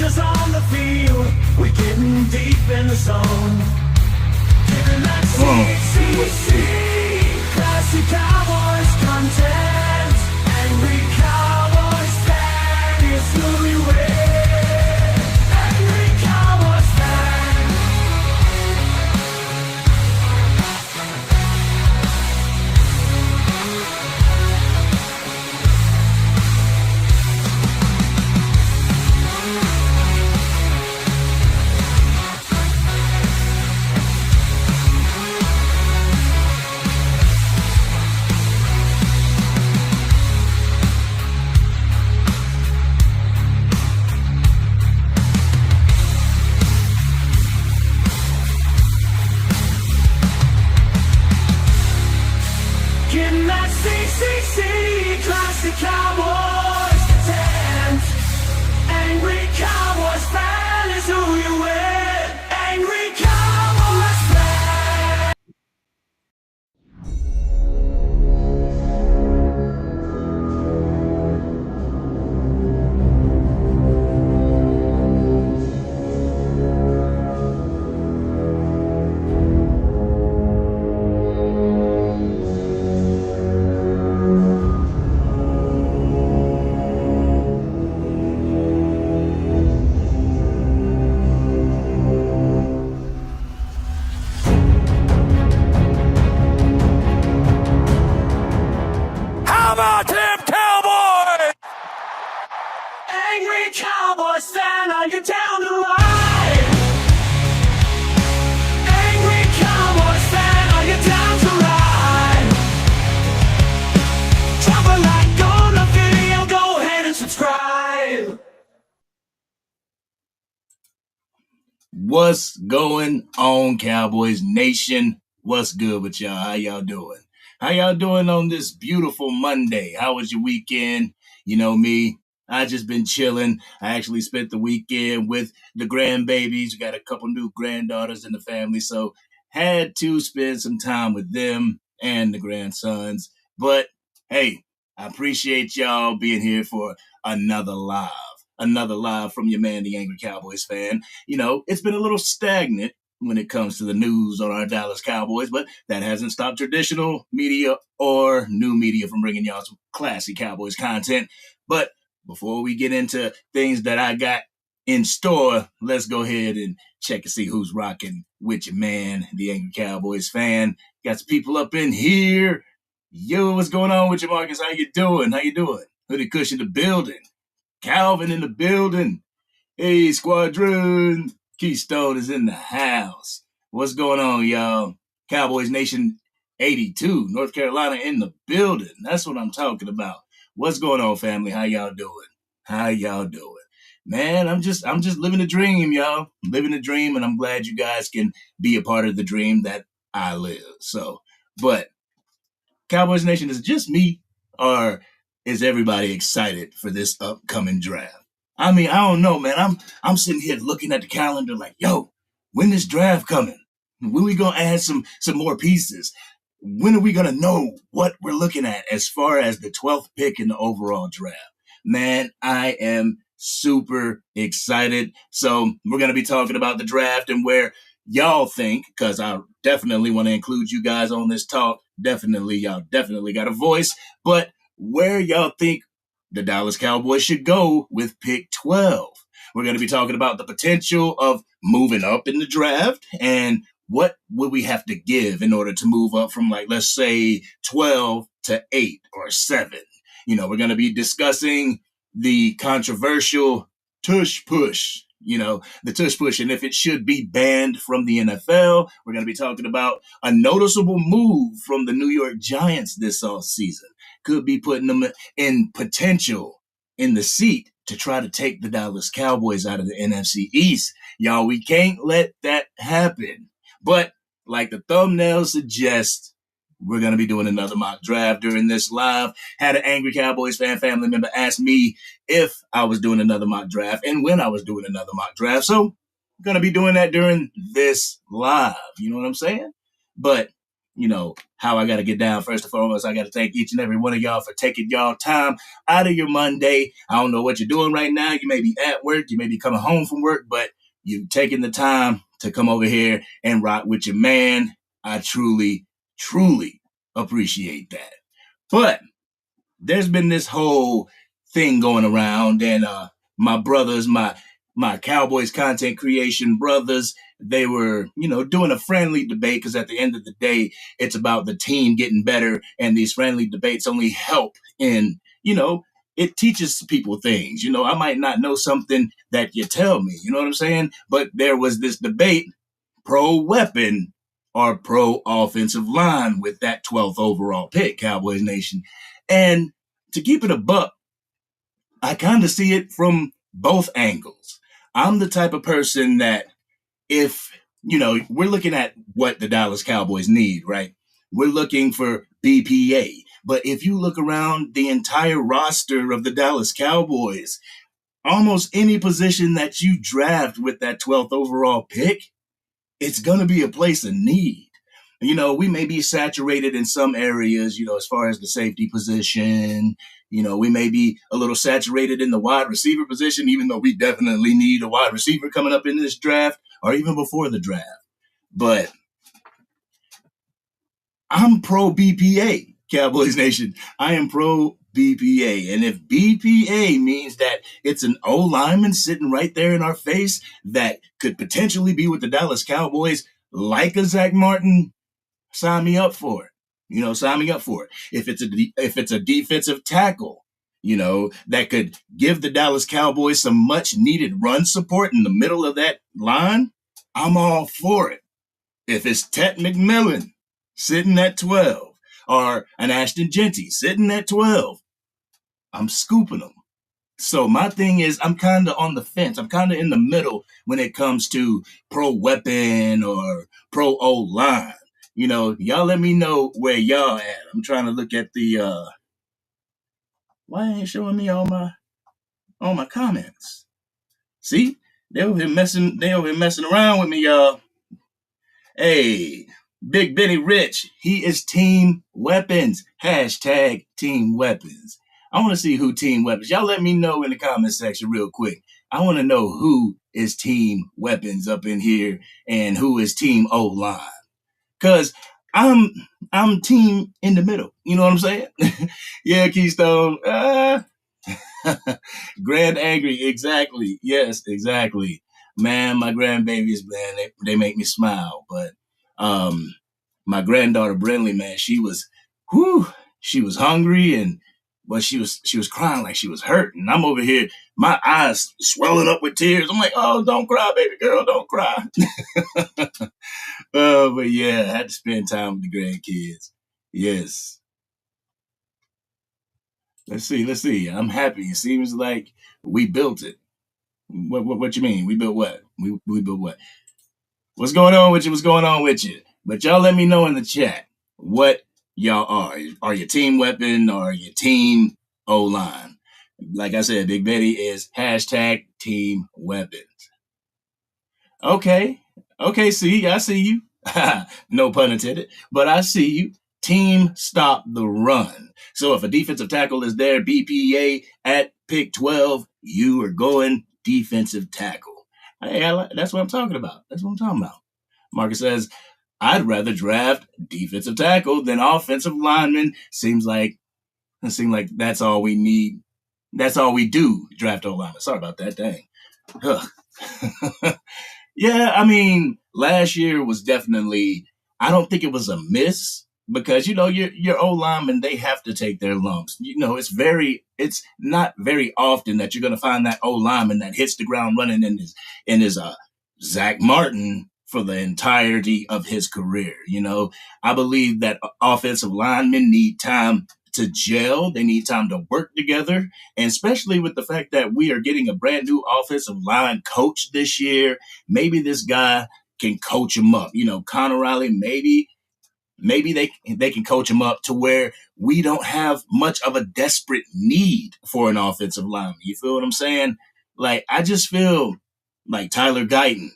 soldiers on the field, we're getting deep in the zone. Giving that CCC, classic Cowboys content. Angry Cowboys fan is who you with. Angry Cowboys fan. Getting that CCC, classic Cowboys content. Angry Cowboys fan is who you with. Angry Cowboys fan. How about them Cowboys? Angry Cowboys fan, are you down to ride? Angry Cowboys fan, are you down to ride? Drop a like on the video, go ahead and subscribe. What's going on, Cowboys Nation? What's good with y'all? How y'all doing? How y'all doing on this beautiful Monday? How was your weekend? You know me, I just been chilling. I actually spent the weekend with the grandbabies. We got a couple new granddaughters in the family, so had to spend some time with them and the grandsons. But hey, I appreciate y'all being here for another live from your man, the Angry Cowboys fan. You know, it's been a little stagnant when it comes to the news on our Dallas Cowboys, but that hasn't stopped traditional media or new media from bringing y'all some classy Cowboys content. But before we get into things that I got in store, let's go ahead and check and see who's rocking with your man, the Angry Cowboys fan. Got some people up in here. Yo, what's going on with you, Marcus? How you doing? Hoodie Kush in the building. Calvin in the building. Hey, Squadron. Keystone is in the house. What's going on, y'all? Cowboys Nation 82, North Carolina in the building. That's what I'm talking about. What's going on, family? How y'all doing? Man, I'm just living the dream, y'all. Living the dream, and I'm glad you guys can be a part of the dream that I live. So, but Cowboys Nation, is it just me, or is everybody excited for this upcoming draft? I mean, I don't know, man. I'm sitting here looking at the calendar like, yo, when is draft coming? When we gonna add some more pieces? When are we gonna know what we're looking at as far as the 12th pick in the overall draft? Man, I am super excited. So we're gonna be talking about the draft and where y'all think, because I definitely want to include you guys on this talk. Y'all definitely got a voice, but where y'all think the Dallas Cowboys should go with pick 12. We're going to be talking about the potential of moving up in the draft and what would we have to give in order to move up from, like, let's say 12 to 8 or 7. You know, we're going to be discussing the controversial tush push, the tush push, and if it should be banned from the NFL. We're going to be talking about a noticeable move from the New York Giants this offseason. Could be putting them in potential in the seat to try to take the Dallas Cowboys out of the NFC East. Y'all, we can't let that happen. But like the thumbnail suggests, we're going to be doing another mock draft during this live. Had an Angry Cowboys fan family member ask me if I was doing another mock draft and when I was doing another mock draft. So I'm going to be doing that during this live. You know what I'm saying? But how I got to get down. First and foremost, I got to thank each and every one of y'all for taking y'all time out of your Monday. I don't know what you're doing right now. You may be at work. You may be coming home from work, but you've taken the time to come over here and rock with your man. I truly, truly appreciate that. But there's been this whole thing going around, and my brothers, my Cowboys content creation brothers, they were, doing a friendly debate, because at the end of the day, it's about the team getting better, and these friendly debates only help in, it teaches people things. I might not know something that you tell me, you know what I'm saying? But there was this debate, pro weapon or pro offensive line, with that 12th overall pick, Cowboys Nation. And to keep it a buck, I kind of see it from both angles. I'm the type of person that, if, we're looking at what the Dallas Cowboys need, right? We're looking for BPA. But if you look around the entire roster of the Dallas Cowboys, almost any position that you draft with that 12th overall pick, it's going to be a place of need. We may be saturated in some areas, as far as the safety position. We may be a little saturated in the wide receiver position, even though we definitely need a wide receiver coming up in this draft, or even before the draft. But I'm pro BPA, Cowboys Nation. I am pro BPA. And if BPA means that it's an O lineman sitting right there in our face that could potentially be with the Dallas Cowboys, like a Zach Martin, sign me up for it. Sign me up for it. If it's a defensive tackle, that could give the Dallas Cowboys some much needed run support in the middle of that line, I'm all for it. If it's Ted McMillan sitting at 12, or an Ashton Genty sitting at 12, I'm scooping them. So my thing is, I'm kind of on the fence. I'm kind of in the middle when it comes to pro weapon or pro O-line. Y'all let me know where y'all at. I'm trying to look at the, why ain't showing me all my comments? See? They over here messing around with me, y'all. Hey, Big Benny Rich, he is Team Weapons. Hashtag Team Weapons. I want to see who Team Weapons. Y'all let me know in the comment section real quick. I want to know who is Team Weapons up in here and who is Team O-line. Because I'm team in the middle. You know what I'm saying? Yeah, Keystone. Grand Angry. Exactly. Yes, exactly. Man, my grandbabies, man, they make me smile. But my granddaughter, Brinley, man, she was hungry, but she was crying like she was hurting. I'm over here, my eyes swelling up with tears. I'm like, oh, don't cry, baby girl, don't cry. But yeah, I had to spend time with the grandkids. Yes. Let's see. I'm happy. It seems like we built it. What you mean? We built what? We built what? What's going on with you? What's going on with you? But y'all let me know in the chat what y'all are. Are you Team Weapon or are you Team O-line? Like I said, Big Betty is hashtag Team Weapons. Okay, see, I see you. No pun intended, but I see you. Team Stop the Run. So if a defensive tackle is there, BPA at pick 12, you are going defensive tackle. Hey, that's what I'm talking about. Marcus says, I'd rather draft defensive tackle than offensive lineman. Seems like that's all we need. That's all we do, draft O-lineman. Sorry about that, dang. Yeah, I mean, last year was definitely, I don't think it was a miss, because, your O-linemen, they have to take their lumps. It's not very often that you're going to find that O-lineman that hits the ground running in his Zach Martin for the entirety of his career. I believe that offensive linemen need time to gel. They need time to work together. And especially with the fact that we are getting a brand new offensive line coach this year, maybe this guy can coach him up. Connor Riley, maybe they can coach him up to where we don't have much of a desperate need for an offensive lineman. You feel what I'm saying? Like, I just feel like Tyler Guyton,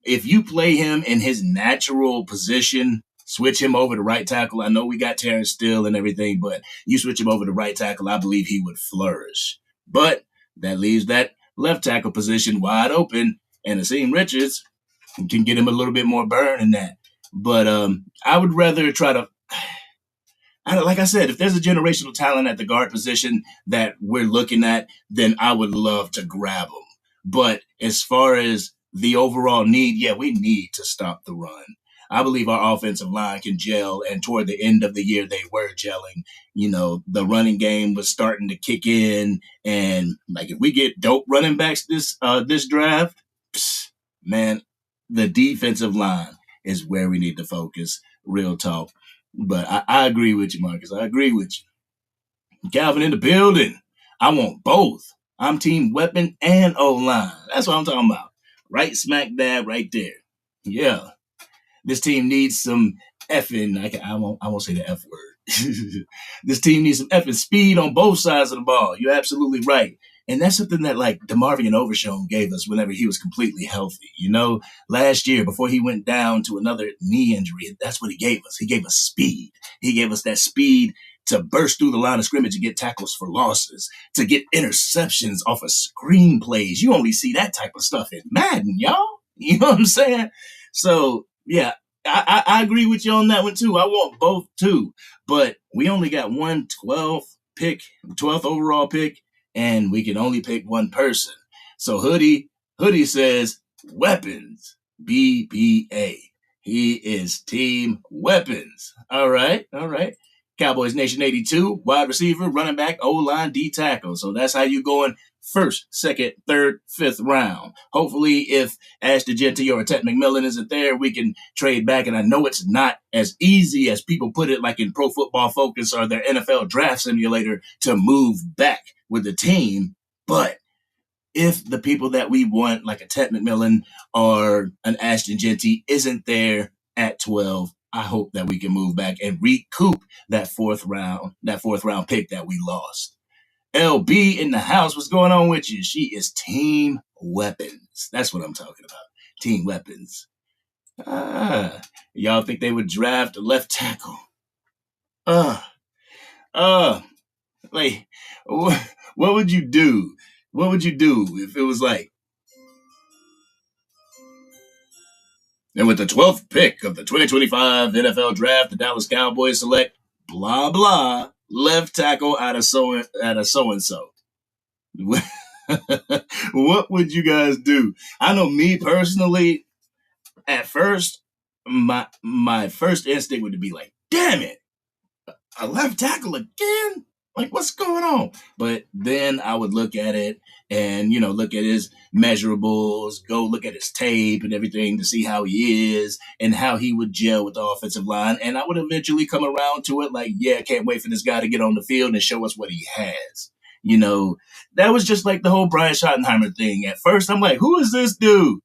if you play him in his natural position, switch him over to right tackle. I know we got Terrence Steele and everything, but you switch him over to right tackle, I believe he would flourish. But that leaves that left tackle position wide open, and Asim Richards can get him a little bit more burn in that. But I would rather try to, like I said, if there's a generational talent at the guard position that we're looking at, then I would love to grab them. But as far as the overall need, yeah, we need to stop the run. I believe our offensive line can gel, and toward the end of the year, they were gelling. You know, the running game was starting to kick in, and like if we get dope running backs this draft, man, the defensive line is where we need to focus. Real talk. But I agree with you, Marcus. I agree with you. Calvin in the building. I want both. I'm team weapon and O-line. That's what I'm talking about. Right smack dab right there. Yeah. This team needs some effing, I won't say the F word. This team needs some effing speed on both sides of the ball. You're absolutely right. And that's something that like DeMarvion Overshown gave us whenever he was completely healthy. You know, last year before he went down to another knee injury, that's what he gave us. He gave us speed. He gave us that speed to burst through the line of scrimmage and get tackles for losses, to get interceptions off of screen plays. You only see that type of stuff in Madden, y'all. You know what I'm saying? So, yeah, I agree with you on that one, too. I want both, too. But we only got one 12th overall pick, and we can only pick one person. So Hoodie says weapons, BBA. He is team weapons. All right. Cowboys Nation 82, wide receiver, running back, O-line, D tackle. So that's how you going first, second, third, fifth round. Hopefully if Ashton Jeanty or Ted McMillan isn't there, we can trade back. And I know it's not as easy as people put it like in Pro Football Focus or their NFL Draft Simulator to move back with the team. But if the people that we want, like a Ted McMillan or an Ashton Jeanty, isn't there at 12, I hope that we can move back and recoup that fourth round pick that we lost. LB in the house, what's going on with you? She is team weapons. That's what I'm talking about. Team weapons. Y'all think they would draft a left tackle? Like, what would you do? What would you do if it was like, and with the 12th pick of the 2025 NFL Draft, the Dallas Cowboys select blah blah left tackle out of so and so. What would you guys do? I know me personally, at first, my first instinct would be like, damn it, a left tackle again? Like, what's going on? But then I would look at it and, look at his measurables, go look at his tape and everything to see how he is and how he would gel with the offensive line. And I would eventually come around to it like, yeah, can't wait for this guy to get on the field and show us what he has. That was just like the whole Brian Schottenheimer thing. At first, I'm like, who is this dude?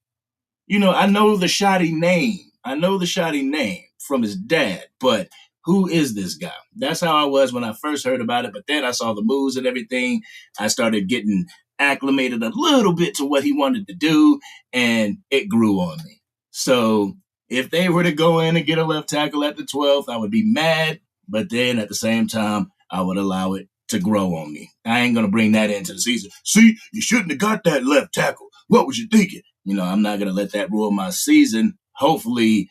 I know the shoddy name. From his dad, but who is this guy? That's how I was when I first heard about it. But then I saw the moves and everything. I started getting acclimated a little bit to what he wanted to do, and it grew on me. So if they were to go in and get a left tackle at the 12th, I would be mad. But then at the same time, I would allow it to grow on me. I ain't going to bring that into the season. See, you shouldn't have got that left tackle. What was you thinking? I'm not going to let that rule my season. Hopefully,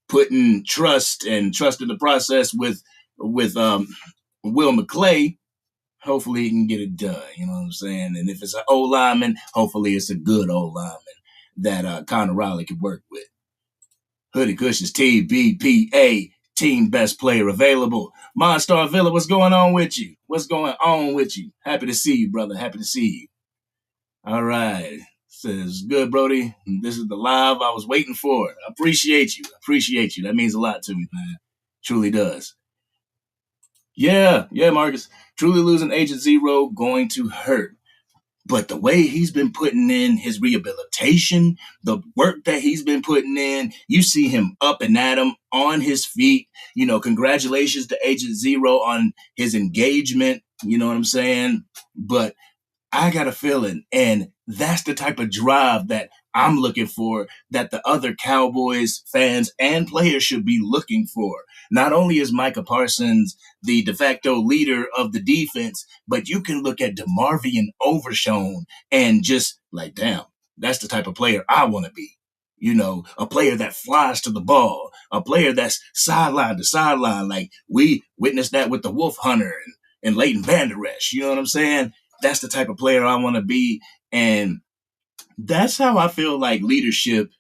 putting trust in the process with Will McClay, hopefully he can get it done. You know what I'm saying? And if it's an O-lineman, hopefully it's a good O-lineman that Connor Riley could work with. Hoodie Kush is TBPA, team best player available. Monstar Villa, what's going on with you? Happy to see you, brother. Happy to see you. All right. Says, good, Brody. This is the live I was waiting for. I appreciate you. That means a lot to me, man. Truly does. Yeah, Marcus. Truly losing Agent Zero going to hurt. But the way he's been putting in his rehabilitation, the work that he's been putting in, you see him up and at him on his feet. Congratulations to Agent Zero on his engagement. You know what I'm saying? But I got a feeling, and that's the type of drive that I'm looking for, that the other Cowboys fans and players should be looking for. Not only is Micah Parsons the de facto leader of the defense, but you can look at DeMarvion Overshown and just like, damn, that's the type of player I want to be. You know, a player that flies to the ball, a player that's sideline to sideline. Like we witnessed that with the Wolf Hunter and Leighton Vander Esch. You know what I'm saying? That's the type of player I want to be. And that's how I feel like leadership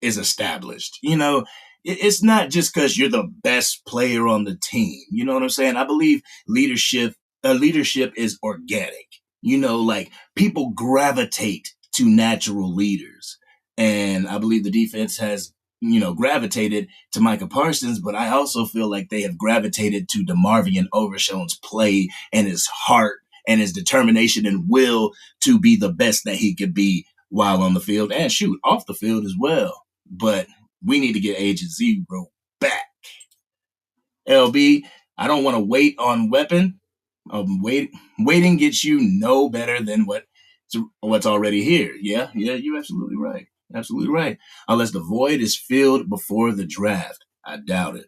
is established. You know, it's not just because you're the best player on the team. You know what I'm saying? I believe leadership is organic. You know, like people gravitate to natural leaders. And I believe the defense has, gravitated to Micah Parsons, but I also feel like they have gravitated to DeMarvion Overshown's play and his heart and his determination and will to be the best that he could be while on the field and shoot off the field as well. But we need to get Agent Zero back. LB, I don't want to wait on weapon. Waiting gets you no better than what's already here. Yeah, you're absolutely right. Absolutely right. Unless the void is filled before the draft. I doubt it.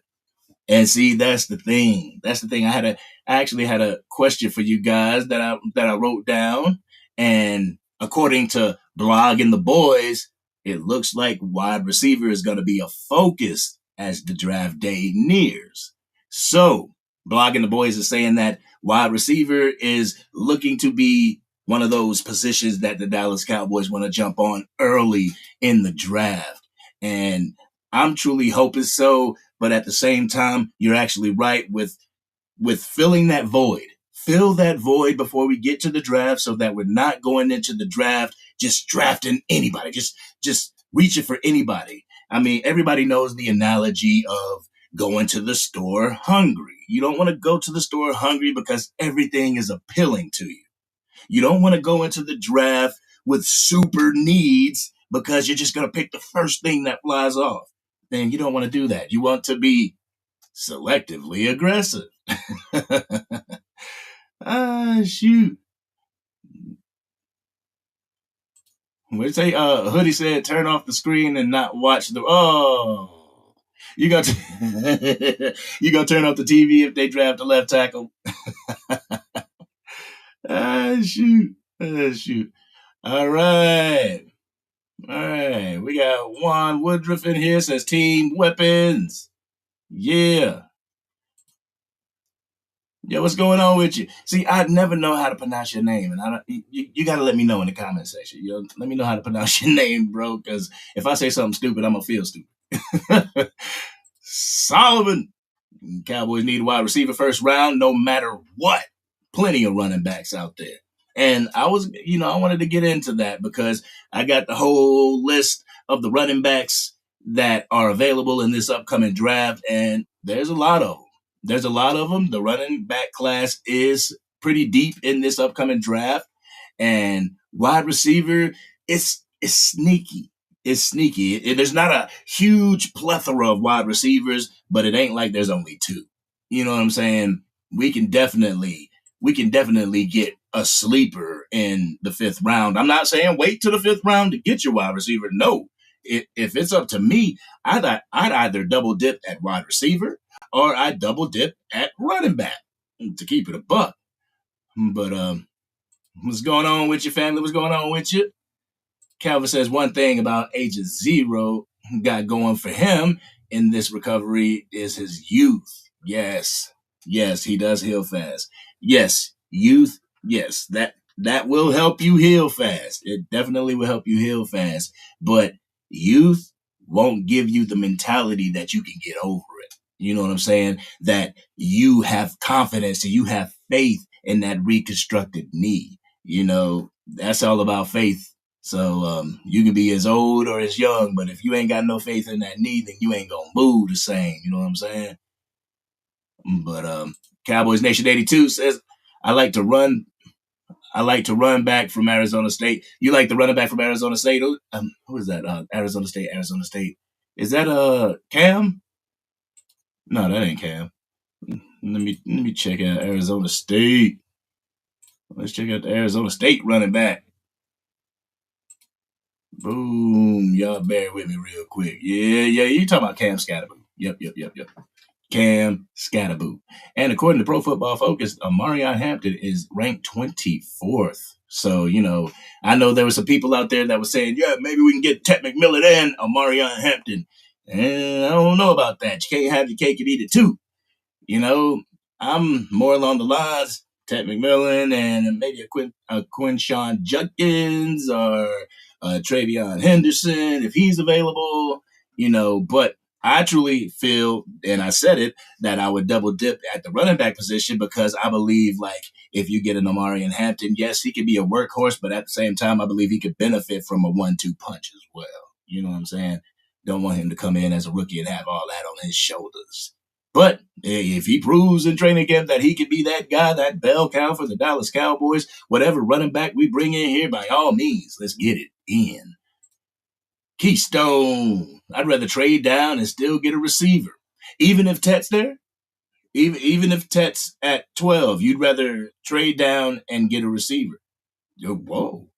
And see, that's the thing. That's the thing. I actually had a question for you guys that I wrote down. And according to Blogging the Boys, it looks like wide receiver is going to be a focus as the draft day nears. So, Blogging the Boys is saying that wide receiver is looking to be one of those positions that the Dallas Cowboys want to jump on early in the draft. And I'm truly hoping so, but at the same time, you're actually right with filling that void. Fill that void before we get to the draft so that we're not going into the draft just drafting anybody, just reaching for anybody. I mean, everybody knows the analogy of going to the store hungry. You don't want to go to the store hungry because everything is appealing to you. You don't want to go into the draft with super needs because you're just going to pick the first thing that flies off. Then you don't want to do that. You want to be selectively aggressive. Shoot. What did say? Hoodie said, turn off the screen and not watch the. Oh, you got you gonna turn off the TV if they draft a left tackle? Shoot. Shoot. All right. We got Juan Woodruff in here. Says team weapons. Yeah. Yeah, what's going on with you? See, I never know how to pronounce your name, and you got to let me know in the comment section. Let me know how to pronounce your name, bro, because if I say something stupid, I'm going to feel stupid. Solomon. Cowboys need a wide receiver first round, no matter what. Plenty of running backs out there. And I wanted to get into that because I got the whole list of the running backs that are available in this upcoming draft, and there's a lot of them. The running back class is pretty deep in this upcoming draft, and wide receiver, it's sneaky. It's sneaky. There's not a huge plethora of wide receivers, but it ain't like there's only two. You know what I'm saying? We can definitely get a sleeper in the fifth round. I'm not saying wait till the fifth round to get your wide receiver. No, if it's up to me, I'd either double dip at wide receiver or I'd double dip at running back to keep it a buck. But what's going on with your family? What's going on with you? Calvin says one thing about Agent Zero got going for him in this recovery is his youth. Yes, he does heal fast. Yes, youth. Yes, that will help you heal fast. It definitely will help you heal fast. But youth won't give you the mentality that you can get over it. You know what I'm saying? That you have confidence and you have faith in that reconstructed knee. You know, that's all about faith. So you can be as old or as young, but if you ain't got no faith in that knee, then you ain't gonna move the same. You know what I'm saying? But Cowboys Nation 82 says, I like to run back from Arizona State. You like the running back from Arizona State? Who is that? Arizona State. Is that Cam? No, that ain't Cam. Let me check out Arizona State. Let's check out the Arizona State running back. Boom. Y'all bear with me real quick. Yeah, you talking about Cam Scatterboo. Yep. Cam Scatterboo. And according to Pro Football Focus, Marion Hampton is ranked 24th. So, I know there were some people out there that were saying, yeah, maybe we can get Ted McMillan and Marion Hampton. And I don't know about that. You can't have your cake and eat it too. I'm more along the lines, Ted McMillan and maybe a Quinshawn Judkins or Travion Henderson if he's available, but I truly feel, and I said it, that I would double dip at the running back position because I believe, like, if you get an Amari and Hampton, yes, he could be a workhorse, but at the same time, I believe he could benefit from a 1-2 punch as well. You know what I'm saying? Don't want him to come in as a rookie and have all that on his shoulders. But if he proves in training camp that he could be that guy, that bell cow for the Dallas Cowboys, whatever running back we bring in here, by all means, let's get it in. Keystone. I'd rather trade down and still get a receiver. Even if Tet's there, even if Tet's at 12, you'd rather trade down and get a receiver. Whoa.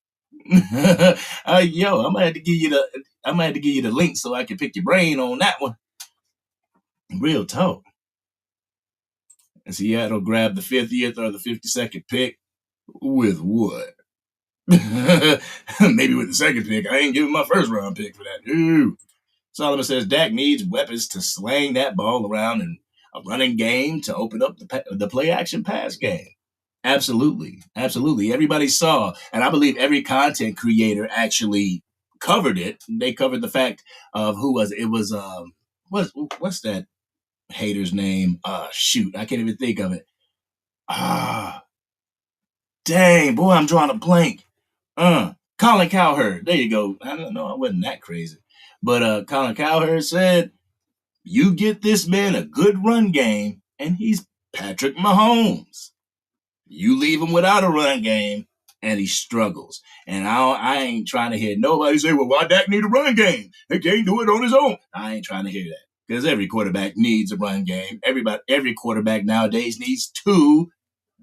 I might have to give you the link so I can pick your brain on that one. Real talk. And Seattle grabbed the 50th or the 52nd pick with what? Maybe with the second pick. I ain't giving my first round pick for that. Ooh. Solomon says Dak needs weapons to slang that ball around in a running game to open up the play action pass game. Absolutely. Everybody saw, and I believe every content creator actually covered it. They covered the fact of who was it? It was what's that hater's name? Shoot, I can't even think of it. Dang, boy, I'm drawing a blank. Colin Cowherd. There you go. I don't know, I wasn't that crazy. But Colin Cowherd said, you get this man a good run game, and he's Patrick Mahomes. You leave him without a run game, and he struggles. And I ain't trying to hear nobody say, well, why Dak need a run game? He can't do it on his own. I ain't trying to hear that. Because every quarterback needs a run game. Every quarterback nowadays needs two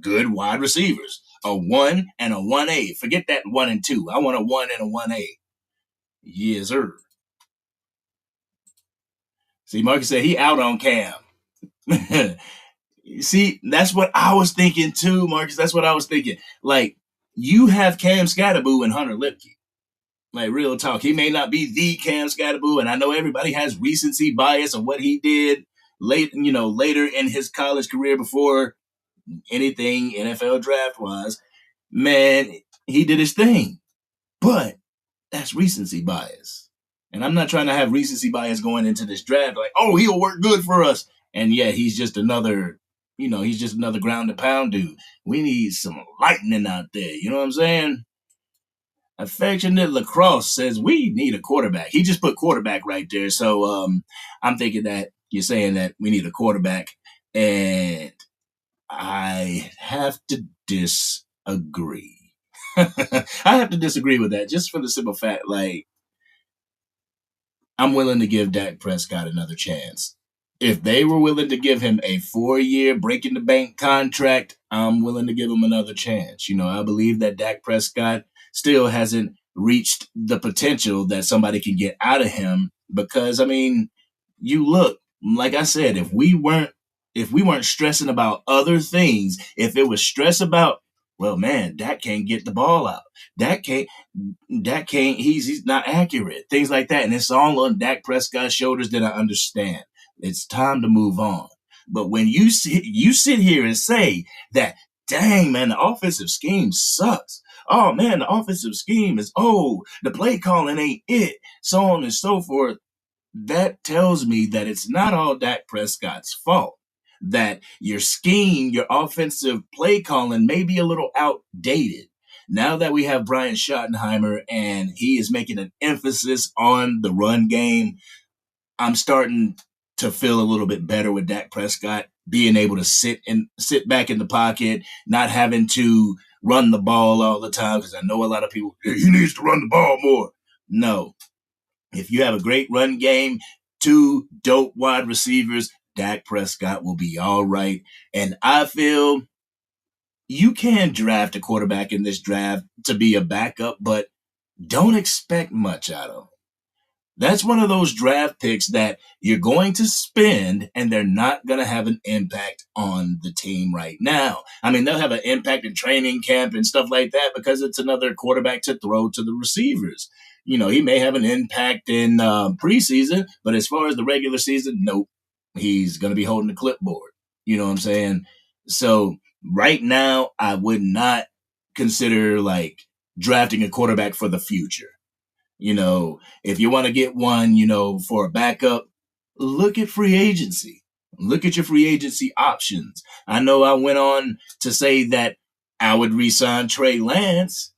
good wide receivers. A 1 and a 1A. Forget that 1 and 2. I want a 1 and a 1A. Yes, sir. See, Marcus said he out on Cam. See, that's what I was thinking too, Marcus. That's what I was thinking. Like, you have Cam Scatterboo and Hunter Lipke. Like, real talk. He may not be the Cam Scatterboo, and I know everybody has recency bias of what he did later in his college career before anything NFL draft-wise. Man, he did his thing. But that's recency bias. And I'm not trying to have recency bias going into this draft like, oh, he'll work good for us. And yeah, he's just another ground and pound dude. We need some lightning out there. You know what I'm saying? Affectionate Lacrosse says we need a quarterback. He just put quarterback right there. So I'm thinking that you're saying that we need a quarterback. And I have to disagree. I have to disagree with that just for the simple fact, like, I'm willing to give Dak Prescott another chance. If they were willing to give him a 4-year breaking the bank contract, I'm willing to give him another chance. I believe that Dak Prescott still hasn't reached the potential that somebody can get out of him because, I mean, you look, like I said, if we weren't stressing about other things, if it was stress about, well, man, Dak can't get the ball out. Dak can't, he's not accurate. Things like that. And it's all on Dak Prescott's shoulders that I understand. It's time to move on. But when you sit here and say that, dang, man, the offensive scheme sucks. Oh, man, the offensive scheme is old. The play calling ain't it. So on and so forth. That tells me that it's not all Dak Prescott's fault. That your scheme, your offensive play calling may be a little outdated. Now that we have Brian Schottenheimer and he is making an emphasis on the run game, I'm starting to feel a little bit better with Dak Prescott being able to sit back in the pocket, not having to run the ball all the time, because I know a lot of people, he needs to run the ball more. No. If you have a great run game, 2 dope wide receivers, Dak Prescott will be all right. And I feel you can draft a quarterback in this draft to be a backup, but don't expect much out of him. That's one of those draft picks that you're going to spend and they're not going to have an impact on the team right now. I mean, they'll have an impact in training camp and stuff like that because it's another quarterback to throw to the receivers. You know, he may have an impact in preseason, but as far as the regular season, nope. He's going to be holding the clipboard. You know what I'm saying? So right now, I would not consider like drafting a quarterback for the future. You know, if you want to get one, you know, for a backup, look at free agency. Look at your free agency options. I know I went on to say that I would re-sign Trey Lance.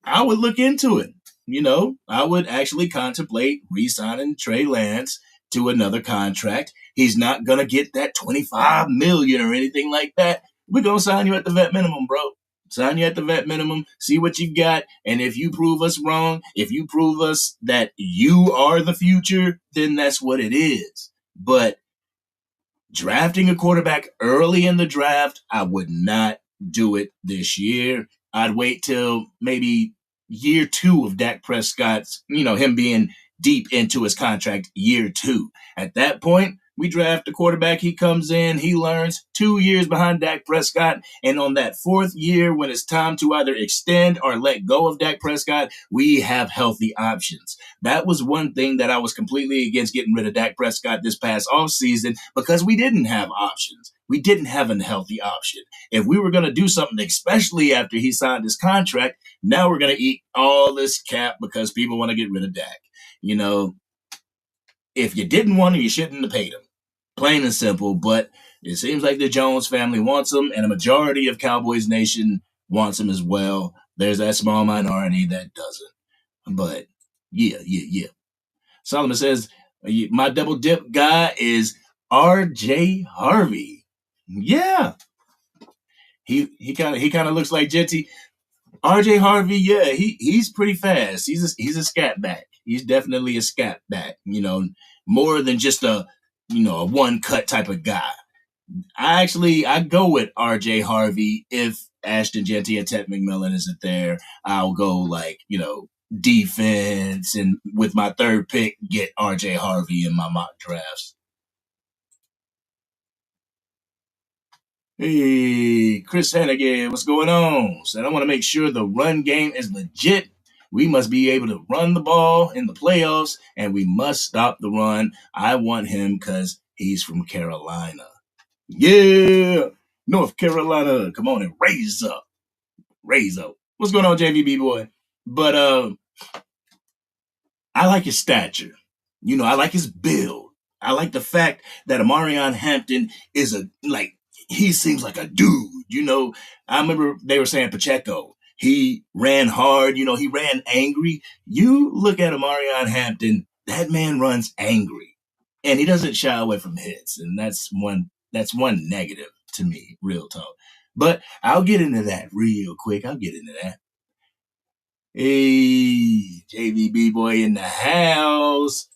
I would look into it. You know, I would actually contemplate re-signing Trey Lance to another contract. He's not going to get that $25 million or anything like that. We're going to sign you at the vet minimum, bro. Sign you at the vet minimum, see what you got, and if you prove us wrong, if you prove us that you are the future, then that's what it is. But drafting a quarterback early in the draft, I would not do it this year. I'd wait till maybe year 2 of Dak Prescott's, you know, him being deep into his contract, year 2. At that point, we draft a quarterback. He comes in, he learns 2 years behind Dak Prescott. And on that 4th year, when it's time to either extend or let go of Dak Prescott, we have healthy options. That was one thing that I was completely against getting rid of Dak Prescott this past offseason because we didn't have options. We didn't have a healthy option. If we were going to do something, especially after he signed his contract, now we're going to eat all this cap because people want to get rid of Dak. You know, if you didn't want him, you shouldn't have paid him. Plain and simple, but it seems like the Jones family wants him, and a majority of Cowboys Nation wants him as well. There's that small minority that doesn't. But yeah. Solomon says, my double dip guy is RJ Harvey. Yeah. He kind of looks like Jetty. RJ Harvey, yeah, he's pretty fast. He's a scat back. He's definitely a scat back, you know, more than just a one cut type of guy. I go with RJ Harvey if Ashton Jeanty and Ted McMillan isn't there. I'll go like, you know, defense, and with my 3rd pick, get RJ Harvey in my mock drafts. Hey, Chris Hannigan, what's going on? Said I want to make sure the run game is legit. We must be able to run the ball in the playoffs, and we must stop the run. I want him because he's from Carolina. Yeah, North Carolina. Come on and raise up. Raise up. What's going on, JVB boy? But I like his stature. You know, I like his build. I like the fact that Amarion Hampton is he seems like a dude. You know, I remember they were saying Pacheco. He ran hard. You know, he ran angry. You look at Amarion Hampton, that man runs angry. And he doesn't shy away from hits. And that's one negative to me, real talk. But I'll get into that real quick. I'll get into that. Hey, JVB boy in the house.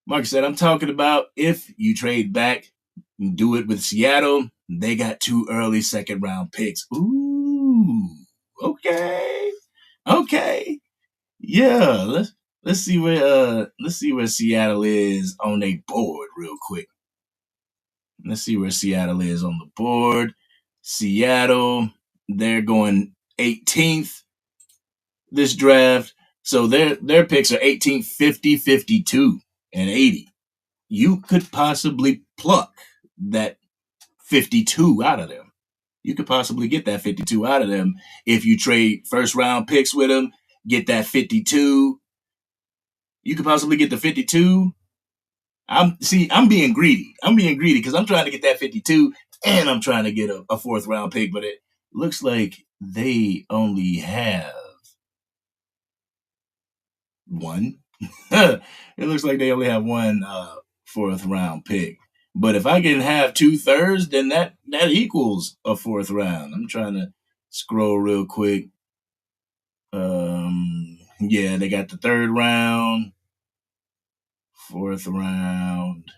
Mark said, I'm talking about if you trade back, do it with Seattle. They got 2 early 2nd round picks. Ooh, okay. Yeah, let's see where Seattle is on their board real quick. Let's see where Seattle is on the board. Seattle, they're going 18th this draft. So their picks are 18th, 50, 52, and 80. You could possibly pluck that 52 out of them. You could possibly get that 52 out of them if you trade 1st round picks with them, get that 52. You could possibly get the 52. I'm being greedy. Because I'm trying to get that 52 and I'm trying to get a 4th round pick, but it looks like they only have one. It looks like they only have one 4th round pick. But if I can have 2/3, then that equals a 4th round. I'm trying to scroll real quick. Yeah, they got the 3rd round, 4th round.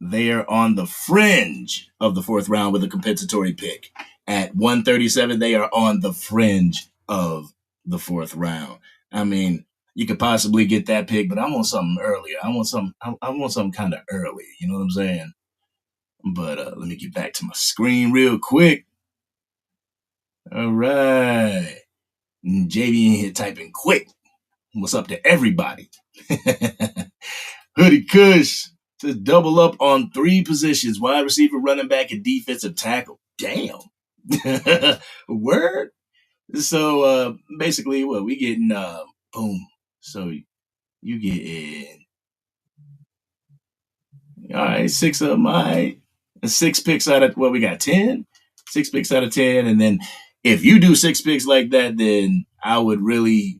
They are on the fringe of the 4th round with a compensatory pick. At 137, they are on the fringe of the 4th round. I mean, you could possibly get that pick, but I want something earlier. I want something kind of early. You know what I'm saying? But let me get back to my screen real quick. All right. JB in here typing quick. What's up to everybody? Hoodie Kush to double up on 3 positions: wide receiver, running back, and defensive tackle. Damn. Word? So basically what we getting boom. So you getting all right, 6 of them, all right. 6 picks out of we got 10? 6 picks out of 10. And then if you do 6 picks like that, then I would really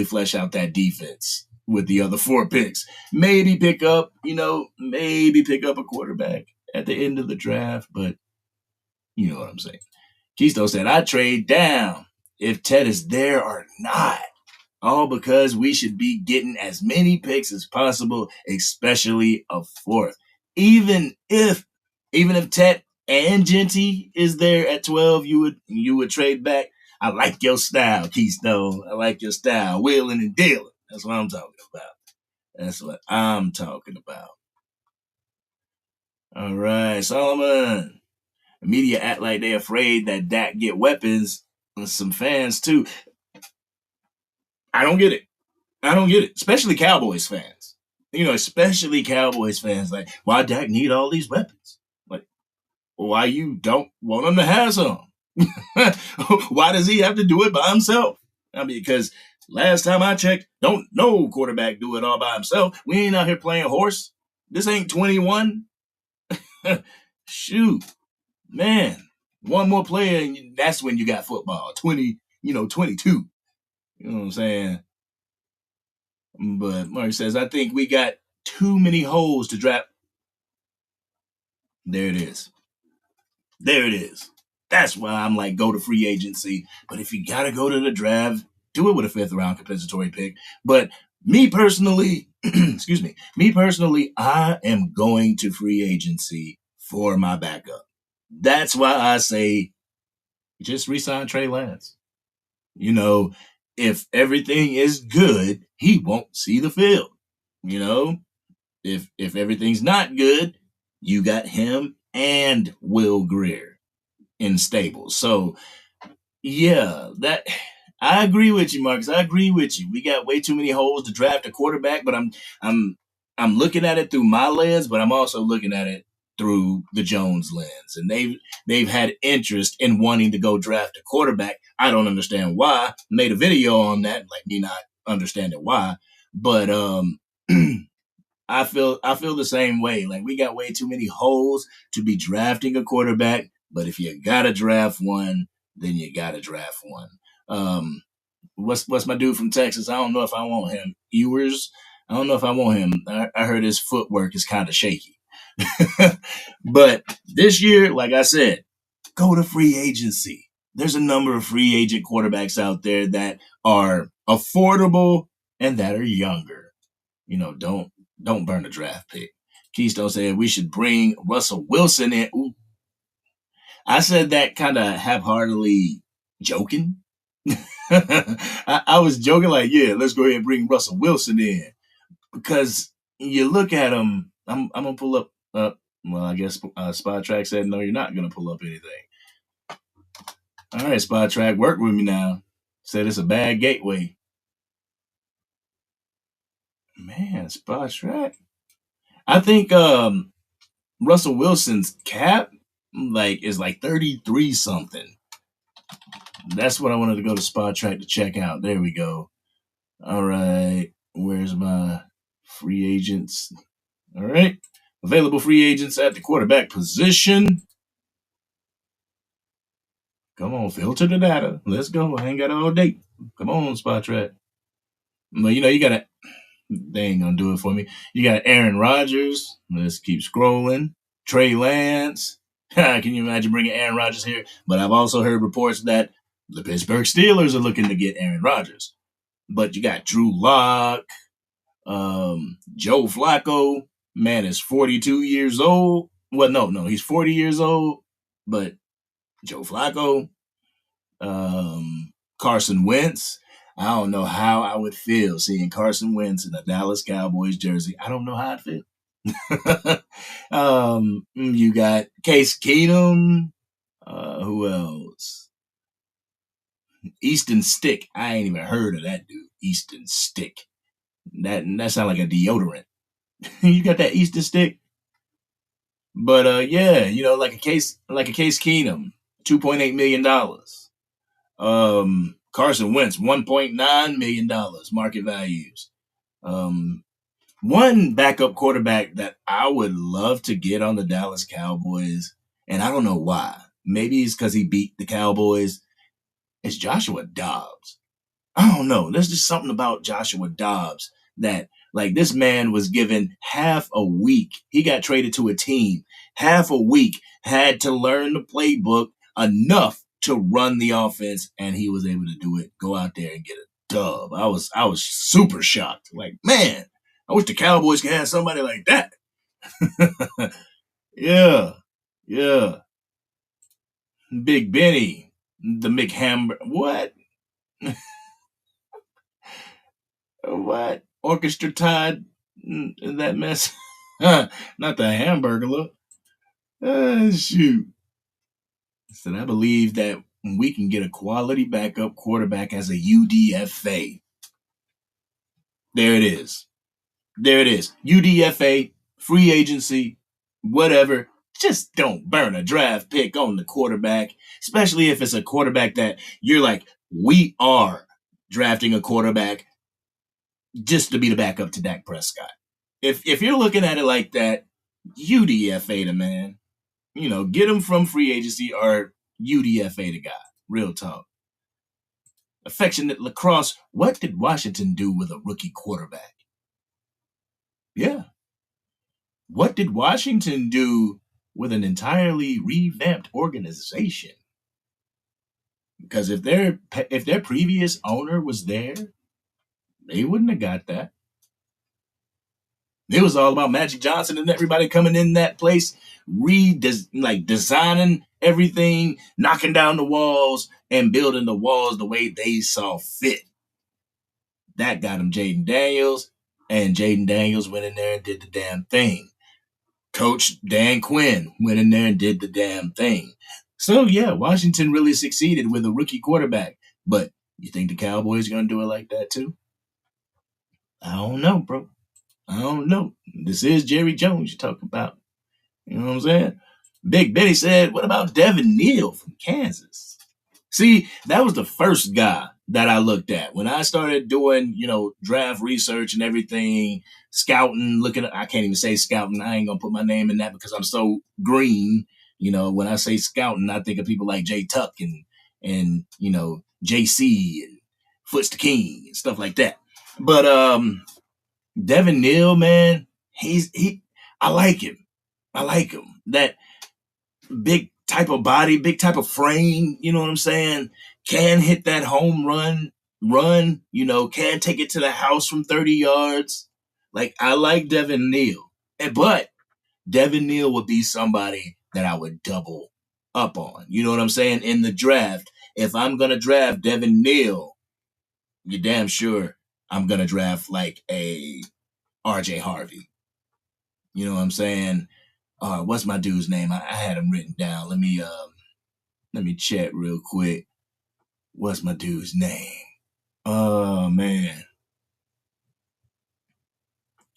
flesh out that defense with the other 4 picks. Maybe pick up a quarterback at the end of the draft, but you know what I'm saying. Keystone said, I trade down if Ted is there or not. All because we should be getting as many picks as possible, especially a 4th. Even if Ted and Genty is there at 12, you would trade back. I like your style, Keystone. I like your style, wheeling and dealing. That's what I'm talking about. That's what I'm talking about. All right, Solomon. The media act like they're afraid that Dak get weapons. And some fans too. I don't get it. Especially Cowboys fans. Especially Cowboys fans. Like, why Dak need all these weapons? Like, why you don't want him to have some? Why does he have to do it by himself? I mean, because last time I checked, don't no quarterback do it all by himself. We ain't out here playing horse. This ain't 21. Shoot, man. One more player, and that's when you got football. 22. You know what I'm saying? But Mark says, I think we got too many holes to draft. There it is. That's why I'm like, go to free agency. But if you got to go to the draft, do it with a 5th round compensatory pick. But me personally, I am going to free agency for my backup. That's why I say just re-sign Trey Lance. If everything is good, he won't see the field. If everything's not good, you got him and Will Greer in stables. So yeah, I agree with you, Marcus. I agree with you. We got way too many holes to draft a quarterback, but I'm looking at it through my lens, but I'm also looking at it through the Jones lens. And they've had interest in wanting to go draft a quarterback. I don't understand why. Made a video on that, like me not understanding why. But I feel the same way. Like, we got way too many holes to be drafting a quarterback. But if you gotta draft one, then you gotta draft one. What's my dude from Texas? I don't know if I want him. Ewers. I don't know if I want him. I heard his footwork is kind of shaky. But this year, like I said, go to free agency. There's a number of free agent quarterbacks out there that are affordable and that are younger. Don't burn a draft pick. Keystone said we should bring Russell Wilson in. Ooh. I said that kind of half-heartedly joking. I was joking like, yeah, let's go ahead and bring Russell Wilson in. Because you look at him, I'm going to pull up, well, I guess Spot Track said, no, you're not going to pull up anything. All right, Spot Track, work with me now. Said it's a bad gateway. Man, Spot Track. I think Russell Wilson's cap is like 33 something. That's what I wanted to go to Spot Track to check out. There we go. All right. Where's my free agents? All right. Available free agents at the quarterback position. Come on, filter the data. Let's go. I ain't got all day. Come on, Spot Track. Well, you got to, they ain't going to do it for me. You got Aaron Rodgers. Let's keep scrolling. Trey Lance. Can you imagine bringing Aaron Rodgers here? But I've also heard reports that the Pittsburgh Steelers are looking to get Aaron Rodgers. But you got Drew Lock, Joe Flacco. Man is 42 years old. Well, no, he's 40 years old. But Joe Flacco, Carson Wentz. I don't know how I would feel seeing Carson Wentz in a Dallas Cowboys jersey. I don't know how I'd feel. You got Case Keenum. Who else? Easton Stick. I ain't even heard of that dude. Easton Stick. That sounds like a deodorant. You got that Easton Stick? But yeah, like a case Keenum, $2.8 million. Carson Wentz, $1.9 million market values. One backup quarterback that I would love to get on the Dallas Cowboys, and I don't know why. Maybe it's because he beat the Cowboys. It's Joshua Dobbs. I don't know. There's just something about Joshua Dobbs that, like, this man was given half a week. He got traded to a team. Half a week, had to learn the playbook enough to run the offense, and he was able to do it. Go out there and get a dub. I was super shocked. Like, man, I wish the Cowboys could have somebody like that. Yeah. Big Benny, the McHammer. What? What? Orchestra Todd? That mess? Not the Hamburglar. Shoot. So I believe that we can get a quality backup quarterback as a UDFA. There it is. UDFA, free agency, whatever. Just don't burn a draft pick on the quarterback, especially if it's a quarterback that you're like, we are drafting a quarterback just to be the backup to Dak Prescott. If you're looking at it like that, UDFA the man. Get him from free agency or UDFA the guy. Real talk. Affectionate Lacrosse, what did Washington do with a rookie quarterback? Yeah. What did Washington do with an entirely revamped organization? Because if their previous owner was there, they wouldn't have got that. It was all about Magic Johnson and everybody coming in that place, designing everything, knocking down the walls, and building the walls the way they saw fit. That got him Jaden Daniels, and Jaden Daniels went in there and did the damn thing. Coach Dan Quinn went in there and did the damn thing. So, yeah, Washington really succeeded with a rookie quarterback. But you think the Cowboys are going to do it like that too? I don't know, bro. I don't know. This is Jerry Jones you're talking about. You know what I'm saying? Big Betty said, what about Devin Neal from Kansas? See, that was the first guy that I looked at. When I started doing, draft research and everything, scouting, I can't even say scouting. I ain't going to put my name in that because I'm so green. When I say scouting, I think of people like Jay Tuck and JC and Foots the King and stuff like that. But Devin Neal, man, I like him. That big type of body, big type of frame, you know what I'm saying? Can hit that home run, can take it to the house from 30 yards. Like, I like Devin Neal. But Devin Neal would be somebody that I would double up on. You know what I'm saying? In the draft, if I'm going to draft Devin Neal, you're damn sure I'm going to draft like a RJ Harvey. You know what I'm saying? What's my dude's name? I had him written down. Let me check real quick. What's my dude's name? Oh, man.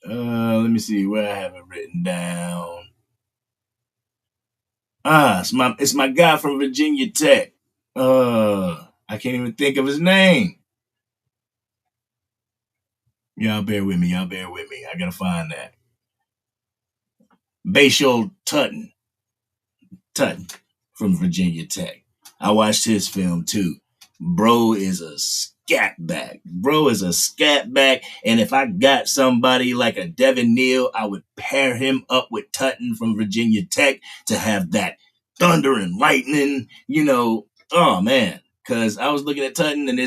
Let me see where I have it written down. It's my guy from Virginia Tech. I can't even think of his name. Y'all bear with me. I gotta find that. Bashal Tutton from Virginia Tech. I watched his film too. Bro is a scat back. And if I got somebody like a Devin Neal, I would pair him up with Tutton from Virginia Tech to have that thunder and lightning, Oh man. Cause I was looking at Tutton and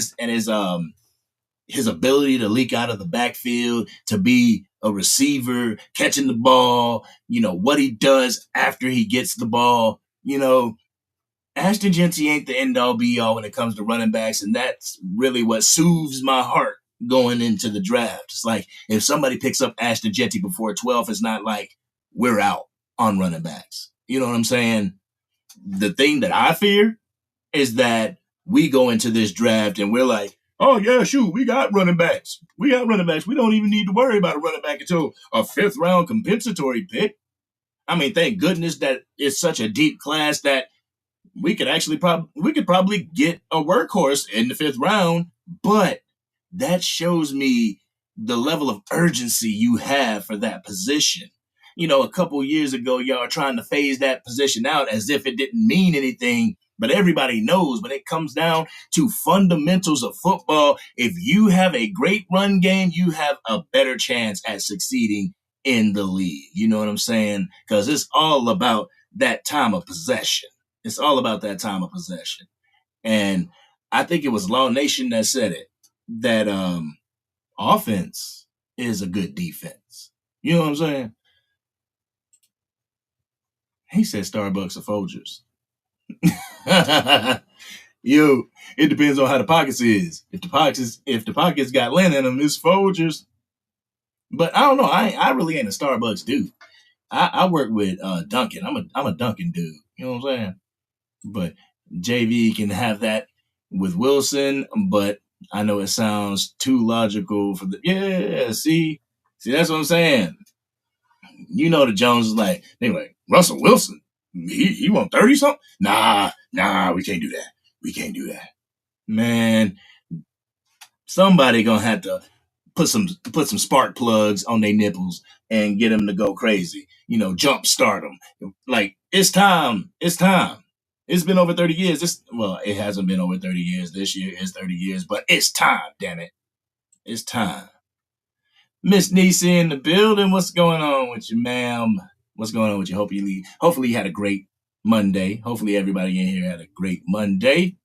his ability to leak out of the backfield, to be a receiver, catching the ball, what he does after he gets the ball, Ashton Genty ain't the end all be all when it comes to running backs, and that's really what soothes my heart going into the draft. It's like if somebody picks up Ashton Genty before 12, it's not like we're out on running backs. You know what I'm saying? The thing that I fear is that we go into this draft and we're like, oh, yeah, shoot, we got running backs. We got running backs. We don't even need to worry about a running back until a 5th round compensatory pick. I mean, thank goodness that it's such a deep class that we could actually probably get a workhorse in the 5th round, but that shows me the level of urgency you have for that position. You know, a couple years ago, y'all are trying to phase that position out as if it didn't mean anything, but everybody knows when it comes down to fundamentals of football, if you have a great run game, you have a better chance at succeeding in the league. You know what I'm saying? Because it's all about that time of possession. It's all about that time of possession. And I think it was Law Nation that said it, that offense is a good defense. You know what I'm saying? He said Starbucks are Folgers. Yo, it depends on how the pockets is. If the pockets got lint in them, it's Folgers. But I don't know. I really ain't a Starbucks dude. I work with Dunkin'. I'm a Dunkin' dude. You know what I'm saying? But JV can have that with Wilson, but I know it sounds too logical for the see that's what I'm saying. You know the Jones is like, anyway, Russell Wilson, he want 30 something? Nah, we can't do that. We can't do that. Man, somebody gonna have to put some spark plugs on their nipples and get them to go crazy. You know, jump start them. Like, it's time. It's time. It's been over 30 years. It hasn't been over 30 years. This year is 30 years, but it's time, damn it. It's time. Miss Nisa in the building. What's going on with you, ma'am? What's going on with you? Hopefully you had a great Monday. Hopefully everybody in here had a great Monday.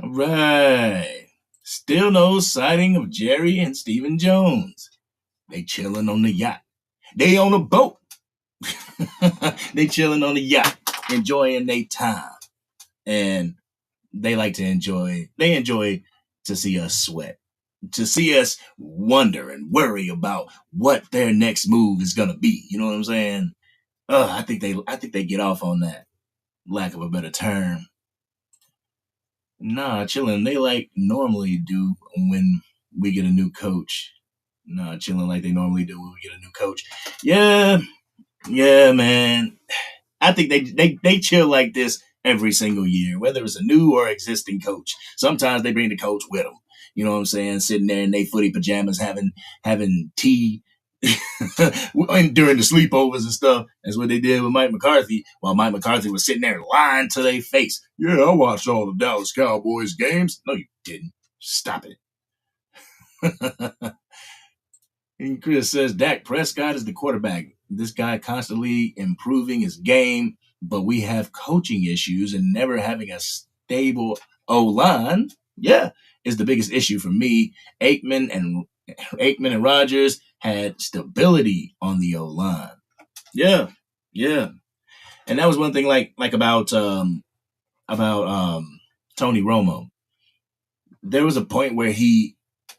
All right. Still no sighting of Jerry and Stephen Jones. They chilling on the yacht. They on a boat. They chilling on the yacht, enjoying their time. And they enjoy to see us sweat, to see us wonder and worry about what their next move is gonna be. You know what I'm saying? I think they get off on that, lack of a better term. Nah, chilling. They like normally do when we get a new coach. Nah, chilling like they normally do when we get a new coach. Yeah, man. I think they chill like this every single year, whether it's a new or existing coach. Sometimes they bring the coach with them. You know what I'm saying? Sitting there in their footy pajamas, having tea during the sleepovers and stuff. That's what they did with Mike McCarthy, while Mike McCarthy was sitting there lying to their face. Yeah, I watched all the Dallas Cowboys games. No, you didn't. Stop it. And Chris says Dak Prescott is the quarterback. This guy constantly improving his game, but we have coaching issues and never having a stable O-line. Yeah, is the biggest issue for me. Aikman and Rodgers had stability on the O-line. Yeah. And that was one thing like about Tony Romo. There was a point where he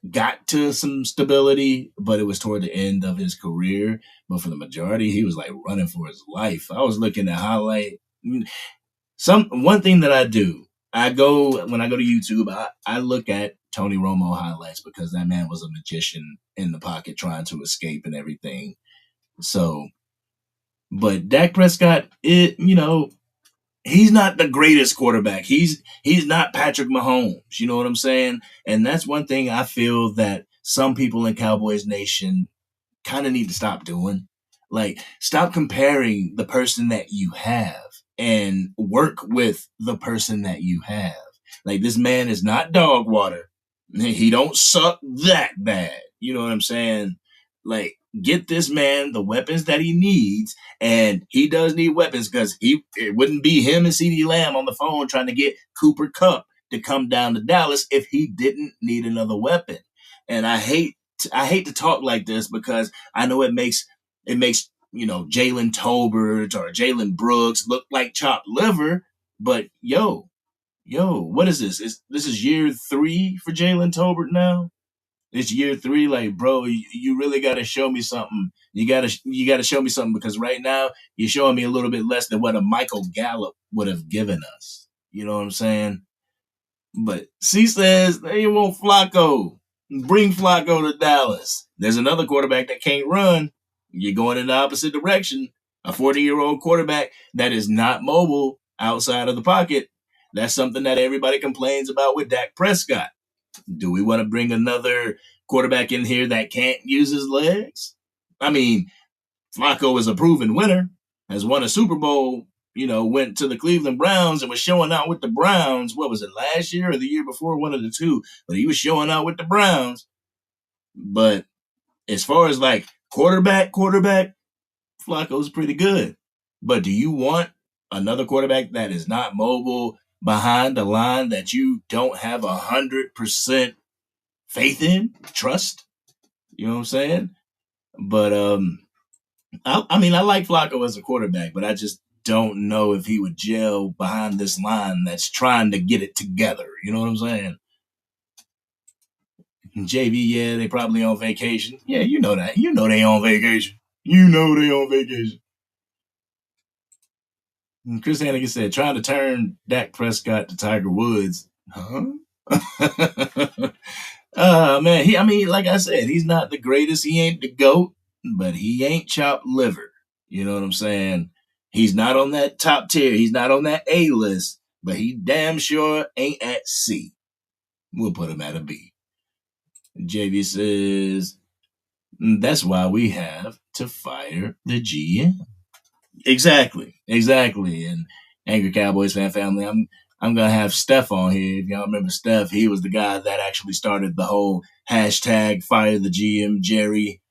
got to some stability, but it was toward the end of his career. But for the majority, he was like running for his life. I was looking at highlight. One thing that I do, when I go to YouTube, I look at Tony Romo highlights because that man was a magician in the pocket trying to escape and everything. So, but Dak Prescott, he's not the greatest quarterback. He's not Patrick Mahomes. You know what I'm saying? And that's one thing I feel that some people in Cowboys Nation kind of need to stop doing. Like, stop comparing the person that you have and work with the person that you have. Like, this man is not dog water. He don't suck that bad. You know what I'm saying? Like, get this man the weapons that he needs, and he does need weapons because it wouldn't be him and CeeDee Lamb on the phone trying to get Cooper Kupp to come down to Dallas if he didn't need another weapon. And I hate to talk like this because I know it makes Jalen Tolbert or Jalen Brooks look like chopped liver, But what is this? This is year 3 for Jalen Tolbert now. It's year 3. Like, bro, you really got to show me something. You gotta show me something, because right now you're showing me a little bit less than what a Michael Gallup would have given us. You know what I'm saying? But C says they want Flacco. Bring Flacco to Dallas. There's another quarterback that can't run. You're going in the opposite direction. A 40-year-old quarterback that is not mobile outside of the pocket. That's something that everybody complains about with Dak Prescott. Do we want to bring another quarterback in here that can't use his legs? I mean, Flacco is a proven winner, has won a Super Bowl, went to the Cleveland Browns and was showing out with the Browns. What was it, last year or the year before? One of the two. But he was showing out with the Browns. But as far as like quarterback, Flacco's pretty good. But do you want another quarterback that is not mobile behind the line that you don't have 100% faith in, trust? You know what I'm saying? But I mean, I like Flacco as a quarterback, but I just don't know if he would gel behind this line that's trying to get it together. You know what I'm saying? JV, yeah, they probably on vacation. Yeah, you know that. You know they on vacation. And Chris Hannigan said, trying to turn Dak Prescott to Tiger Woods. Huh? Man, I mean, like I said, he's not the greatest. He ain't the GOAT, but he ain't chopped liver. You know what I'm saying? He's not on that top tier. He's not on that A list, but he damn sure ain't at C. We'll put him at a B. JV says, that's why we have to fire the GM. Exactly. And Angry Cowboys fan family, I'm gonna have Steph on here. If y'all remember Steph, he was the guy that actually started the whole hashtag fire the GM Jerry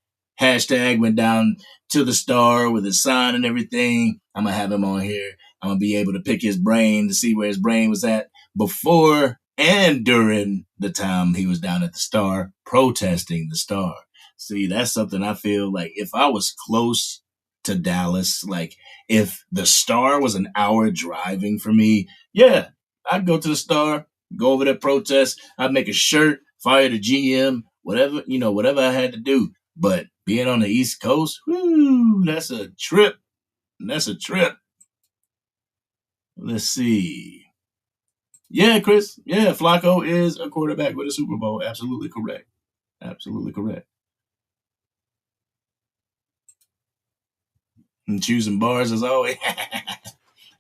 hashtag. Went down to the star with his sign and everything. I'm gonna have him on here. I'm gonna be able to pick his brain to see where his brain was at before and during the time he was down at the star protesting the star. See, that's something I feel like if I was close to Dallas, like if the star was an hour driving for me, yeah, I'd go to the star, go over there, protest. I'd make a shirt, fire the GM, whatever I had to do. But being on the East Coast, whoo, that's a trip. Let's see. Yeah, Chris. Yeah, Flacco is a quarterback with a Super Bowl. Absolutely correct. And choosing bars as always.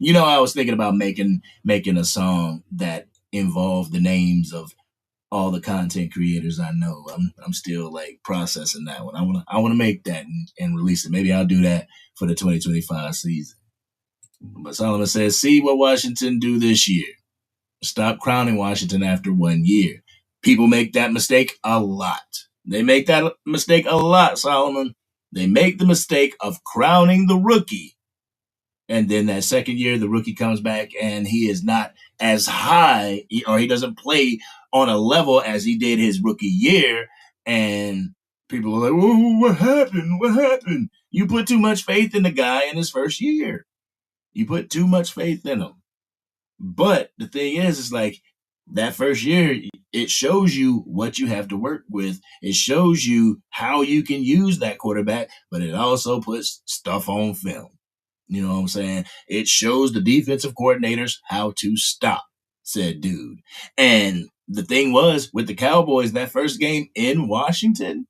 I was thinking about making a song that involved the names of all the content creators I know. I'm still like processing that one. I wanna make that and release it. Maybe I'll do that for the 2025 season. But Solomon says, see what Washington do this year. Stop crowning Washington after 1 year. People make that mistake a lot. They make that mistake a lot, Solomon. They make the mistake of crowning the rookie. And then that second year, the rookie comes back and he is not as high, or he doesn't play on a level as he did his rookie year. And people are like, whoa, what happened? You put too much faith in the guy in his first year. You put too much faith in him. But the thing is, it's like that first year, it shows you what you have to work with. It shows you how you can use that quarterback, but it also puts stuff on film. You know what I'm saying? It shows the defensive coordinators how to stop said dude. And the thing was, with the Cowboys, that first game in Washington,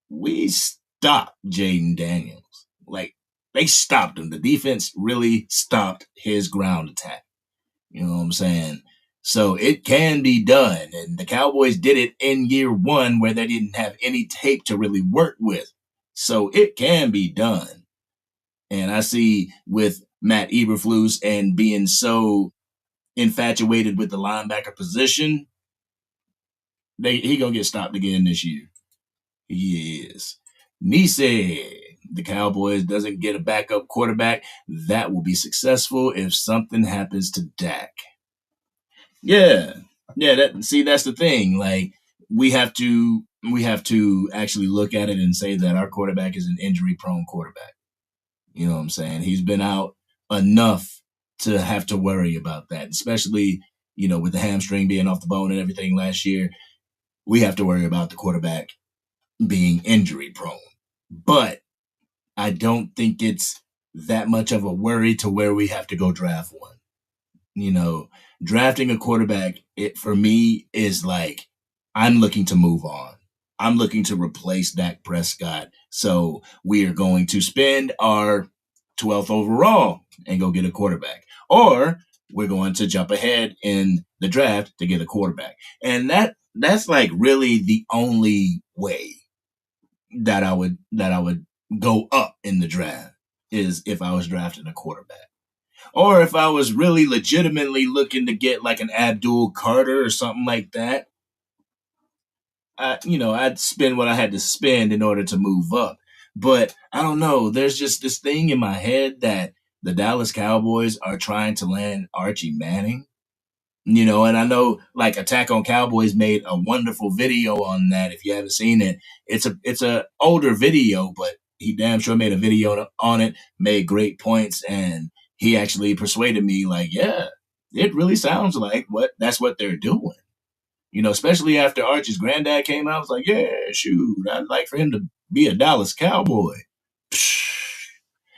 we stopped Jaden Daniels. Like, they stopped him. The defense really stopped his ground attack. You know what I'm saying? So it can be done. And the Cowboys did it in year 1 where they didn't have any tape to really work with. So it can be done. And I see with Matt Eberflus and being so infatuated with the linebacker position, he gonna get stopped again this year. He is. Nise, the Cowboys doesn't get a backup quarterback. That will be successful if something happens to Dak. Yeah. That's the thing. Like, we have to actually look at it and say that our quarterback is an injury-prone quarterback. You know what I'm saying? He's been out enough to have to worry about that, especially, with the hamstring being off the bone and everything last year. We have to worry about the quarterback being injury prone. But I don't think it's that much of a worry to where we have to go draft one. Drafting a quarterback, it for me is like, I'm looking to move on. I'm looking to replace Dak Prescott. So we are going to spend our 12th overall and go get a quarterback. Or we're going to jump ahead in the draft to get a quarterback. And that's like really the only way that I would go up in the draft is if I was drafting a quarterback. Or if I was really legitimately looking to get like an Abdul Carter or something like that, I'd spend what I had to spend in order to move up. But I don't know. There's just this thing in my head that the Dallas Cowboys are trying to land Archie Manning. And I know like Attack on Cowboys made a wonderful video on that. If you haven't seen it, it's a older video, but he damn sure made a video on it, made great points, and he actually persuaded me like, yeah, it really sounds like that's what they're doing. Especially after Archie's granddad came out, I was like, yeah, shoot, I'd like for him to be a Dallas Cowboy.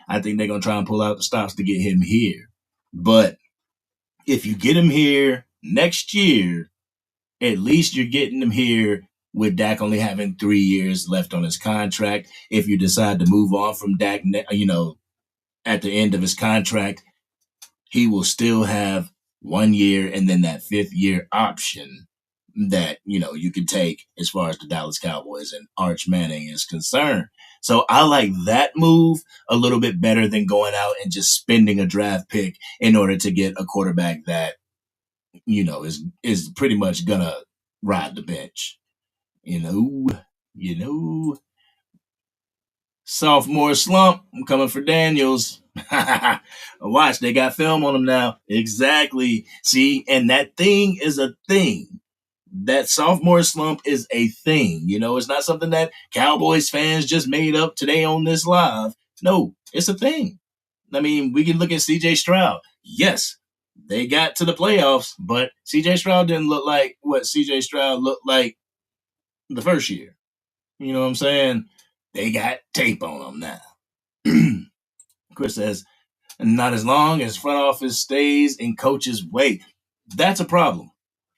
I think they're going to try and pull out the stops to get him here. But if you get him here next year, at least you're getting him here with Dak only having 3 years left on his contract. If you decide to move on from Dak, at the end of his contract, he will still have 1 year and then that 5th year option that, you can take as far as the Dallas Cowboys and Arch Manning is concerned. So I like that move a little bit better than going out and just spending a draft pick in order to get a quarterback that, is pretty much gonna ride the bench. Sophomore slump. I'm coming for Daniels. Watch, they got film on him now. Exactly. See, and that thing is a thing. That sophomore slump is a thing. It's not something that Cowboys fans just made up today on this live. No, it's a thing. I mean, we can look at CJ Stroud. Yes, they got to the playoffs, but CJ Stroud didn't look like what CJ Stroud looked like the first year. You know what I'm saying? They got tape on them now. Chris says, not as long as front office stays in coach's way. That's a problem.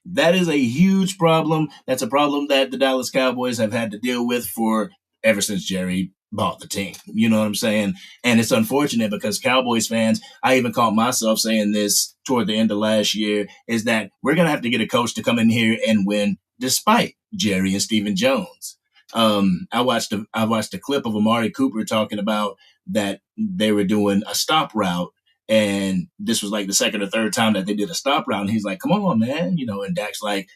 That is a huge problem. That's a problem that the Dallas Cowboys have had to deal with for ever since Jerry bought the team. You know what I'm saying? And it's unfortunate because Cowboys fans, I even caught myself saying this toward the end of last year, is that we're going to have to get a coach to come in here and win despite Jerry and Stephen Jones. I watched a clip of Amari Cooper talking about that they were doing a stop route, and this was like the second or third time that they did a stop route. And he's like, come on, man. And Dak's like,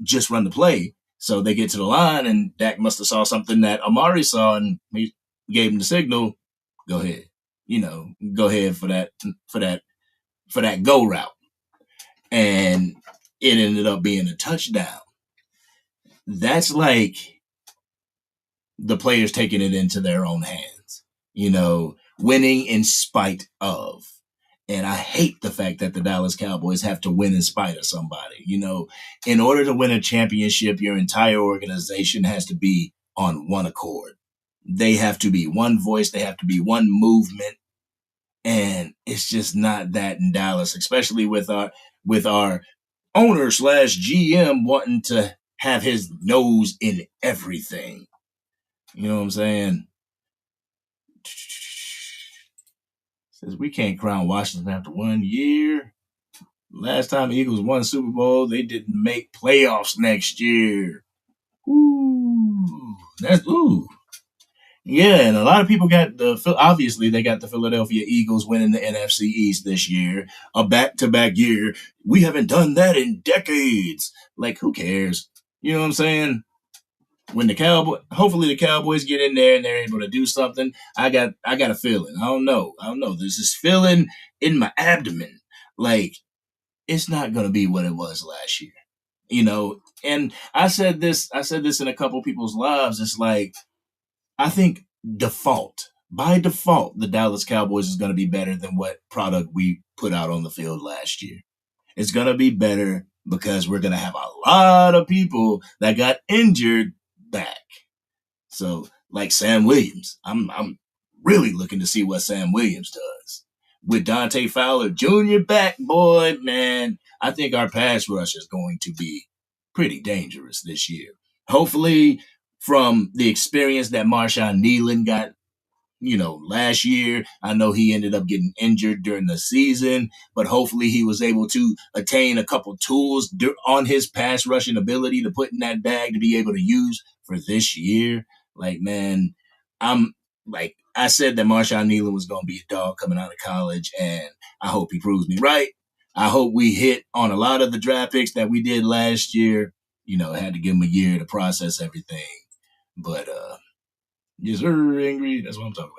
just run the play. So they get to the line, and Dak must have saw something that Amari saw, and he gave him the signal. Go ahead. Go ahead for that go route. And it ended up being a touchdown. That's like the players taking it into their own hands, winning in spite of. And I hate the fact that the Dallas Cowboys have to win in spite of somebody. In order to win a championship, your entire organization has to be on one accord. They have to be one voice. They have to be one movement. And it's just not that in Dallas, especially with our owner / GM wanting to have his nose in everything. You know what I'm saying? Says we can't crown Washington after 1 year. Last time the Eagles won Super Bowl, they didn't make playoffs next year. Ooh. Yeah, and a lot of people obviously they got the Philadelphia Eagles winning the NFC East this year, a back-to-back year. We haven't done that in decades. Like, who cares? You know what I'm saying? When hopefully the Cowboys get in there and they're able to do something. I got a feeling. I don't know. There's this feeling in my abdomen. Like, it's not going to be what it was last year. And I said this in a couple people's lives. It's like, I think default by default, the Dallas Cowboys is going to be better than what product we put out on the field last year. It's going to be better because we're going to have a lot of people that got injured back. So, like Sam Williams, I'm really looking to see what Sam Williams does. With Dante Fowler Jr. back, boy, man, I think our pass rush is going to be pretty dangerous this year. Hopefully, from the experience that Marshawn Nealon got, last year, I know he ended up getting injured during the season, but hopefully he was able to attain a couple tools on his pass rushing ability to put in that bag to be able to use for this year. Like, man, I said that Marshawn Nealon was going to be a dog coming out of college, and I hope he proves me right. I hope we hit on a lot of the draft picks that we did last year. Had to give him a year to process everything. But, yes, sir, Angry. That's what I'm talking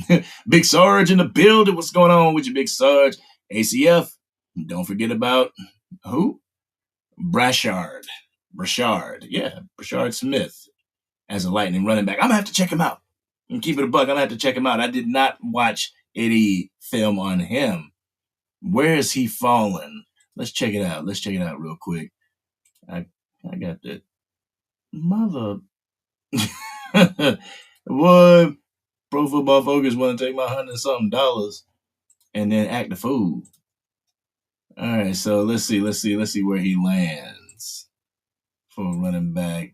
about. Big Sarge in the building. What's going on with you, Big Sarge? ACF. Don't forget about who? Brashard. Yeah, Brashard Smith as a Lightning running back. I'm going to have to check him out. And keep it a buck. I'm going to have to check him out. I did not watch any film on him. Where is he fallen? Let's check it out. Real quick. I got that. Mother. Boy, Pro Football Focus want to take my $100-something and then act a fool. All right, so let's see where he lands for a running back.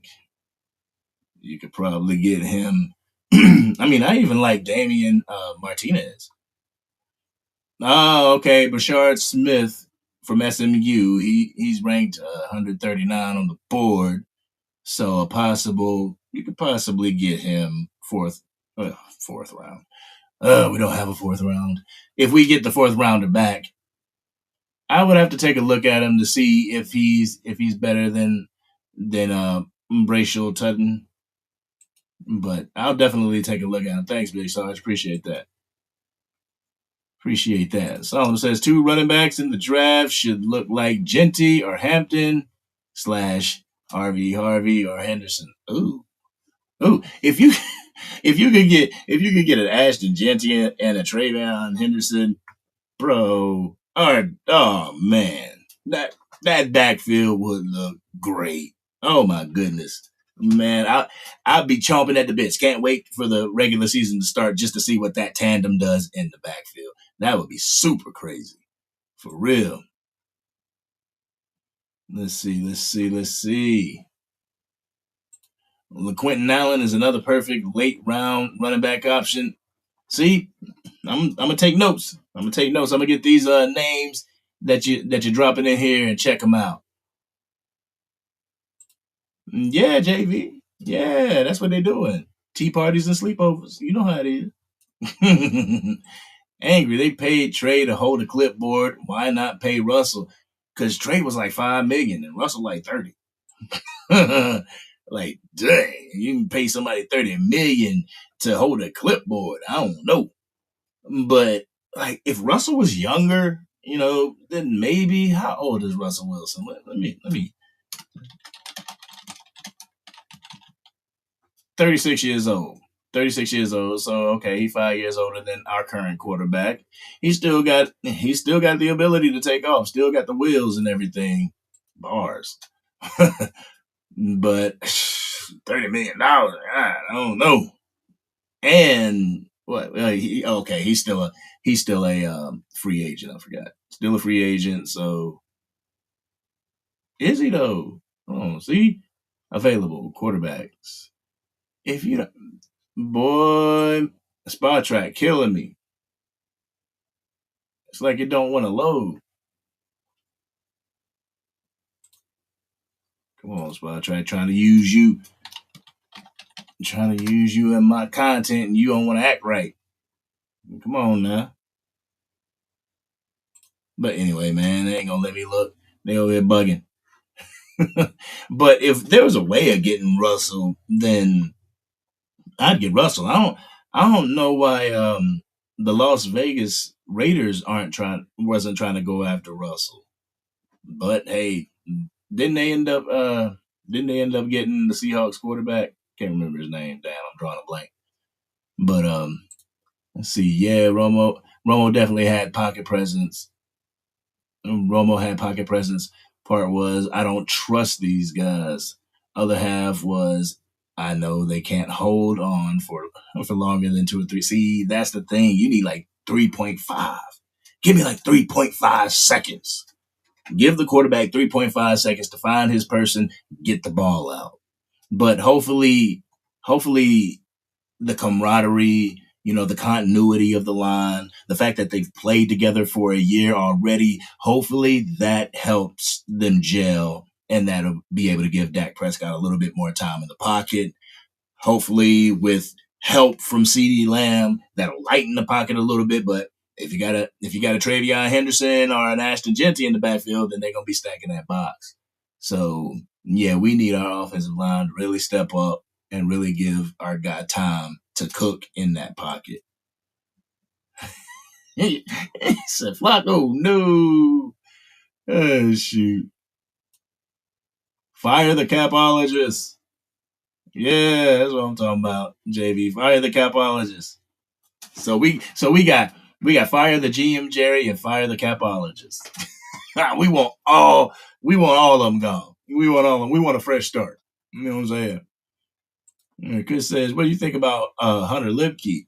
You could probably get him. I mean, I even like Damian Martinez. Oh, okay, Brashard Smith from SMU. He's ranked 139 on the board, so you could possibly get him fourth round. We don't have a fourth round. If we get the fourth rounder back, I would have to take a look at him to see if he's better than Bracial Tutton. But I'll definitely take a look at him. Thanks, Big Sarge. Appreciate that. Solomon says 2 running backs in the draft should look like Genty or Hampton / Harvey or Henderson. Ooh. If you could get an Ashton Genty and a Travion Henderson, bro. Oh man, that backfield would look great. Oh my goodness, man, I'd be chomping at the bits. Can't wait for the regular season to start just to see what that tandem does in the backfield. That would be super crazy, for real. Let's see. LaQuinton Allen is another perfect late round running back option. See, I'm gonna take notes. I'm gonna get these names that you're dropping in here and check them out. Yeah, JV. Yeah, that's what they're doing. Tea parties and sleepovers. You know how it is. Angry. They paid Trey to hold a clipboard. Why not pay Russell? Because Trey was like $5 million and Russell like 30. Like, dang, you can pay somebody $30 million to hold a clipboard. I don't know. But like, if Russell was younger, then maybe. How old is Russell Wilson? Let me. 36 years old. So okay, he's 5 years older than our current quarterback. He's still got the ability to take off. Still got the wheels and everything. Bars. But $30 million. I don't know. And what? He's still a free agent. I forgot. Still a free agent. So is he though? Oh, see, available quarterbacks. If you don't, boy, Spot Track killing me. It's like it don't want to load. Come on, Spot Track, trying to use you in my content, and you don't want to act right. Come on now. But anyway, man, they ain't gonna let me look. They over here bugging. But if there was a way of getting Russell, then I'd get Russell. I don't know why the Las Vegas Raiders wasn't trying to go after Russell. But hey, didn't they end up getting the Seahawks quarterback? Can't remember his name. Damn, I'm drawing a blank. But Let's see. Yeah, Romo definitely had pocket presence. Romo had pocket presence. Part was I don't trust these guys. Other half was I know they can't hold on for longer than 2 or 3. See, that's the thing. You need like 3.5. Give me like 3.5 seconds. Give the quarterback 3.5 seconds to find his person, get the ball out. But hopefully the camaraderie, the continuity of the line, the fact that they've played together for a year already, hopefully that helps them gel and that'll be able to give Dak Prescott a little bit more time in the pocket. Hopefully with help from CeeDee Lamb, that'll lighten the pocket a little bit. But if you got a Travion Henderson or an Ashton Jeanty in the backfield, then they're gonna be stacking that box. So yeah, we need our offensive line to really step up and really give our guy time to cook in that pocket. He said, Flacco, no. Oh, shoot. Fire the capologist. Yeah, that's what I'm talking about, JV. Fire the capologist. So we got fire the GM Jerry and fire the capologist. we want all of them gone. We want all of them. We want a fresh start. You know what I'm saying? Chris says, what do you think about Hunter Lipke?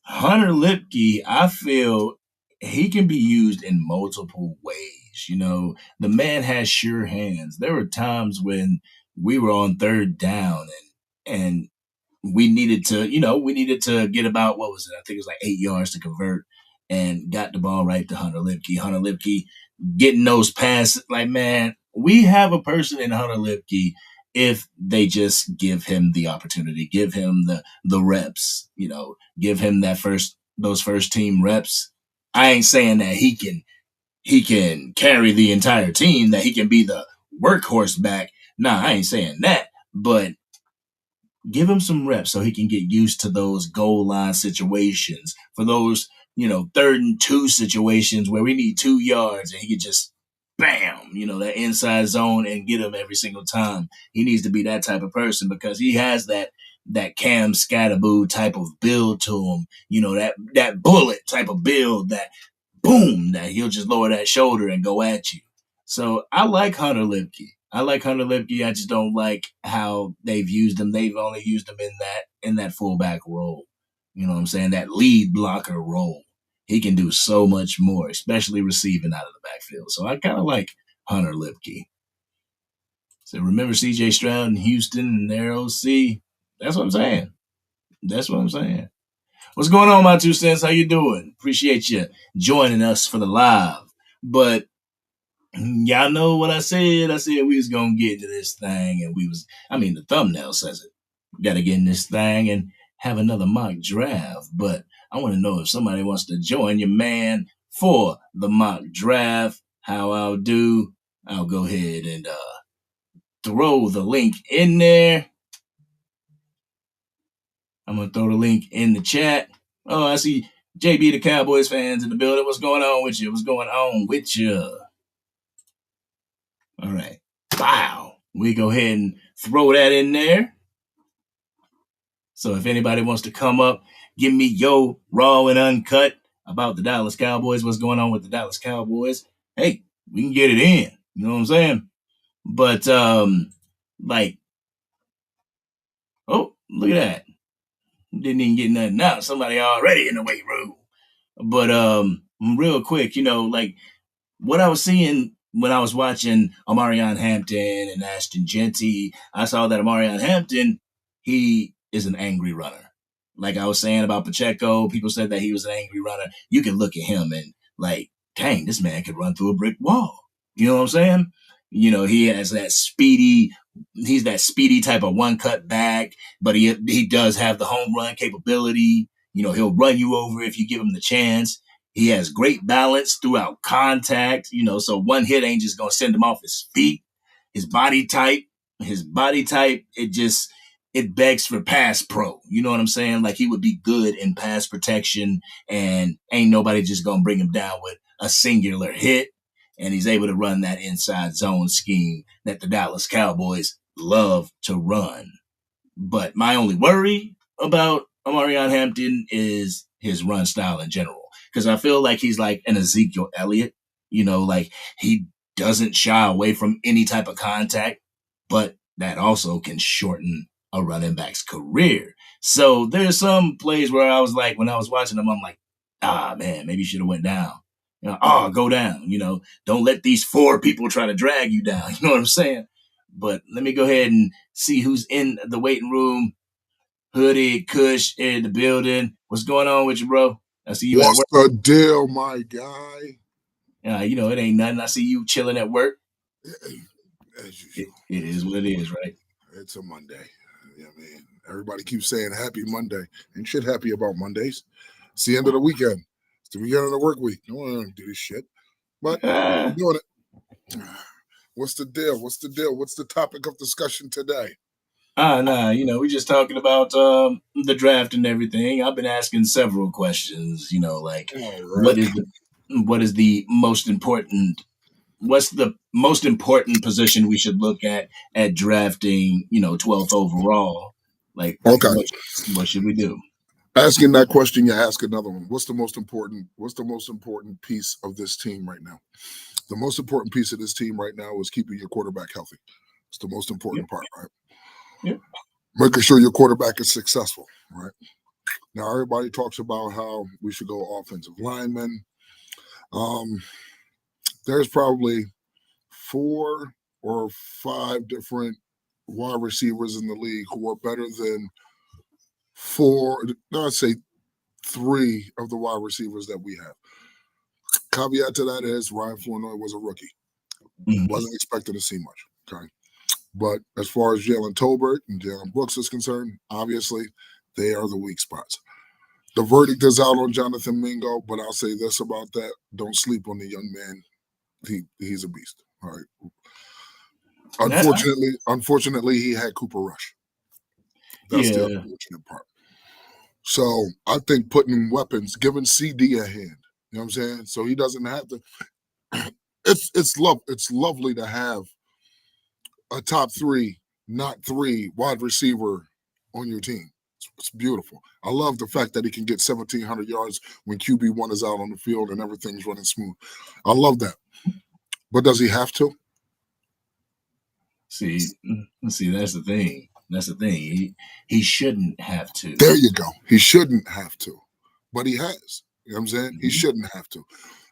Hunter Lipke, I feel he can be used in multiple ways. The man has sure hands. There were times when we were on third down and we needed to get about, what was it? I think it was like 8 yards to convert and got the ball right to Hunter Lipke. Hunter Lipke getting those passes. Like, man, we have a person in Hunter Lipke if they just give him the opportunity, give him the reps, give him those first team reps. I ain't saying that he can carry the entire team, that he can be the workhorse back. Nah, I ain't saying that. But give him some reps so he can get used to those goal line situations, for those, 3rd and 2 situations where we need 2 yards and he can just bam, that inside zone and get him every single time. He needs to be that type of person because he has that Cam Scatterboo type of build to him, that bullet type of build, that boom, that he'll just lower that shoulder and go at you. So I like Hunter Lipke. I just don't like how they've used him. They've only used him in that fullback role. You know what I'm saying? That lead blocker role. He can do so much more, especially receiving out of the backfield. So I kind of like Hunter Lipke. So remember CJ Stroud in Houston and their OC? That's what I'm saying. What's going on, my 2 cents? How you doing? Appreciate you joining us for the live. But y'all know what I said. I said we was going to get into this thing, and the thumbnail says it. We got to get in this thing and have another mock draft. But I want to know if somebody wants to join your man for the mock draft. How I'll do, I'll go ahead and throw the link in there. I'm going to throw the link in the chat. Oh, I see JB, the Cowboys fans in the building. What's going on with you? All right. Wow. We go ahead and throw that in there. So if anybody wants to come up, give me your raw and uncut about the Dallas Cowboys, what's going on with the Dallas Cowboys, hey, we can get it in. You know what I'm saying? But, oh, look at that. Didn't even get nothing out. Somebody already in the weight room. But real quick, what I was seeing when I was watching Omarion Hampton and Ashton Jeanty, I saw that Omarion Hampton, he is an angry runner. Like I was saying about Pacheco, people said that he was an angry runner. You can look at him and dang, this man could run through a brick wall. You know what I'm saying? He has he's that speedy type of one cut back, but he does have the home run capability. He'll run you over if you give him the chance. He has great balance throughout contact, so one hit ain't just going to send him off his feet. His body type, it begs for pass pro. You know what I'm saying? Like he would be good in pass protection and ain't nobody just going to bring him down with a singular hit. And he's able to run that inside zone scheme that the Dallas Cowboys love to run. But my only worry about Omarion Hampton is his run style in general. Because I feel like he's like an Ezekiel Elliott, like he doesn't shy away from any type of contact, but that also can shorten a running back's career. So there's some plays where I was like, when I was watching them, I'm like, man, maybe you should have went down. Go down. Don't let these 4 people try to drag you down. You know what I'm saying? But let me go ahead and see who's in the waiting room. Hoodie, Kush in the building. What's going on with you, bro? I see you at What's work. the deal, my guy? It ain't nothing. I see you chilling at work. As usual. It is what it is, right? It's a Monday. Yeah, man. Everybody keeps saying happy Monday. Ain't shit happy about Mondays. It's the end of the weekend. It's the beginning of the work week. No one want to do this shit. But we're doing it. What's the deal? What's the deal? What's the topic of discussion today? We're just talking about the draft and everything. I've been asking several questions, like All right. what is the most important what's the most important position we should look at drafting, 12th overall? Like Okay. what should we do? Asking that question, you ask another one. What's the most important piece of this team right now? The most important piece of this team right now is keeping your quarterback healthy. It's the most important part, right? Yeah. Making sure your quarterback is successful, right? Now, everybody talks about how we should go offensive linemen. There's probably 4 or 5 different wide receivers in the league who are better than 3 of the wide receivers that we have. Caveat to that is Ryan Flournoy was a rookie. Wasn't expecting to see much, okay? But as far as Jalen Tolbert and Jalen Brooks is concerned, obviously, they are the weak spots. The verdict is out on Jonathan Mingo, but I'll say this about that. Don't sleep on the young man. He's a beast. All right. Unfortunately, he had Cooper Rush. That's the unfortunate part. So I think putting weapons, giving CD a hand, you know what I'm saying? So he doesn't have to. It's lovely to have a top 3, not 3 wide receiver on your team. It's beautiful. I love the fact that he can get 1,700 yards when QB1 is out on the field and everything's running smooth. I love that. But does he have to? See, that's the thing. He shouldn't have to. There you go. He shouldn't have to. But he has. You know what I'm saying? He shouldn't have to.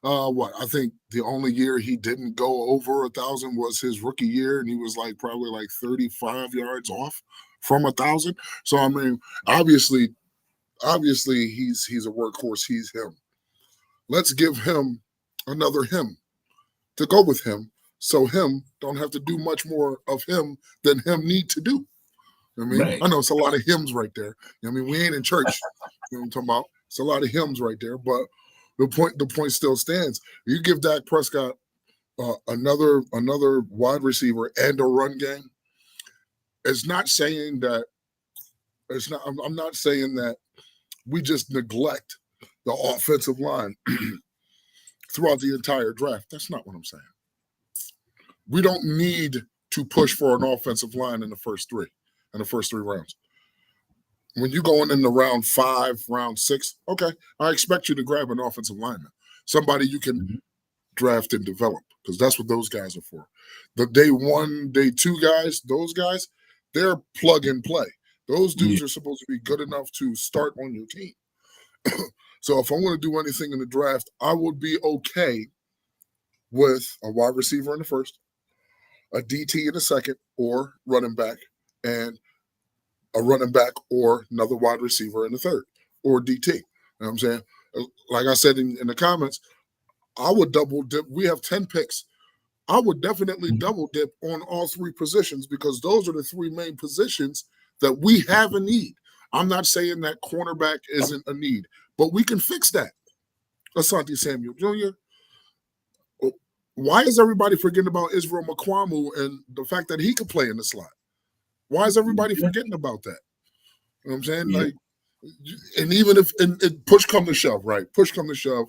I think the only year he didn't go over 1,000 was his rookie year, and he was probably 35 yards off from 1,000. So I mean, obviously he's a workhorse. He's him. Let's give him another him to go with him, so him don't have to do much more of him than him need to do. I mean, Right. I know it's a lot of hymns right there. I mean, we ain't in church. You know what I'm talking about? It's a lot of hymns right there, but the point still stands. You give Dak Prescott another wide receiver and a run game. It's not saying that I'm not saying that we just neglect the offensive line throughout the entire draft. That's not what I'm saying. We don't need to push for an offensive line in the first 3 rounds. When you going in the round 5, round 6, okay, I expect you to grab an offensive lineman, somebody you can draft and develop, because that's what those guys are for. The day 1, day 2 guys, those guys, they're plug and play. Those dudes are supposed to be good enough to start on your team. So if I want to do anything in the draft, I would be okay with a wide receiver in the first, a DT in the second, or running back, and a running back or another wide receiver in the third, or DT. You know what I'm saying? Like I said in the comments, I would double dip. We have 10 picks. I would definitely double dip on all 3 positions, because those are the 3 main positions that we have a need. I'm not saying that cornerback isn't a need, but we can fix that. Asante Samuel Jr. Why is everybody forgetting about Israel Makwamu and the fact that he could play in the slot? Why is everybody forgetting about that? You know what I'm saying? Yeah. And even if push come to shove, right? Push come to shove,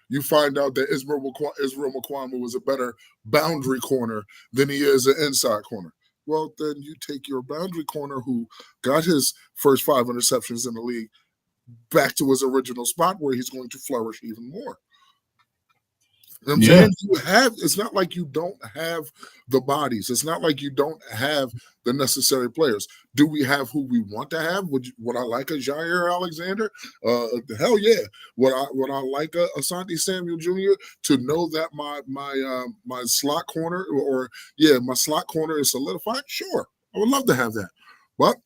you find out that Israel Makwamu was a better boundary corner than he is an inside corner. Well, then you take your boundary corner who got his first 5 interceptions in the league back to his original spot where he's going to flourish even more. You know what I'm Yeah. saying? It's not like you don't have the bodies. It's not like you don't have the necessary players. Do we have who we want to have? Would I like a Jair Alexander? Hell yeah. Would I like a Asante Samuel Jr. to know that my slot corner my slot corner is solidified? Sure. I would love to have that. But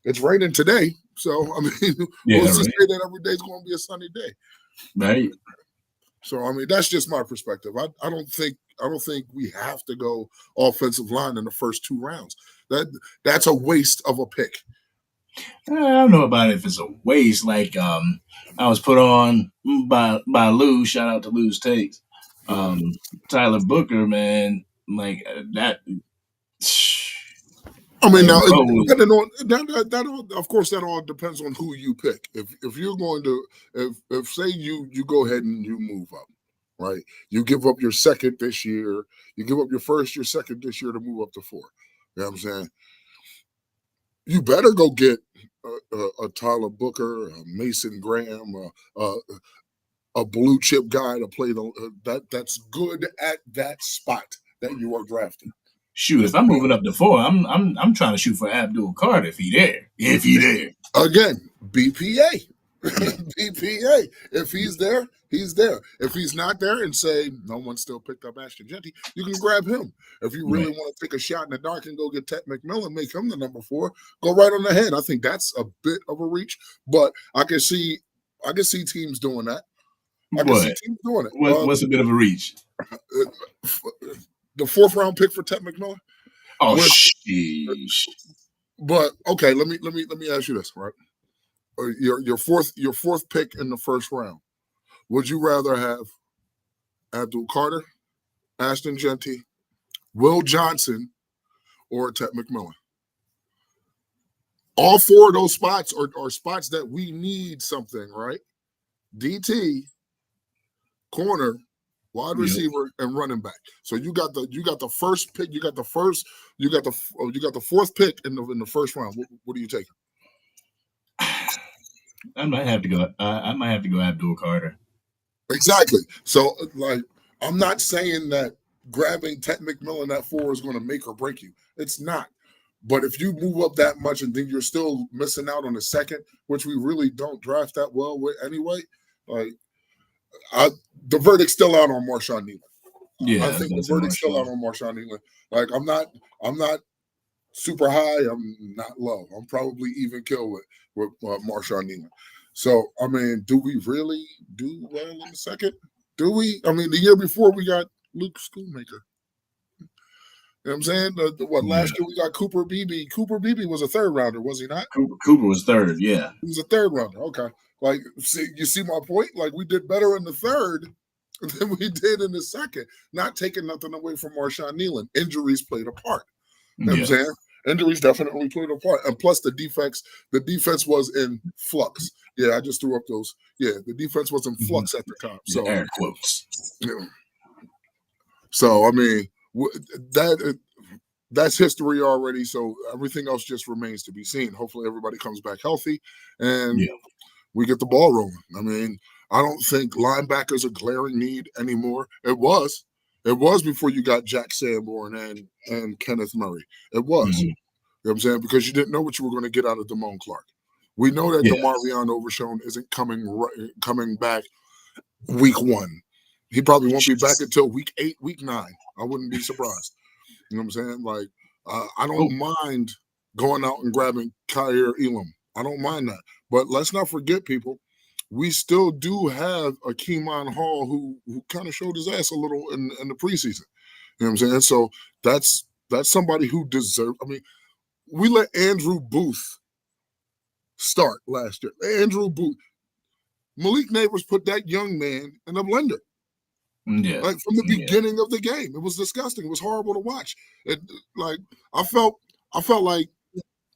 it's raining today. So I mean, we'll just say that every day is going to be a sunny day. Right. So I mean, that's just my perspective. I don't think we have to go offensive line in the first 2 rounds. That's a waste of a pick. I don't know about if it's a waste. Like I was put on by Lou. Shout out to Lou's Takes. Tyler Booker, man, like that. I mean, now of course that all depends on who you pick. If you're going to if say you go ahead and you move up, right? You give up your second this year, you give up your first, your second this year to move up to 4. You know what I'm saying? You better go get a Tyler Booker, a Mason Graham, a blue chip guy to play that's good at that spot that you are drafting. Shoot, if I'm moving up to 4, I'm trying to shoot for Abdul Carter if he there. Again, BPA. BPA. If he's there, he's there. If he's not there and say no one still picked up Ashton Jeanty, you can grab him. If you really want to take a shot in the dark and go get Ted McMillan, make him the number 4, go right on the head. I think that's a bit of a reach, but I can see teams doing that. I can see teams doing it. What's a bit of a reach? The 4th round pick for Ted McMillan. Oh, sheesh. But okay, let me ask you this, right? Your fourth pick in the first round. Would you rather have Abdul Carter, Ashton Jeanty, Will Johnson, or Ted McMillan? All 4 of those spots are spots that we need something, right? DT, corner, wide receiver, and running back. So you got the first pick. You got the 4th pick in the first round. What are you taking? I might have to go. I might have to go Abdul Carter. Exactly. So like, I'm not saying that grabbing Ted McMillan at 4 is going to make or break you. It's not. But if you move up that much and then you're still missing out on the second, which we really don't draft that well with anyway, like. The verdict's still out on Marshawn Nealon. Yeah, I think the verdict's still out on Marshawn Nealon. Like I'm not super high. I'm not low. I'm probably even kill with Marshawn Nealon. So I mean, do we really do well in the second? Do we? I mean, the year before we got Luke Schoolmaker. You know what I'm saying? Last year we got Cooper Beebe. Cooper Beebe was a 3rd rounder, was he not? Cooper was 3rd, yeah. He was a 3rd rounder. Okay. Like, you see my point? Like, we did better in the 3rd than we did in the 2nd. Not taking nothing away from Marshawn Nealon. Injuries played a part. You know what I'm saying? Injuries definitely played a part. And plus the defense was in flux. Yeah, I just threw up those. Yeah, the defense was in flux at the time. So air quotes. Yeah. So, I mean, that's history already. So everything else just remains to be seen. Hopefully everybody comes back healthy and we get the ball rolling. I mean, I don't think linebackers a glaring need anymore. It was before you got Jack Sanborn and Kenneth Murray. It was. You know what I'm saying? Because you didn't know what you were going to get out of Damone Clark. We know that DeMarvion Overshown isn't coming back week 1. He probably won't be back until week 8, week 9. I wouldn't be surprised. You know what I'm saying? Like, I don't mind going out and grabbing Kyer Elam. I don't mind that. But let's not forget, people, we still do have a Keemon Hall who kind of showed his ass a little in the preseason. You know what I'm saying? So that's somebody who deserves. I mean, we let Andrew Booth start last year. Andrew Booth. Malik Neighbors put that young man in a blender. Yeah. Like from the beginning of the game. It was disgusting. It was horrible to watch. I felt like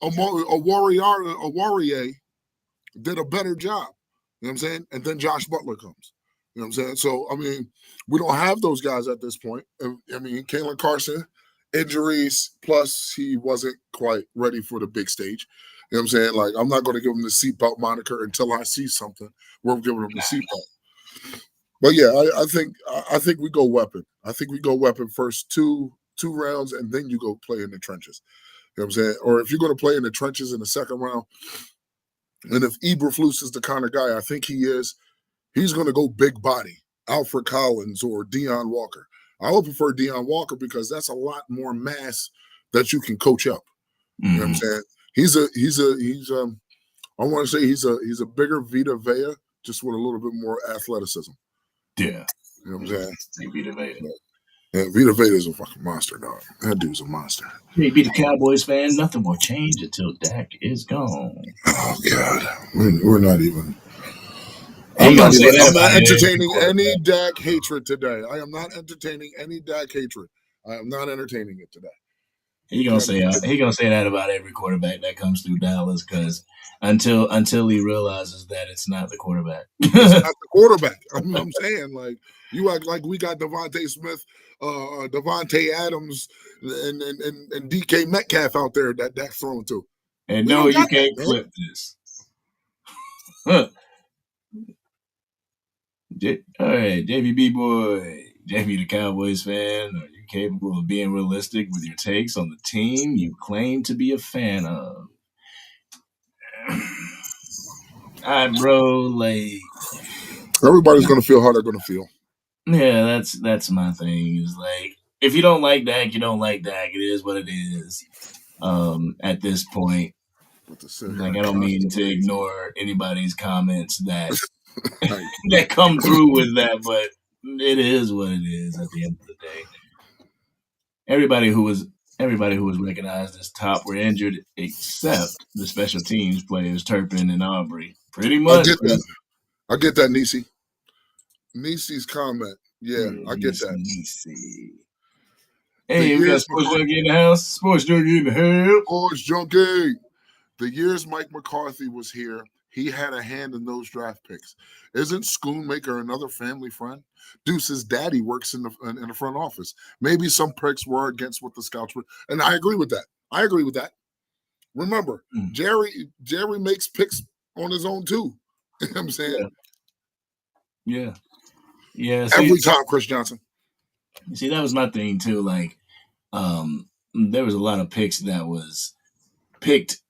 a Warrior did a better job. You know what I'm saying? And then Josh Butler comes. You know what I'm saying? So, I mean, we don't have those guys at this point. I mean, Kalen Carson, injuries, plus he wasn't quite ready for the big stage. You know what I'm saying? Like, I'm not going to give him the seatbelt moniker until I see something worth giving him the seatbelt. But yeah, I think we go weapon. I think we go weapon first two rounds, and then you go play in the trenches. You know what I'm saying? Or if you're going to play in the trenches in the second round, and if Eberflus is the kind of guy I think he is, he's going to go big body, Alfred Collins or Deion Walker. I would prefer Deion Walker because that's a lot more mass that you can coach up. You know what I'm saying? He's I want to say he's a bigger Vita Vea, just with a little bit more athleticism. Yeah. You know what I'm saying? Vita Vea. Yeah, Vita Vea is a fucking monster, dog. That dude's a monster. Hey, be the Cowboys fan. Nothing will change until Dak is gone. Oh God, we're not even. I'm not entertaining any Dak hatred today. I am not entertaining any Dak hatred. I am not entertaining it today. He gonna say that about every quarterback that comes through Dallas, because until he realizes that it's not the quarterback. It's not the quarterback. I'm saying, like, you act like we got Devontae Smith, Devontae Adams, and DK Metcalf out there that Dak's throwing to. And no, you can't clip this. All right, JVB boy, JV the Cowboys fan. Are you capable of being realistic with your takes on the team you claim to be a fan of? Bro, like, everybody's gonna feel how they're gonna feel. Yeah, that's my thing. Is like, if you don't like Dak, you don't like Dak. It is what it is. At this point, like, I don't mean to ignore anybody's comments that that come through with that, but it is what it is. At the end of the day, everybody who was recognized as top were injured, except the special teams players Turpin and Aubrey. Pretty much. I get that, Nisi. Nisi's comment. Yeah, I get that. Nisi. Hey, we got Sports Junkie in the house. Sports Junkie in the house. Sports Junkie. The years Mike McCarthy was here, he had a hand in those draft picks. Isn't Schoonmaker another family friend? Deuce's daddy works in the front office. Maybe some pricks were against what the scouts were. And I agree with that. Remember, Jerry makes picks on his own too. You know what I'm saying? Yeah. See, every time, Chris Johnson. See, that was my thing too. Like, there was a lot of picks that was picked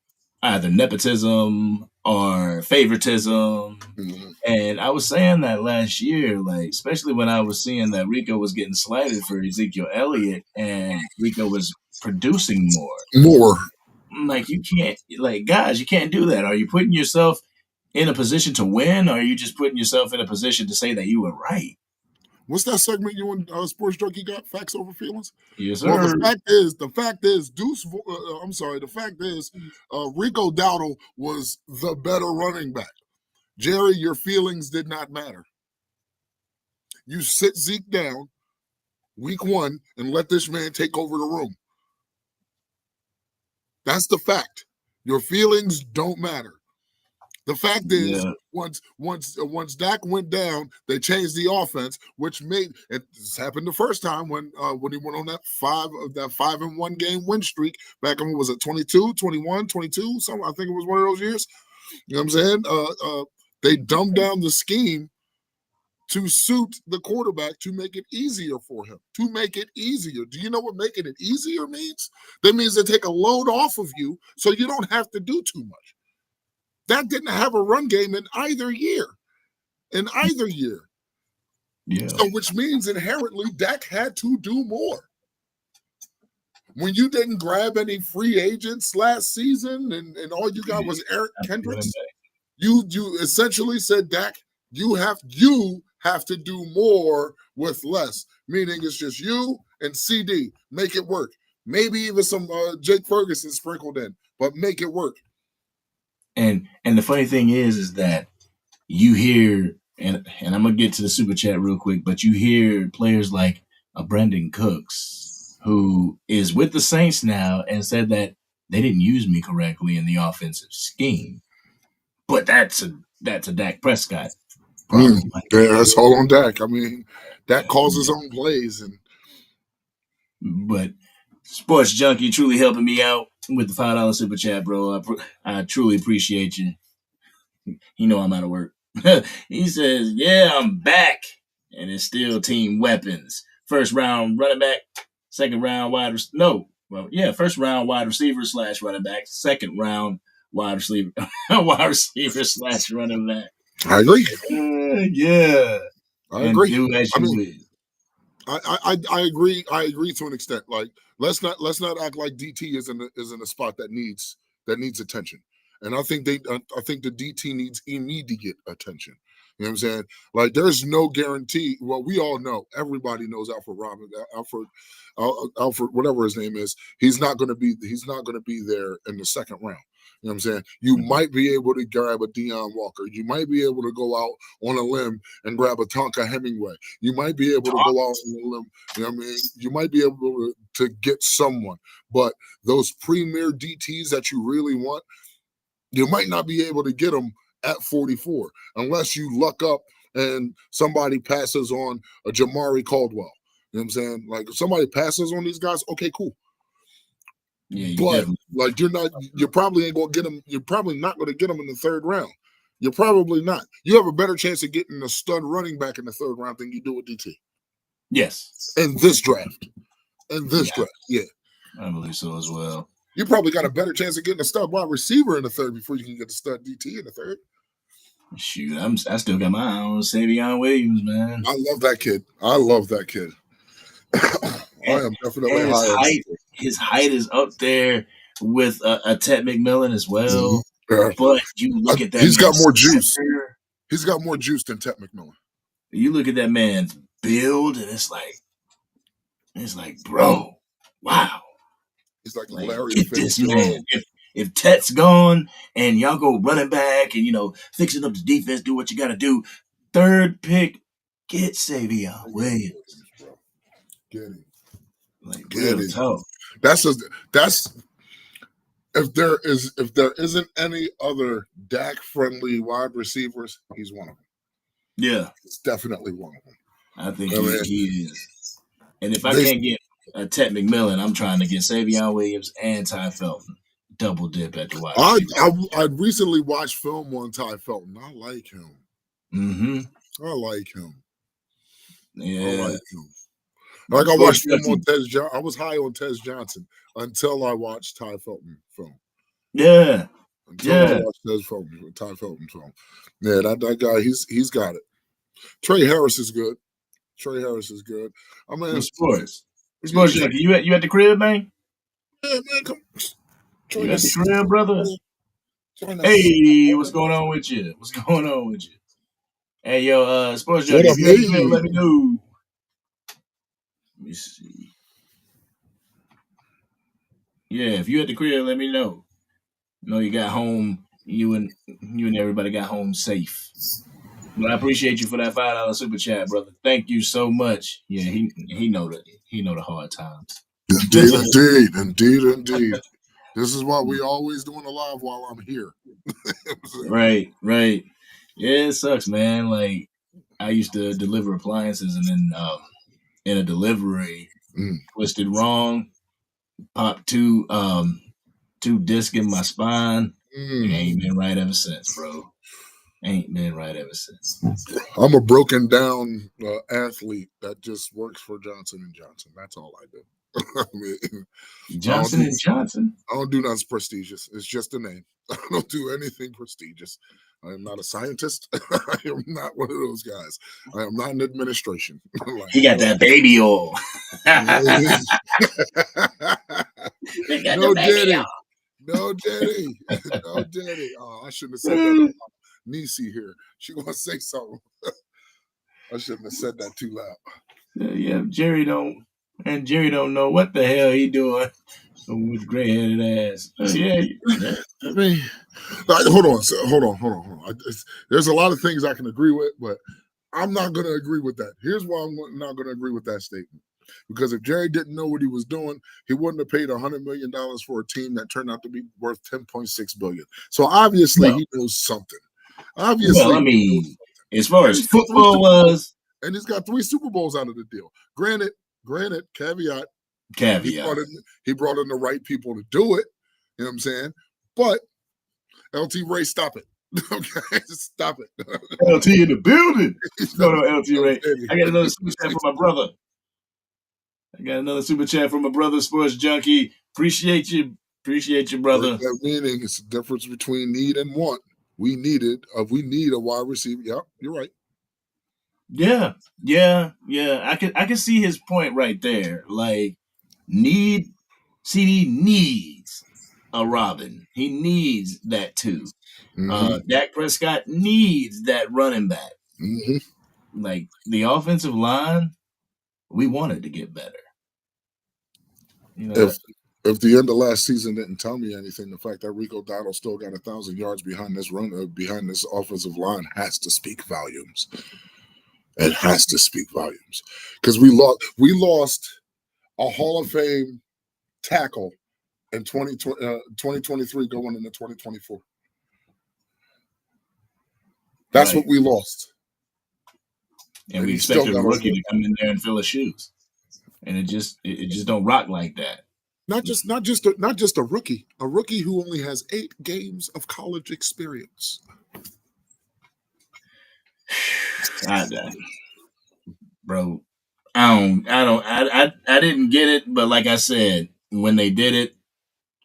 either nepotism or favoritism. And I was saying that last year, like, especially when I was seeing that Rico was getting slighted for Ezekiel Elliott and Rico was producing more. Like, you can't, like, guys, you can't do that. Are you putting yourself in a position to win, or are you just putting yourself in a position to say that you were right? What's that segment you and Sports Junkie got? Facts over feelings? Yes, sir. Well, the fact is, Rico Dowdle was the better running back. Jerry, your feelings did not matter. You sit Zeke down week 1 and let this man take over the room. That's the fact. Your feelings don't matter. The fact is, once Dak went down, they changed the offense, which made it. This happened the first time when he went on that 5-1 game win streak back in, was it 22, 21, 22? Something, I think it was one of those years. You know what I'm saying? They dumbed down the scheme to suit the quarterback to make it easier for him. To make it easier. Do you know what making it easier means? That means they take a load off of you so you don't have to do too much. That didn't have a run game in either year. Yeah. So which means inherently Dak had to do more. When you didn't grab any free agents last season and all you got was Eric Kendricks, you essentially said, Dak, you have to do more with less. Meaning it's just you and CD. Make it work. Maybe even some Jake Ferguson sprinkled in, but make it work. And the funny thing is that you hear, and I'm gonna get to the super chat real quick, but you hear players like Brandon Cooks, who is with the Saints now, and said that they didn't use me correctly in the offensive scheme. But that's a Dak Prescott problem. That's all on Dak. I mean, Dak calls his own plays, but Sports Junkie truly helping me out. with the $5 super chat, bro. I truly appreciate you. You know I'm out of work. He says, "Yeah, I'm back, and it's still team weapons. First round running back, second round first round wide receiver / running back, second round wide receiver / running back." I agree. Yeah, I and agree. do as I you mean, will. I agree. I agree to an extent. Like let's not act like DT is in a spot that needs attention. And I think the DT needs immediate attention. You know what I'm saying? Like there's no guarantee. Well, we all know. Everybody knows Alfred, whatever his name is. He's not going to be there in the second round. You know what I'm saying? You might be able to grab a Deion Walker. You might be able to go out on a limb and grab a Tonka Hemingway. You might be able to go out on a limb. You know what I mean? You might be able to get someone. But those premier DTs that you really want, you might not be able to get them at 44 unless you luck up and somebody passes on a Jamari Caldwell. You know what I'm saying? Like if somebody passes on these guys, okay, cool. Yeah, but like you're probably ain't gonna get them. You're probably not going to get them in the third round. You're probably not. You have a better chance of getting a stud running back in the third round than you do with DT. Yes. In this draft. Yeah. I believe so as well. You probably got a better chance of getting a stud wide receiver in the third before you can get a stud DT in the third. Shoot, I still got my eye on Savion Williams, man. I love that kid. I am definitely high. His height is up there with a Ted McMillan as well. Yeah. But you look at that. He's got more juice. He's got more juice than Ted McMillan. You look at that man's build, and it's like, bro, wow. He's like Larry man. If Tet's gone and y'all go running back and fixing up the defense, do what you got to do. Third pick, get Savion Williams. Get him. Like real tough. That's if there isn't any other Dak friendly wide receivers, he's one of them. Yeah, it's definitely one of them. I think he is. And if I can't get a Ted McMillan, I'm trying to get Savion Williams and Ty Felton. Double dip at the wide receiver. I recently watched film on Ty Felton. I like him. Mm-hmm. I like him. Yeah. I like him. Like I watched film on Tez Johnson. I was high on Tez Johnson until I watched Ty Felton film. Yeah. I watched Ty Felton film. Yeah, that guy, he's got it. Trey Harris is good. I mean, sports. You at the crib, man? Yeah, man, come. You at the crib, brother? Hey, what's going on with you? Hey, yo, sports junkie, if you at the crib, let me know. Let me see. Yeah, if you at the crib, let me know. You got home. You and everybody got home safe. But I appreciate you for that $5 super chat, brother. Thank you so much. Yeah, he know the hard times. Indeed. This is why we always doing a live while I'm here. Right. Yeah, it sucks, man. Like I used to deliver appliances, and then in a delivery, twisted wrong, popped two discs in my spine. Ain't been right ever since, bro. I'm a broken down athlete that just works for Johnson & Johnson. That's all I do. I mean, Johnson & Johnson? I don't do nothing prestigious. It's just a name. I don't do anything prestigious. I am not a scientist. I am not one of those guys. I am not in administration. He got that baby oil. No, Daddy. Oh, I shouldn't have said that. Niecy here. She gonna say something. I shouldn't have said that too loud. Yeah, Jerry don't know what the hell he doing with gray-headed ass. Yeah. I mean, hold on. There's a lot of things I can agree with, but I'm not going to agree with that. Here's why I'm not going to agree with that statement. Because if Jerry didn't know what he was doing, he wouldn't have paid $100 million for a team that turned out to be worth $10.6 billion. So obviously he knows something. Obviously, as far as football was, and he's got 3 Super Bowls out of the deal. Granted, caveat. He brought in the right people to do it. You know what I'm saying? But LT Ray, stop it. Okay, stop it. LT in the building. What's going on, LT Ray? I got another super chat from my brother. Sports Junkie. Appreciate you, brother. That meaning it's the difference between need and want. We need a wide receiver. Yep, you're right. Yeah. I can see his point right there. Like, CD needs a Robin. He needs that too. Dak Prescott needs that running back. Like, the offensive line, we wanted to get better. You know, if the end of last season didn't tell me anything, the fact that Rico Dowdle still got 1,000 yards behind this behind this offensive line has to speak volumes. It has to speak volumes because we lost a Hall of Fame tackle in 2023 going into 2024. That's what we lost. And we expected a rookie to come in there and fill his shoes. And it just don't rock like that. Not just a rookie who only has 8 games of college experience. Bro, I didn't get it, but like I said, when they did it,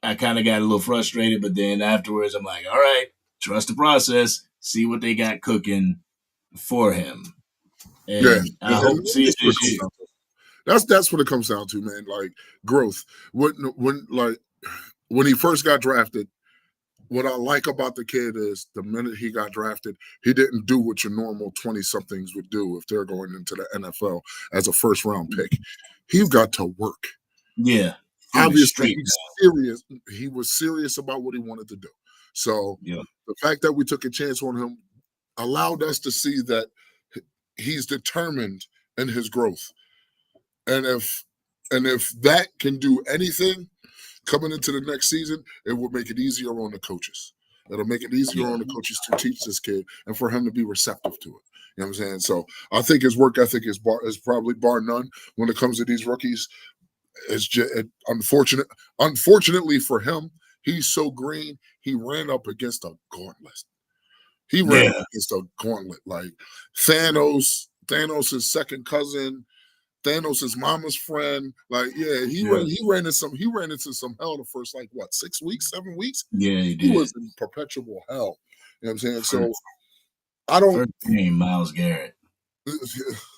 I kind of got a little frustrated, but then afterwards I'm like, all right, trust the process, see what they got cooking for him. And I hope to see it this year. That's what it comes down to, man. Like growth. When he first got drafted, what I like about the kid is the minute he got drafted, he didn't do what your normal 20-somethings would do if they're going into the NFL as a first-round pick. He got to work. Yeah. Obviously, he's serious. He was serious about what he wanted to do. So the fact that we took a chance on him allowed us to see that he's determined in his growth. And if that can do anything coming into the next season, it will make it easier on the coaches. It'll make it easier on the coaches to teach this kid and for him to be receptive to it. You know what I'm saying? So I think his work ethic is probably bar none when it comes to these rookies. It's just unfortunately for him, he's so green. He ran up against a gauntlet. Like Thanos' second cousin. Thanos' mama's friend, he ran into some hell the first 6 weeks, 7 weeks. Yeah, he was in perpetual hell. You know what I'm saying? So I don't. First name Myles Garrett.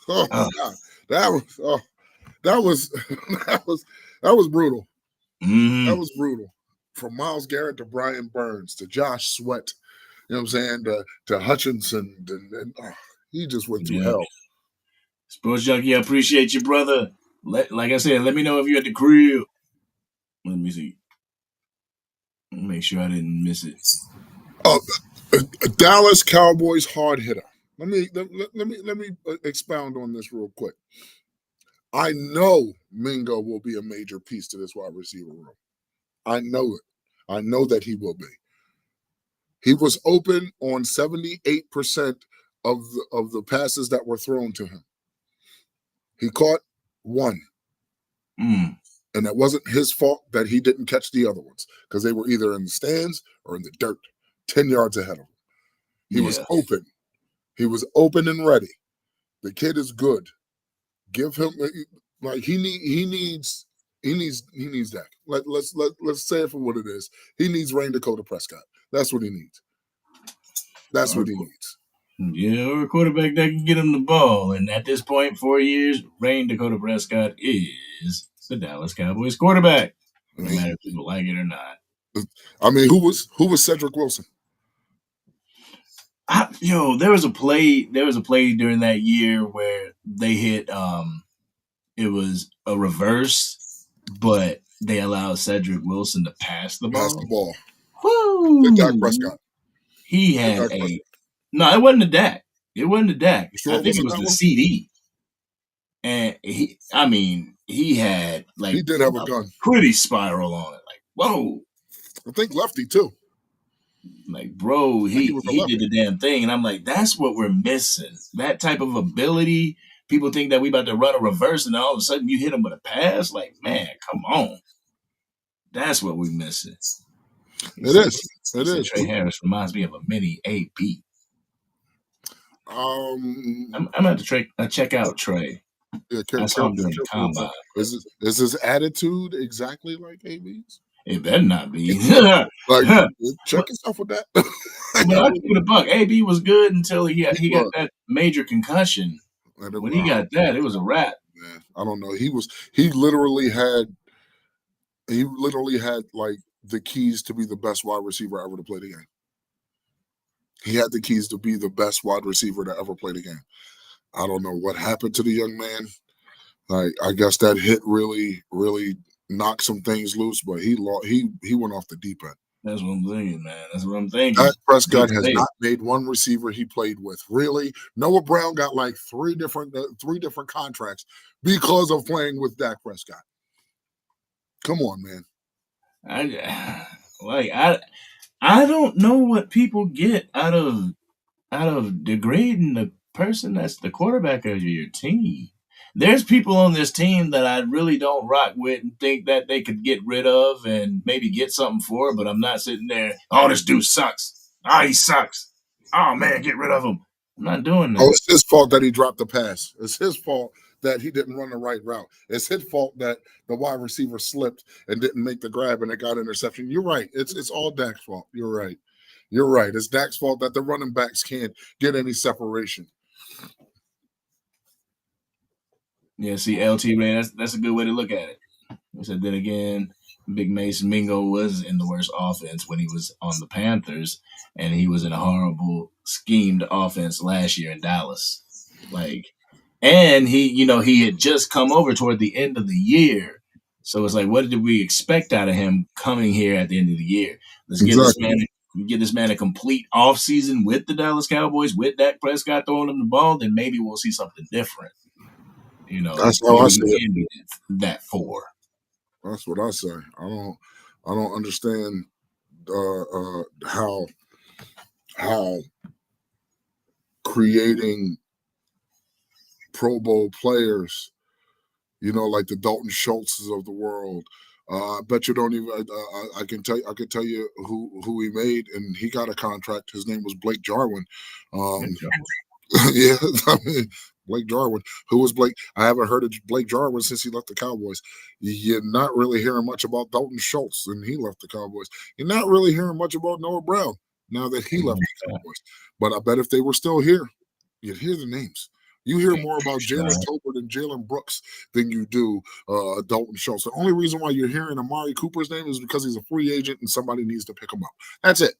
Oh my God, that was brutal. Mm-hmm. That was brutal. From Myles Garrett to Brian Burns to Josh Sweat, you know what I'm saying? To Hutchinson, and he just went through hell. Sports Junkie, I appreciate you, brother. Like I said, let me know if you're at the crib. Let me see. Make sure I didn't miss it. Dallas Cowboys hard hitter. Let me expound on this real quick. I know Mingo will be a major piece to this wide receiver room. I know it. I know that he will be. He was open on 78% of the passes that were thrown to him. He caught one. And that wasn't his fault that he didn't catch the other ones because they were either in the stands or in the dirt, 10 yards ahead of him. He was open. He was open and ready. The kid is good. Give him he needs that. Let's say it for what it is. He needs Rain Dakota Prescott. That's what he needs. That's what he needs. Yeah, or a quarterback that can get him the ball. And at this point, 4 years, Rain Dakota Prescott is the Dallas Cowboys quarterback. No matter if people like it or not. I mean, who was Cedric Wilson? There was a play during that year where they hit it was a reverse, but they allowed Cedric Wilson to pass the ball. Woo! Dak Prescott. He had no, it wasn't a Dak. It wasn't a Dak. Sure, I think it was the CD. And he had he did have a gun. Pretty spiral on it. Like, whoa. I think lefty too. Like, bro, he did the damn thing. And I'm like, that's what we're missing. That type of ability. People think that we about to run a reverse and all of a sudden you hit him with a pass. Like, man, come on. That's what we're missing. He It said, is. he It said is. Trey Harris reminds me of a mini AB. Um, I'm about to check out Trey. yeah, I saw him during the careful with that. combine. Is his attitude exactly like AB's? It better not be. Like, but check yourself with that. I'll keep it a buck. AB was good until he got was. that major concussion. And it, When he got that, it was a wrap. man, I don't know. He literally had like the keys to be the best wide receiver ever to play the game. He had the keys to be the best wide receiver to ever play the game. I don't know what happened to the young man. Like, I guess that hit really, really knocked some things loose, but he went off the deep end. That's what I'm thinking, man. That's what I'm thinking. Dak Prescott has not made one receiver he played with. Really, Noah Brown got like three different contracts because of playing with Dak Prescott. Come on, man. I don't know what people get out of degrading the person that's the quarterback of your team. There's people on this team that I really don't rock with and think that they could get rid of and maybe get something for, but I'm not sitting there, oh, this dude sucks. Oh, he sucks. Oh, man, get rid of him. I'm not doing that. Oh, it's his fault that he dropped the pass. It's his fault that he didn't run the right route. It's his fault that the wide receiver slipped and didn't make the grab and it got interception. You're right. It's all Dak's fault. You're right. You're right. It's Dak's fault that the running backs can't get any separation. Yeah, see, LT Ray, that's a good way to look at it. I said, then again, Big Mace Mingo was in the worst offense when he was on the Panthers, and he was in a horrible schemed offense last year in Dallas. And he had just come over toward the end of the year. So it's like, what did we expect out of him coming here at the end of the year? Let's get this man a complete offseason with the Dallas Cowboys, with Dak Prescott throwing him the ball, then maybe we'll see something different. That's how I see it. That for. That's what I say. I don't understand how creating Pro Bowl players, like the Dalton Schultzes of the world. I bet you don't even. I can tell you who he made, and he got a contract. His name was Blake Jarwin. Yeah, I mean, Blake Jarwin. Who was Blake? I haven't heard of Blake Jarwin since he left the Cowboys. You're not really hearing much about Dalton Schultz, and he left the Cowboys. You're not really hearing much about Noah Brown now that he left the Cowboys. But I bet if they were still here, you'd hear the names. You hear more about Jalen Tolbert and Jalen Brooks than you do Dalton Schultz. The only reason why you're hearing Amari Cooper's name is because he's a free agent and somebody needs to pick him up. That's it.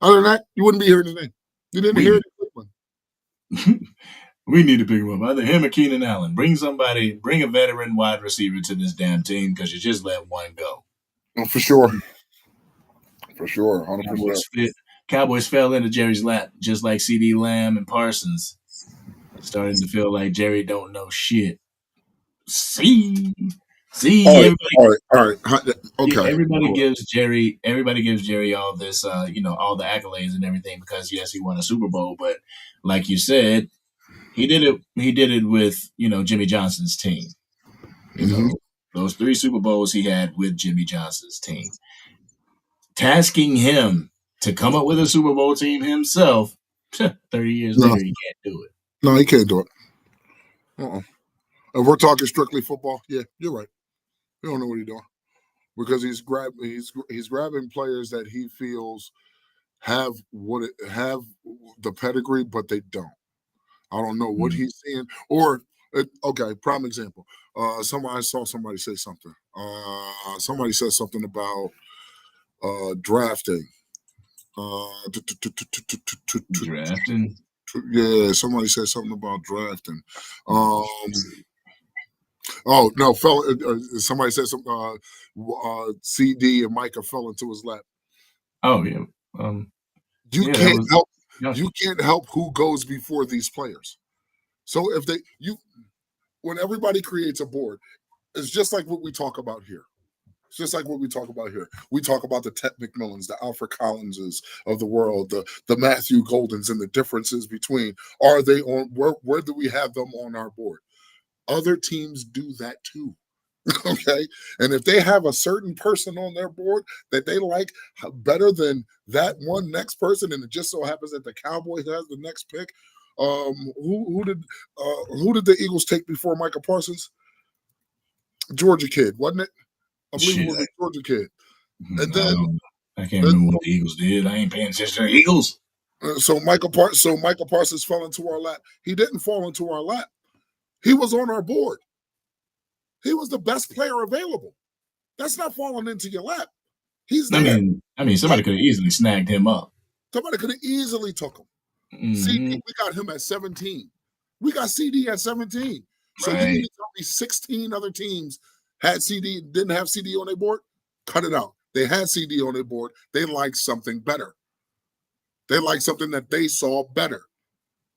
Other than that, you wouldn't be hearing his name. You didn't hear it in Cleveland. We need to pick him up. Either him or Keenan Allen. Bring a veteran wide receiver to this damn team because you just let one go. Oh, for sure. For sure. 100%. Cowboys fell into Jerry's lap, just like CD Lamb and Parsons. Starting to feel like Jerry don't know shit. See. All right. Okay. Everybody gives Jerry all this, all the accolades and everything because yes, he won a Super Bowl, but like you said, he did it with Jimmy Johnson's team. Those 3 Super Bowls he had with Jimmy Johnson's team. Tasking him to come up with a Super Bowl team himself, 30 years later, he can't do it. No, he can't do it. If we're talking strictly football, yeah, you're right. We don't know what he's doing because he's grabbing players that he feels have the pedigree, but they don't. I don't know what he's seeing. Or okay, prime example. I saw somebody say something. Somebody said something about drafting. Drafting. Yeah, somebody said something about drafting. Oh no, somebody said something. CD and Micah fell into his lap. Oh yeah. You can't help. You can't help who goes before these players. So when everybody creates a board, it's just like what we talk about here. It's just like what we talk about here. We talk about the Ted McMillans, the Alfred Collinses of the world, the Matthew Goldens, and the differences between are they on where do we have them on our board? Other teams do that too. Okay. And if they have a certain person on their board that they like better than that one next person, and it just so happens that the Cowboys has the next pick, who did the Eagles take before Michael Parsons? Georgia kid, wasn't it? I believe it was a Georgia kid. And then I can't remember what the Eagles did. I ain't paying attention to the Eagles. So Michael Parsons fell into our lap. He didn't fall into our lap. He was on our board. He was the best player available. That's not falling into your lap. He's there. I mean, somebody could have easily snagged him up. Somebody could have easily took him. Mm-hmm. CD, we got him at 17. We got CD at 17. So Right. you need to tell me 16 other teams had CD, didn't have CD on their board? Cut it out. They had CD on their board. They liked something better. They liked something that they saw better.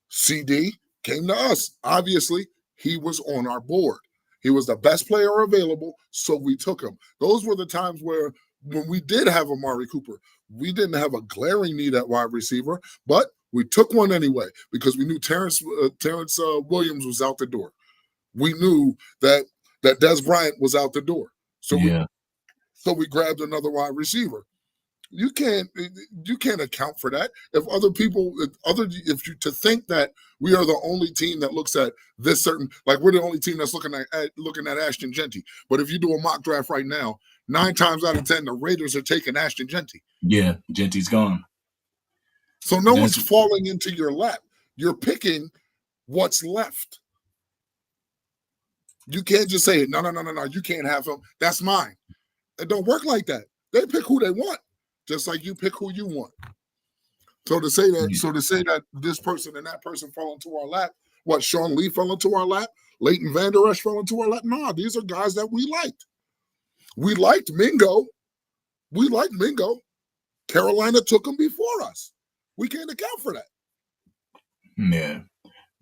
CD came to us. Obviously, he was on our board. He was the best player available, so we took him. Those were the times where when we did have Amari Cooper, we didn't have a glaring need at wide receiver, but we took one anyway because we knew Terrence Williams was out the door. We knew that Des Bryant was out the door. So we grabbed another wide receiver. You can't account for that. If other people, if you to think that we are the only team that looks at this certain, like we're the only team that's looking at Ashton Genty. But if you do a mock draft right now, 9 times out of 10, the Raiders are taking Ashton Genty. Yeah, Genty's gone. So no one's falling into your lap. You're picking what's left. You can't just say, no, you can't have him. That's mine. It don't work like that. They pick who they want, just like you pick who you want. So to say that this person and that person fell into our lap, what, Sean Lee fell into our lap? Leighton Vander Esch fell into our lap? Nah, these are guys that we liked. We liked Mingo. Carolina took him before us. We can't account for that. Yeah.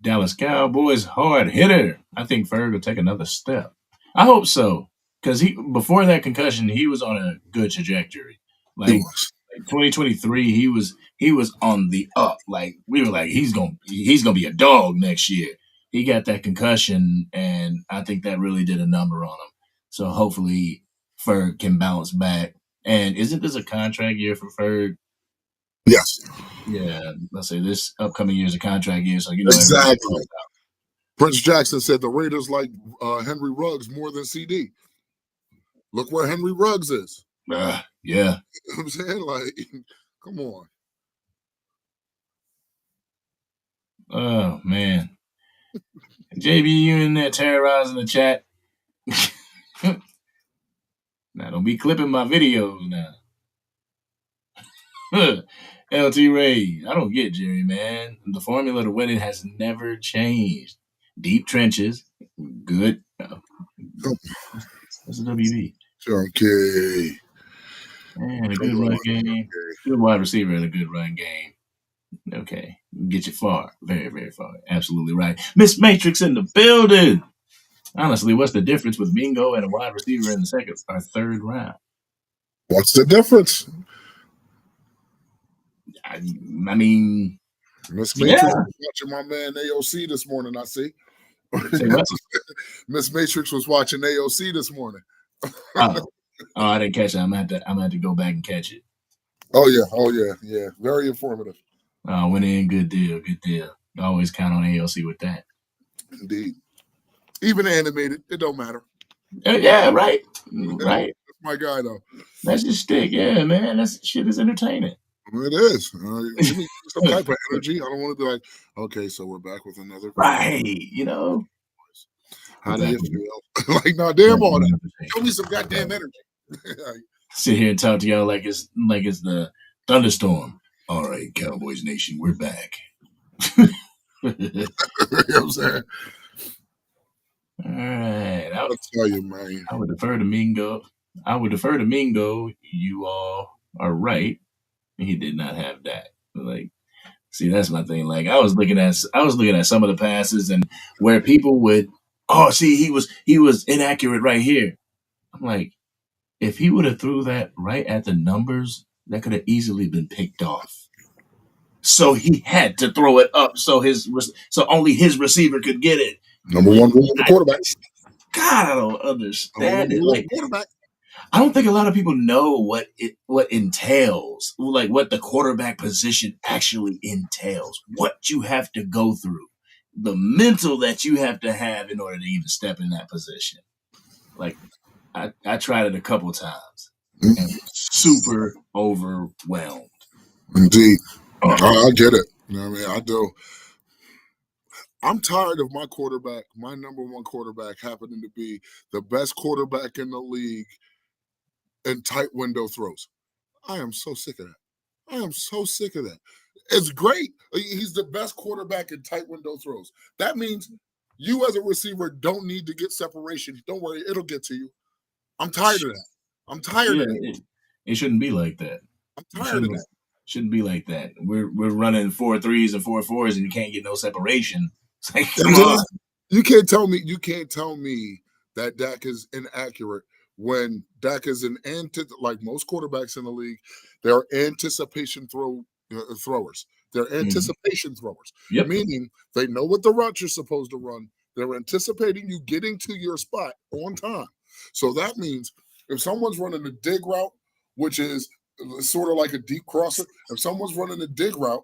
Dallas Cowboys hard hitter. I think Ferg will take another step. I hope so. Because before that concussion, he was on a good trajectory. Like 2023, he was on the up. Like we were like, he's gonna be a dog next year. He got that concussion, and I think that really did a number on him. So hopefully Ferg can bounce back. And isn't this a contract year for Ferg? Yes. Yeah, let's say this upcoming year is a contract year. So exactly. Prince Jackson said the Raiders like Henry Ruggs more than CD. Look where Henry Ruggs is. Yeah. You know what I'm saying? Like, come on. Oh, man. JB, you in there terrorizing the chat. Now, don't be clipping my videos now. LT Ray, I don't get Jerry, man. The formula to winning has never changed. Deep trenches, good. What's the WB? Okay. And a good run game. Good wide receiver and a good run game. Okay. Get you far. Very, very far. Absolutely right. Miss Matrix in the building. Honestly, what's the difference with Mingo and a wide receiver in the second or third round? What's the difference? I mean, Miss Matrix was watching my man AOC this morning, I see. Miss Matrix was watching AOC this morning. Oh, I didn't catch it. I'm gonna have to go back and catch it. Oh yeah. Very informative. Went in, good deal. Always count on AOC with that. Indeed. Even animated, it don't matter. Yeah, right. Right. That's my guy though. That's your stick, yeah, man. That shit is entertaining. It is. Give me some type of energy. I don't want to be like, okay, so we're back with another. Right. You know. How do you feel? Like, no, damn all that. Show me some goddamn energy. Sit here and talk to y'all like it's the thunderstorm. All right, Cowboys Nation, we're back. You know what I'm saying? All right. I'll tell you, man. I would defer to Mingo. You all are right. He did not have that. Like, see, that's my thing. Like, I was looking at some of the passes and where people would, he was inaccurate right here. I'm like, if he would have threw that right at the numbers, that could have easily been picked off. So he had to throw it up so only his receiver could get it. Number one rule of the quarterback. God, I don't understand it. Like, I don't think a lot of people know what entails, like what the quarterback position actually entails, what you have to go through, the mental that you have to have in order to even step in that position. Like, I tried it a couple times and was super overwhelmed. Indeed. I get it. You know what I mean? I do. I'm tired of my quarterback, my number one quarterback, happening to be the best quarterback in the league in tight window throws. I am so sick of that. I am so sick of that. It's great. He's the best quarterback in tight window throws. That means you as a receiver don't need to get separation. Don't worry, it'll get to you. I'm tired of that. I'm tired of that. It shouldn't be like that. I'm tired of that. Shouldn't be like that. We're running 4-3s and 4-4s, and you can't get no separation. It's like, come on. You can't tell me that Dak is inaccurate when Dak is like most quarterbacks in the league. They're anticipation throwers. They're anticipation throwers, meaning they know what the route you're supposed to run. They're anticipating you getting to your spot on time. So that means if someone's running a dig route, which is sort of like a deep crosser, if someone's running a dig route,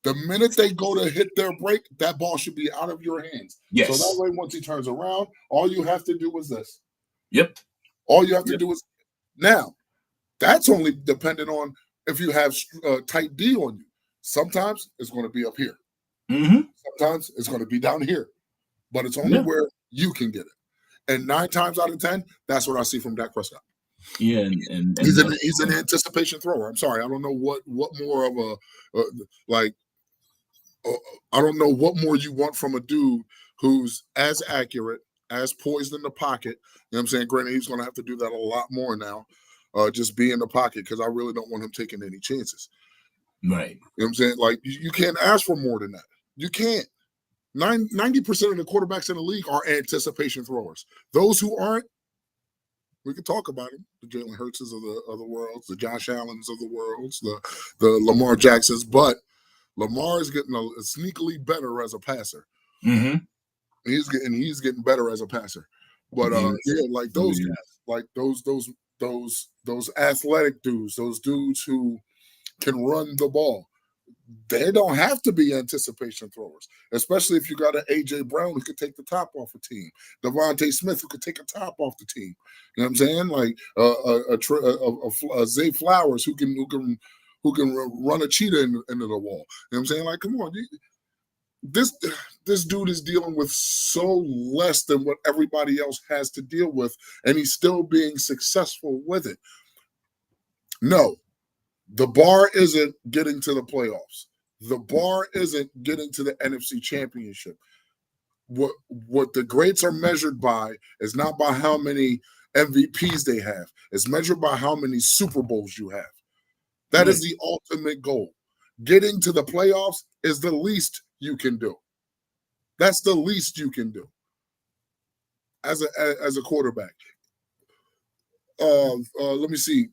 the minute they go to hit their break, that ball should be out of your hands. Yes. So that way, once he turns around, all you have to do is this. Yep. All you have to do is now. That's only dependent on if you have tight D on you. Sometimes it's going to be up here. Sometimes it's going to be down here. But it's only where you can get it. And 9 times out of 10, that's what I see from Dak Prescott. Yeah, and he's an anticipation thrower. I'm sorry, I don't know what more of a I don't know what more you want from a dude who's as accurate, as poised in the pocket. You know what I'm saying? Granted, he's going to have to do that a lot more now, just be in the pocket, because I really don't want him taking any chances. Right. You know what I'm saying? Like, you can't ask for more than that. You can't. 90% of the quarterbacks in the league are anticipation throwers. Those who aren't, we can talk about them. The Jalen Hurtses of the world, the Josh Allens of the world, the Lamar Jacksons. But Lamar is getting sneakily better as a passer. He's getting better as a passer. But like those guys, like those athletic dudes, those dudes who can run the ball, they don't have to be anticipation throwers, especially if you got an A.J. Brown who could take the top off a team, Devontae Smith who could take a top off the team. You know what I'm saying? Like a Zay Flowers who can run a cheetah into the wall. You know what I'm saying? Like, come on, this dude is dealing with so less than what everybody else has to deal with, and he's still being successful with it. No. The bar isn't getting to the playoffs. The bar isn't getting to the NFC Championship. What the greats are measured by is not by how many MVPs they have. It's measured by how many Super Bowls you have. That is the ultimate goal. Getting to the playoffs is the least you can do. That's the least you can do as a quarterback. Let me see.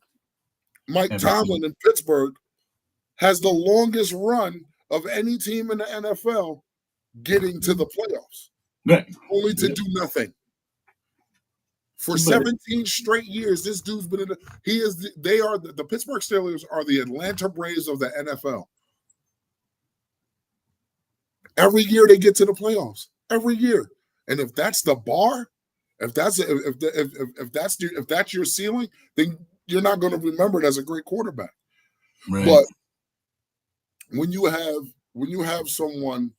Mike Tomlin in Pittsburgh has the longest run of any team in the NFL getting to the playoffs, only to do nothing. For 17 straight years, this dude's been in the the Pittsburgh Steelers are the Atlanta Braves of the NFL. Every year they get to the playoffs. Every year. And if that's the bar, if that's your ceiling, then you're not going to remember it as a great quarterback. Right. But when you have someone,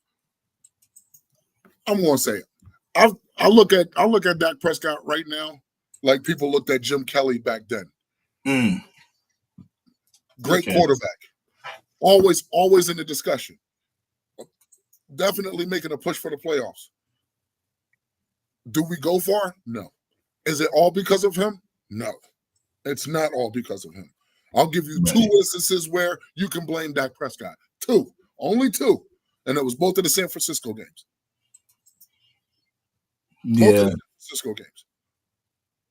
I'm going to say it. I look at Dak Prescott right now like people looked at Jim Kelly back then. Great quarterback. Always in the discussion. Definitely making a push for the playoffs. Do we go far? No. Is it all because of him? No. It's not all because of him. I'll give you 2 instances where you can blame Dak Prescott. 2. Only 2. And it was both of the San Francisco games. Both of the San Francisco games.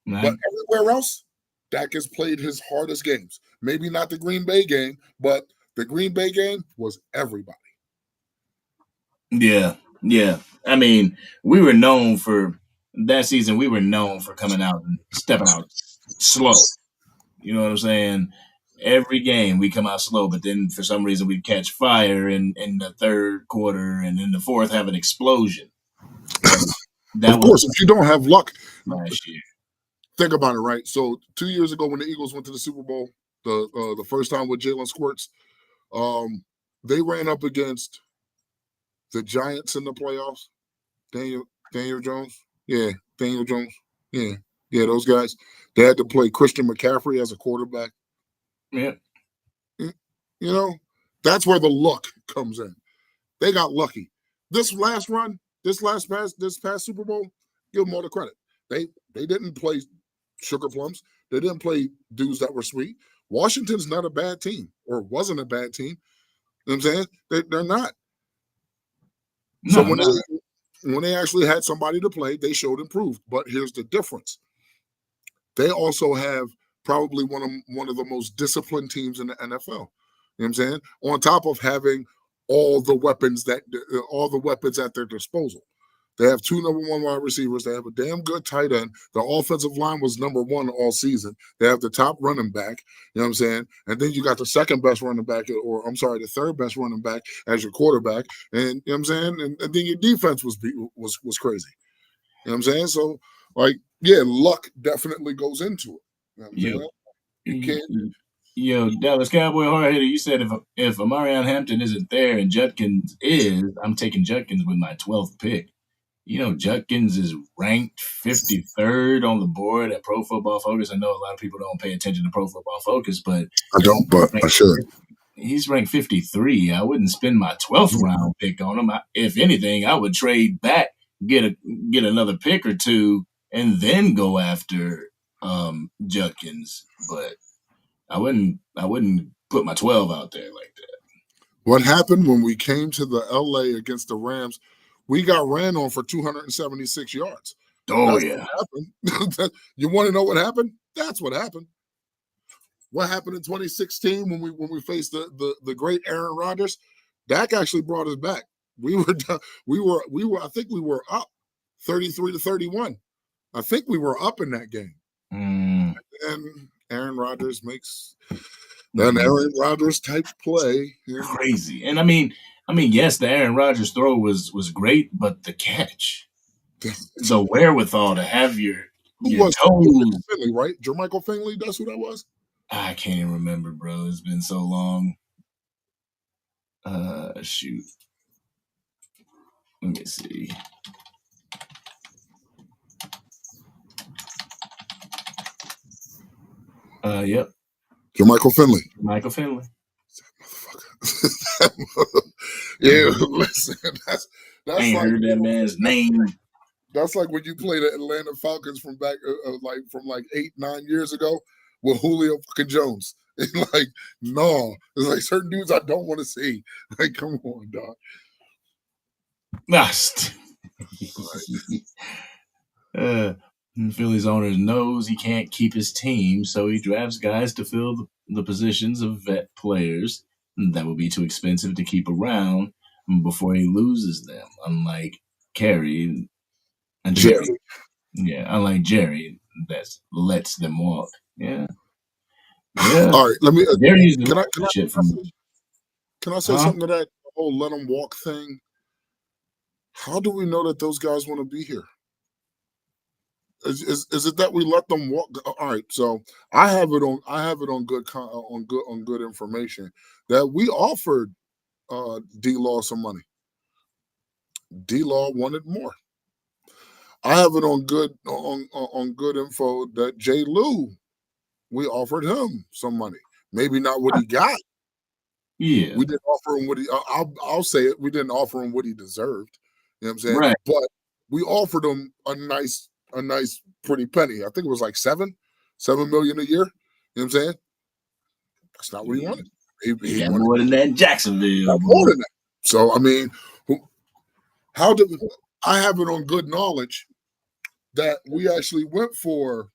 But everywhere else, Dak has played his hardest games. Maybe not the Green Bay game, but the Green Bay game was everybody. Yeah. I mean, we were known for that season we were known for coming out and stepping out slow. You know what I'm saying? Every game we come out slow, but then for some reason we catch fire in the third quarter, and in the fourth have an explosion. Of course, if you don't have luck, last year. think about it, right? So 2 years ago when the Eagles went to the Super Bowl, the first time with Jalen Squirts, they ran up against the Giants in the playoffs. Daniel Jones. Yeah, Daniel Jones. Yeah, those guys. They had to play Christian McCaffrey as a quarterback. Yeah. You know, that's where the luck comes in. They got lucky. This past Super Bowl, give them all the credit. They didn't play sugar plums. They didn't play dudes that were sweet. Washington's not a bad team, or wasn't a bad team. You know what I'm saying? They're not. So when they actually had somebody to play, they showed improved. But here's the difference. They also have probably one of the most disciplined teams in the NFL. You know what I'm saying? On top of having all the weapons at their disposal. They have 2 number 1 wide receivers. They have a damn good tight end. The offensive line was number 1 all season. They have the top running back. You know what I'm saying? And then you got the second best running back, the third best running back as your quarterback. And you know what I'm saying? And then your defense was crazy. You know what I'm saying? So, luck definitely goes into it. You know what I'm saying? You can't. Yo, Dallas Cowboy hard hitter, you said if Amarion Hampton isn't there and Judkins is, I'm taking Judkins with my 12th pick. You know, Judkins is ranked 53rd on the board at Pro Football Focus. I know a lot of people don't pay attention to Pro Football Focus, but I don't, but I should. He's ranked 53. I wouldn't spend my 12th round pick on him. If anything, I would trade back, get another pick or two, and then go after Judkins. But I wouldn't put my 12 out there like that. What happened when we came to the LA against the Rams? We got ran on for 276 yards. Oh, That's yeah. what happened. You want to know what happened? That's what happened. What happened in 2016 when we faced the great Aaron Rodgers? Dak actually brought us back. We were I think we were up 33-31. I think we were up in that game. And Aaron Rodgers makes an Aaron Rodgers type play. Crazy. And I mean, yes, the Aaron Rodgers throw was great, but the catch, the wherewithal to have your toes. Finley, right? Jermichael Finley, that's who that was? I can't even remember, bro. It's been so long. Shoot. Let me see. Yep. Jermichael Finley. Michael Finley. Yeah, listen, that's I ain't heard that man's name. That's like when you play the Atlanta Falcons from back, from 8-9 years ago with Julio fucking Jones. It's like, no, there's like certain dudes I don't want to see. Like, come on, dog. Phillies owner knows he can't keep his team, so he drafts guys to fill the positions of vet players that will be too expensive to keep around before he loses them. Unlike Jerry. Yeah, unlike Jerry, that lets them walk. Yeah. All right, let me. Can I say something to that whole let them walk thing? How do we know that those guys want to be here? Is it that we let them walk? All right, so I have it on good information that we offered D-Law some money. D-Law wanted more. I have it on good info that J. Lou, we offered him some money. Maybe not what he got. Yeah, we didn't offer him what he. I'll say it. We didn't offer him what he deserved. You know what I'm saying? Right. But we offered him a nice pretty penny. I think it was like $7 million a year. You know what I'm saying? That's not what he wanted. He got wanted more than that in Jacksonville. More than that. So I mean, I have it on good knowledge that we actually went for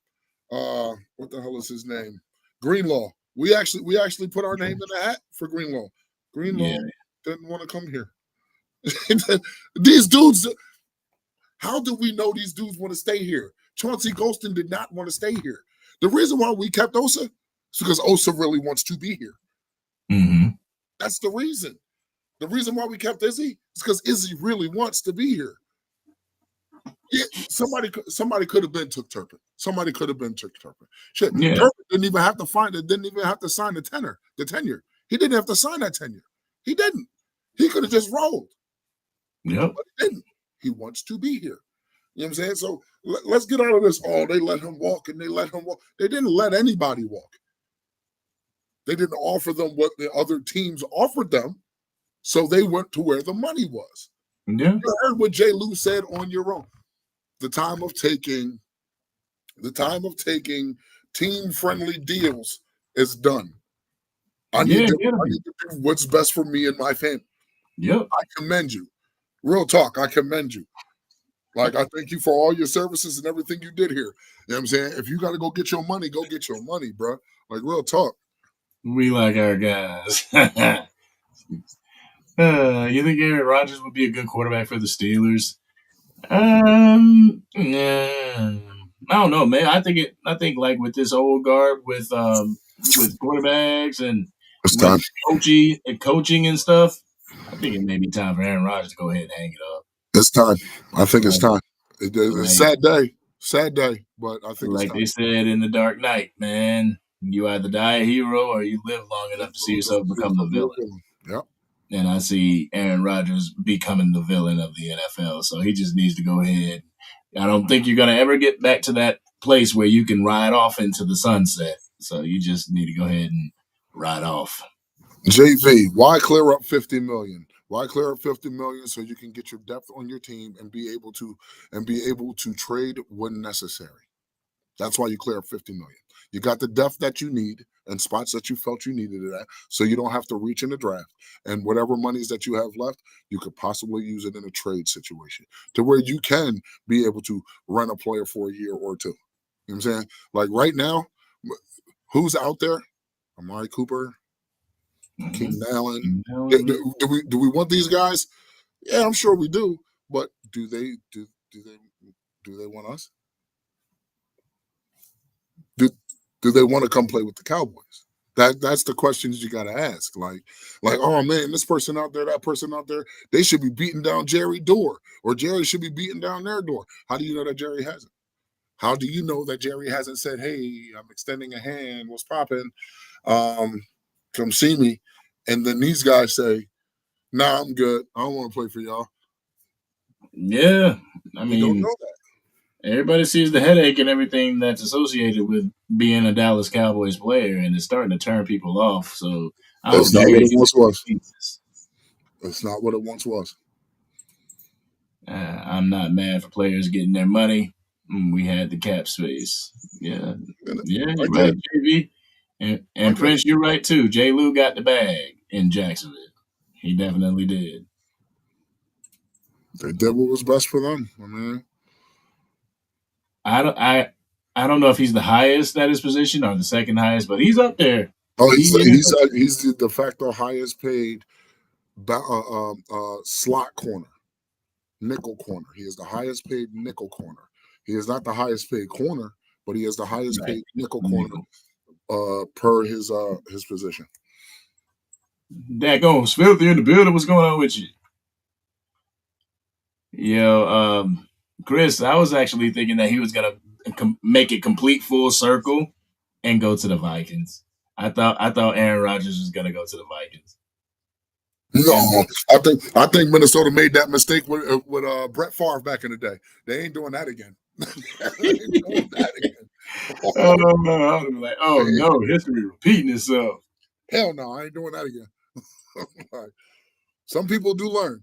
what the hell is his name? Greenlaw. We actually put our name in the hat for Greenlaw. Greenlaw didn't want to come here. These dudes, How do we know these dudes want to stay here? Chauncey Golston did not want to stay here. The reason why we kept Osa is because Osa really wants to be here. Mm-hmm. That's the reason. The reason why we kept Izzy is because Izzy really wants to be here. Yeah, somebody could have been took Turpin. Somebody could have been took Turpin. Shit, Yeah. Turpin didn't even have to sign the tenure. He didn't have to sign that tenure. He didn't. He could have just rolled. Yep. But he didn't. He wants to be here. You know what I'm saying? So let's get out of this. Oh, they let him walk and they let him walk. They didn't let anybody walk. They didn't offer them what the other teams offered them, so they went to where the money was. Yeah. You heard what Jay Lou said on your own. The time of taking team-friendly deals is done. I need to do what's best for me and my family. Yep. I commend you. Real talk, I commend you. Like, I thank you for all your services and everything you did here. You know what I'm saying? If you got to go get your money, go get your money, bro. Like, real talk. We like our guys. You think Aaron Rodgers would be a good quarterback for the Steelers? Yeah. I don't know, man. I think like with this old guard with quarterbacks and It's time. coaching and stuff, I think it may be time for Aaron Rodgers to go ahead and hang it up. It's time. I think it's time. It's a sad day, but I think like it's time. They said in The Dark Knight, man, you either die a hero or you live long enough to see yourself become the villain. Yep. And I see Aaron Rodgers becoming the villain of the NFL. So he just needs to go ahead. I don't think you're going to ever get back to that place where you can ride off into the sunset. So you just need to go ahead and ride off. JV, why clear up $50 million? Why clear up $50 million so you can get your depth on your team and be able to trade when necessary? That's why you clear up $50 million. You got the depth that you need and spots that you felt you needed it at, so you don't have to reach in the draft. And whatever monies that you have left, you could possibly use it in a trade situation to where you can be able to rent a player for a year or two. You know what I'm saying? Like right now, who's out there? Amari Cooper, Keenan Allen. Do we want these guys? Yeah, I'm sure we do. But do they want us? Do they want to come play with the Cowboys? That's the questions you got to ask. Like, oh man, this person out there, that person out there, they should be beating down Jerry's door, or Jerry should be beating down their door. How do you know that Jerry hasn't? How do you know that Jerry hasn't said, "Hey, I'm extending a hand. What's popping? Come see me." And then these guys say, "Nah, I'm good. I don't want to play for y'all." Yeah, I mean, you don't know that. Everybody sees the headache and everything that's associated with being a Dallas Cowboys player, and it's starting to turn people off. So it's not what it once was. It's not what it once was. I'm not mad for players getting their money. We had the cap space. Yeah, you're right, JV. And Prince, you're right too. J. Lou got the bag in Jacksonville. He definitely did. They did what was best for them. I mean, I don't know if he's the highest at his position or the second highest, but he's up there. Oh, he's the de facto highest paid slot corner, nickel corner. He is the highest paid nickel corner. He is not the highest paid corner, but he is the highest paid nickel corner per his position. Daggone, Filthy in the building. What's going on with you? Yo, Chris, I was actually thinking that he was gonna make it complete full circle and go to the Vikings. I thought Aaron Rodgers was gonna go to the Vikings. No, I think Minnesota made that mistake with Brett Favre back in the day. They ain't doing that again. Oh no, history repeating itself. Hell no, I ain't doing that again. Some people do learn.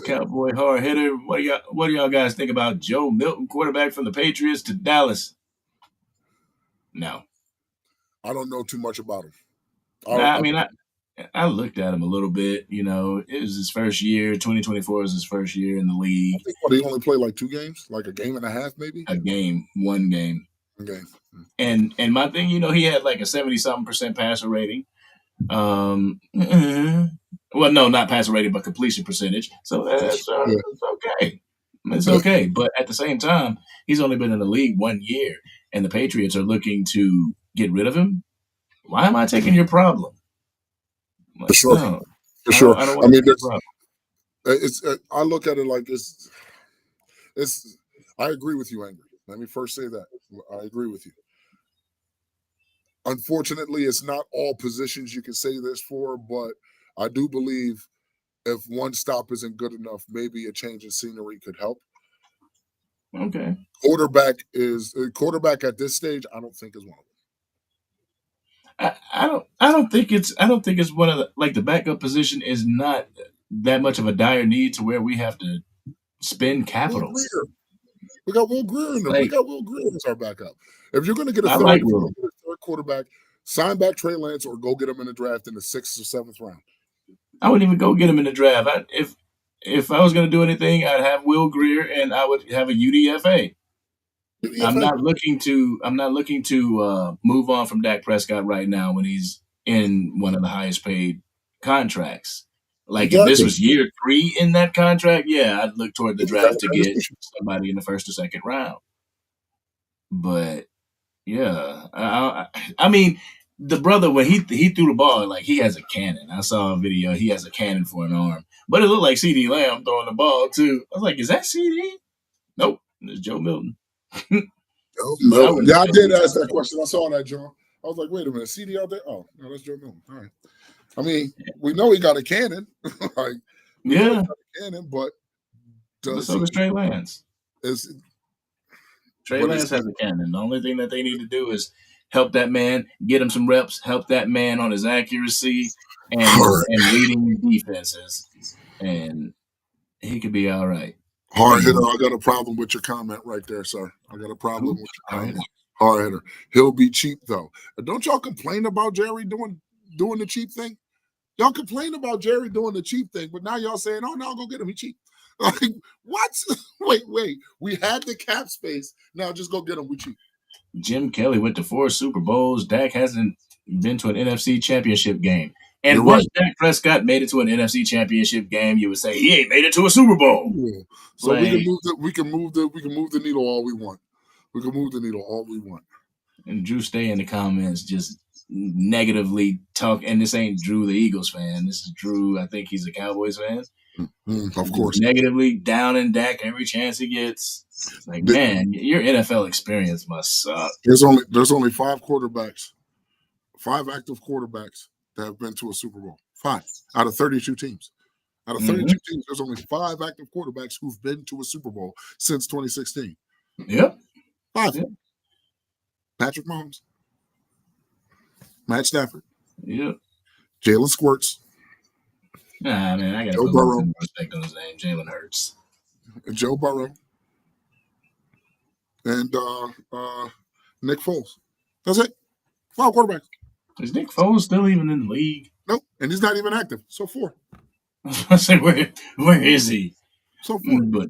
Cowboy hard hitter. What do y'all guys think about Joe Milton, quarterback from the Patriots to Dallas? No, I don't know too much about him. I looked at him a little bit. You know, it was his first year. 2024 was his first year in the league. I think he only played like 2 games, like a game and a half, maybe. One game. Okay. And my thing, he had like a 70-something% passer rating. Well, no, not passer rating, but completion percentage. So it's okay. It's okay. But at the same time, he's only been in the league 1 year, and the Patriots are looking to get rid of him. Why am I taking your problem? Like, For sure. no, For sure. I don't I want mean, to take your problem. it's. I look at it like it's. I agree with you, Angry. Let me first say that I agree with you. Unfortunately, it's not all positions you can say this for, but I do believe if one stop isn't good enough, maybe a change in scenery could help. Okay. Quarterback at this stage. I don't think is one of them. I don't think it's one of the, like, the backup position is not that much of a dire need to where we have to spend capital. We got Will Greer in there. We Like, got Will Greer as our backup. If you're going to get a I third, like Will. quarterback, sign back Trey Lance or go get him in the draft in the 6th or 7th round. I wouldn't even go get him in the draft. If I was going to do anything, I'd have Will Greer and I would have a UDFA. I'm not looking to move on from Dak Prescott right now when he's in one of the highest paid contracts. Like, if this was year 3 in that contract, yeah, I'd look toward the draft to get somebody in the 1st or 2nd round. But yeah, I mean, the brother, when he threw the ball, like, he has a cannon. I saw a video. He has a cannon for an arm, but it looked like CD Lamb throwing the ball too. I was like, is that CD? Nope, it's Joe Milton. Yeah, I did ask that question. I saw that, John. I was like, wait a minute, CD out there? Oh, no, that's Joe Milton. All right. I mean, we know he got a cannon. Like, yeah, cannon, but so does Trey Lance. Trey Lance has a cannon. The only thing that they need to do is help that man, get him some reps, help that man on his accuracy and reading defenses, and he could be all right. Hard hitter. I got a problem with your comment right there, sir. I got a problem with your comment. Hard hitter. He'll be cheap though. Don't y'all complain about Jerry doing the cheap thing? Y'all complain about Jerry doing the cheap thing, but now y'all saying, "Oh no, go get him. He's cheap." Like, what? Wait. We had the cap space. Now just go get him. We cheap. Jim Kelly went to 4 Super Bowls. Dak hasn't been to an NFC Championship game. And once Dak Prescott made it to an NFC Championship game, you would say he ain't made it to a Super Bowl. Yeah. So like, we can move the needle all we want. We can move the needle all we want. And Drew stay in the comments just negatively talk. And this ain't Drew, the Eagles fan. This is Drew. I think he's a Cowboys fan. Of course. Negatively down and Dak every chance he gets. It's like, man, your NFL experience must suck. There's only 5 quarterbacks, 5 active quarterbacks that have been to a Super Bowl. 5 out of 32 teams. Out of 32 teams, there's only 5 active quarterbacks who've been to a Super Bowl since 2016. Yep. 5. Yep. Patrick Mahomes, Matt Stafford. Yep. Jalen Squirts. Nah, man, I got to put some respect on his name. Jalen Hurts. Joe Burrow. And Nick Foles. That's it. 5 quarterbacks. Is Nick Foles still even in the league? Nope. And he's not even active. So 4. I was going to say, where is he? So 4. But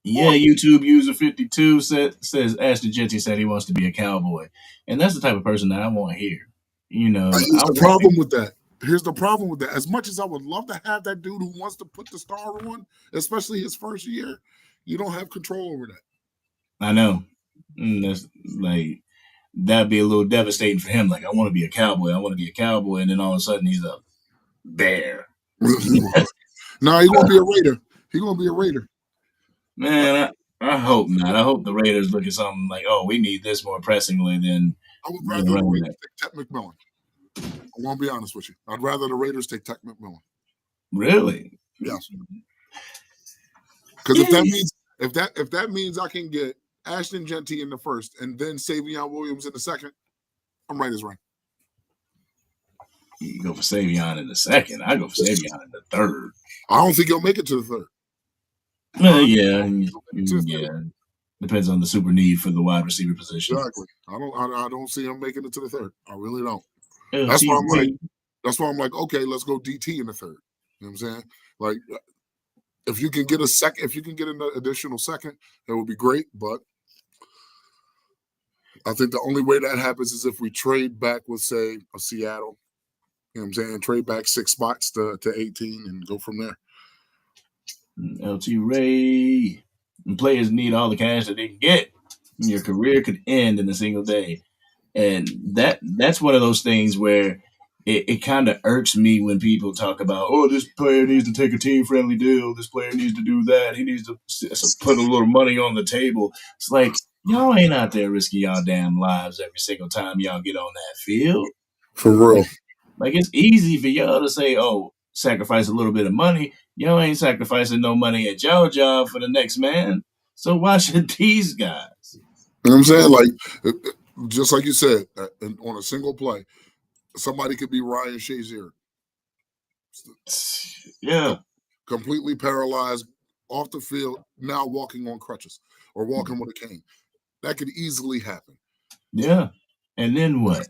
yeah, YouTube user 52 says Ashton Genty said he wants to be a Cowboy. And that's the type of person that I want here. You know, here's the problem with that. Here's the problem with that. As much as I would love to have that dude who wants to put the star on, especially his first year, you don't have control over that. I know. That's like, that'd be a little devastating for him. Like, I want to be a Cowboy. And then all of a sudden he's a Bear. No, he's going to be a Raider. He's going to be a Raider. Man, I hope not. I hope the Raiders look at something like, oh, we need this more pressingly than I would rather the Raiders take Tech McMillan. I won't be honest with you. I'd rather the Raiders take Tech McMillan. Really? Yes. Because if that means I can get Ashton Genty in the first and then Savion Williams in the second, I'm right as rain. You go for Savion in the second. I go for Savion in the third. I don't think he'll make it to the third. Yeah. Depends on the super need for the wide receiver position. Exactly. I don't see him making it to the third. I really don't. That's why I'm like, okay, let's go DT in the third. You know what I'm saying? Like, if you can get an additional second, that would be great. But I think the only way that happens is if we trade back with, say, a Seattle You know what I'm saying? Trade back 6 spots to 18 and go from there. LT Ray. And players need all the cash that they can get. Your career could end in a single day. And that's one of those things where it kind of irks me when people talk about, oh, this player needs to take a team-friendly deal. This player needs to do that. He needs to put a little money on the table. It's like, y'all ain't out there risking y'all damn lives every single time y'all get on that field. For real. Like it's easy for y'all to say, oh, sacrifice a little bit of money. Y'all ain't sacrificing no money at y'all job for the next man. So why should these guys? You know what I'm saying? Like, just like you said, on a single play, somebody could be Ryan Shazier. Yeah. Completely paralyzed, off the field, now walking on crutches or walking with a cane. That could easily happen. Yeah. And then what?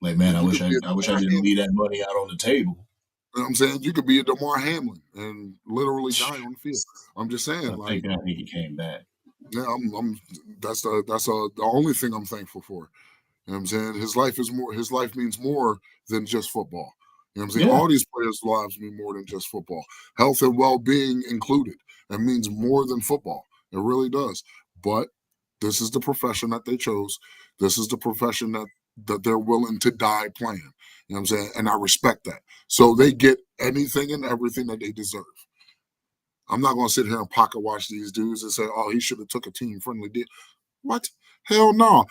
Like, man, I wish I didn't leave that money out on the table. You know what I'm saying? You could be a DeMar Hamlin and literally die on the field. I'm just saying, I think he came back. Yeah, that's the only thing I'm thankful for. You know what I'm saying? His life means more than just football. You know what I'm saying? Yeah. All these players' lives mean more than just football. Health and well-being included. It means more than football. It really does. But this is the profession that they chose. This is the profession that they're willing to die playing. You know what I'm saying? And I respect that. So they get anything and everything that they deserve. I'm not going to sit here and pocket watch these dudes and say, oh, he should have took a team-friendly deal. What? Hell no.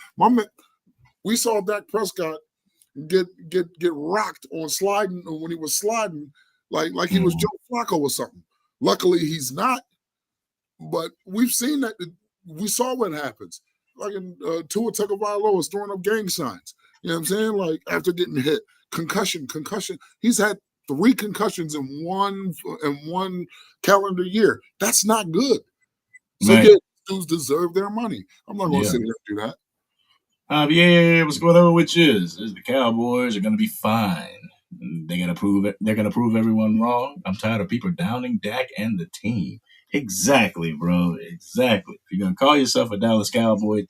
We saw Dak Prescott get rocked on sliding when he was sliding like he was Joe Flacco or something. Luckily, he's not. But we've seen that. We saw what happens. Like in Tua Tagovailoa is throwing up gang signs. You know what I'm saying? Like after getting hit, concussion. He's had 3 concussions in one calendar year. That's not good. So Right. yeah, dudes deserve their money. I'm not going to sit here and do that. Yeah, what's going on with you? The Cowboys are going to be fine. They're going to prove everyone wrong. I'm tired of people downing Dak and the team. Exactly, bro. Exactly. If you're going to call yourself a Dallas Cowboys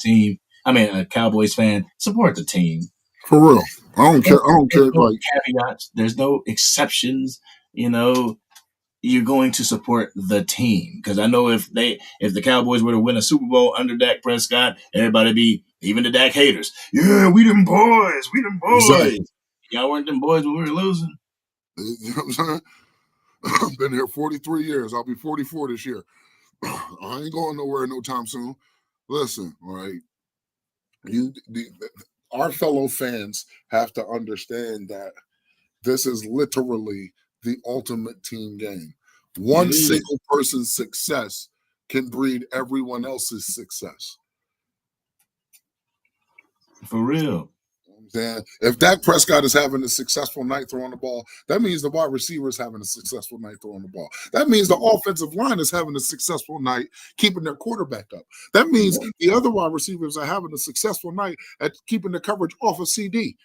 fan, support the team. For real. I don't care. There's no caveats. There's no exceptions. You know, you're going to support the team. Because I know if the Cowboys were to win a Super Bowl under Dak Prescott, everybody be, even the Dak haters, yeah, we them boys. Exactly. Y'all weren't them boys when we were losing. You know what I'm saying? I've been here 43 years. I'll be 44 this year. I ain't going nowhere no time soon. Listen, right? Our fellow fans have to understand that this is literally the ultimate team game. One single person's success can breed everyone else's success. For real. If Dak Prescott is having a successful night throwing the ball, that means the wide receiver is having a successful night throwing the ball. That means the offensive line is having a successful night keeping their quarterback up. That means the other wide receivers are having a successful night at keeping the coverage off of CD.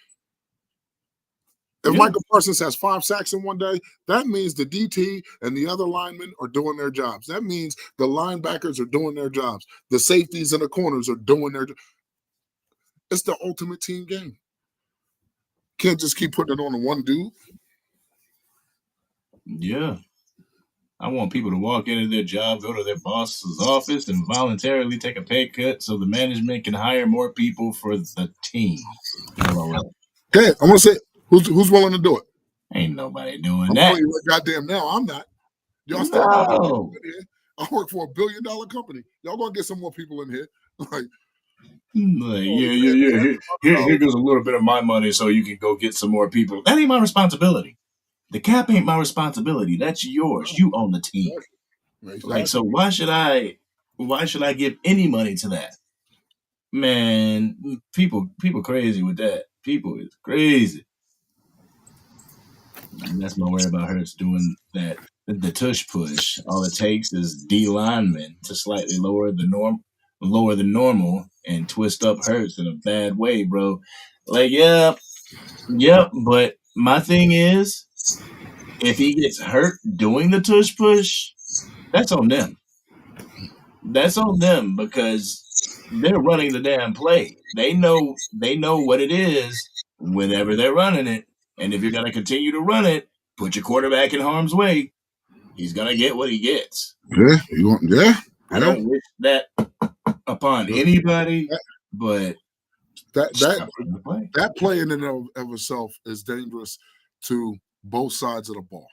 If Michael Parsons has 5 sacks in one day, that means the DT and the other linemen are doing their jobs. That means the linebackers are doing their jobs. The safeties and the corners are doing their jobs. It's the ultimate team game. Can't just keep putting it on one dude. Yeah. I want people to walk into their job, go to their boss's office, and voluntarily take a pay cut so the management can hire more people for the team. Okay, I want to say, who's willing to do it? Ain't nobody doing I'm that. telling you right goddamn now, I'm not. Y'all still No. I work for $1 billion company. Y'all gonna get some more people in here. Here goes a little bit of my money so you can go get some more people. That ain't my responsibility. The cap ain't my responsibility. That's yours. You own the team. Exactly. Like, so why should I give any money to that? Man, people crazy with that. People is crazy. And that's my worry about Hurts doing that. The tush push. All it takes is D linemen to slightly lower the normal and twist up Hurts in a bad way, bro. Like, yep. But my thing is, if he gets hurt doing the tush push, that's on them. That's on them because they're running the damn play. They know what it is whenever they're running it. And if you're going to continue to run it, put your quarterback in harm's way. He's going to get what he gets. Yeah. I don't wish that upon anybody, but that play in and of itself is dangerous to both sides of the ball.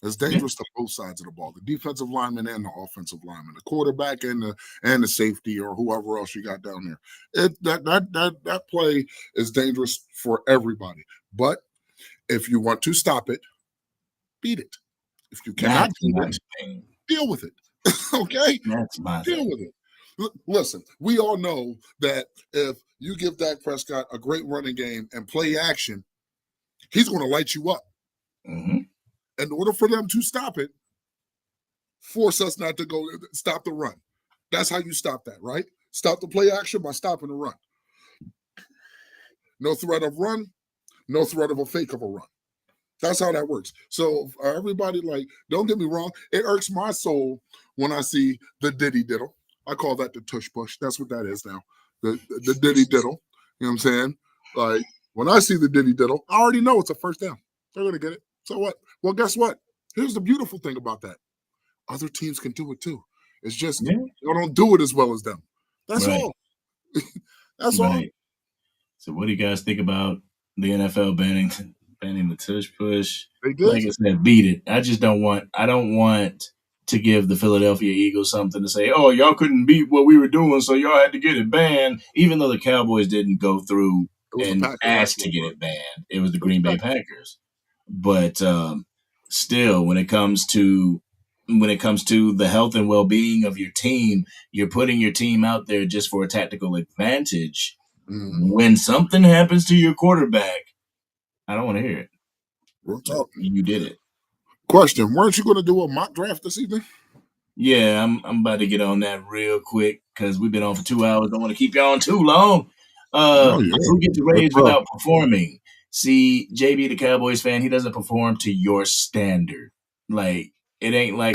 It's dangerous to both sides of the ball, the defensive lineman and the offensive lineman, the quarterback and the safety or whoever else you got down there. That play is dangerous for everybody. But if you want to stop it, beat it. If you cannot beat it, deal with it. Okay? That's my deal with it. Listen, we all know that if you give Dak Prescott a great running game and play action, he's going to light you up. Mm-hmm. In order for them to stop it, force us not to go stop the run. That's how you stop that, right? Stop the play action by stopping the run. No threat of run, no threat of a fake of a run. That's how that works. So everybody, don't get me wrong, it irks my soul when I see the diddy diddle. I call that the tush push. That's what that is now. The diddy diddle. You know what I'm saying? Like, when I see the diddy diddle, I already know it's a first down. They're going to get it. So what? Well, guess what? Here's the beautiful thing about that. Other teams can do it too. It's just you don't do it as well as them. That's all. That's all. So what do you guys think about the NFL banning the tush push? They did. Like I said, beat it. I don't want to give the Philadelphia Eagles something to say, oh, y'all couldn't beat what we were doing, so y'all had to get it banned, even though the Cowboys didn't go through and ask to get it banned. It was the Green Bay Packers. But still, when it comes to the health and well-being of your team, you're putting your team out there just for a tactical advantage. Mm-hmm. When something happens to your quarterback, I don't want to hear it. We'll talk. You did it. Question: weren't you going to do a mock draft this evening? Yeah, I'm about to get on that real quick because we've been on for 2 hours. Don't want to keep you on too long. Who gets raised without performing? See, JB, the Cowboys fan, he doesn't perform to your standard. Like, it ain't like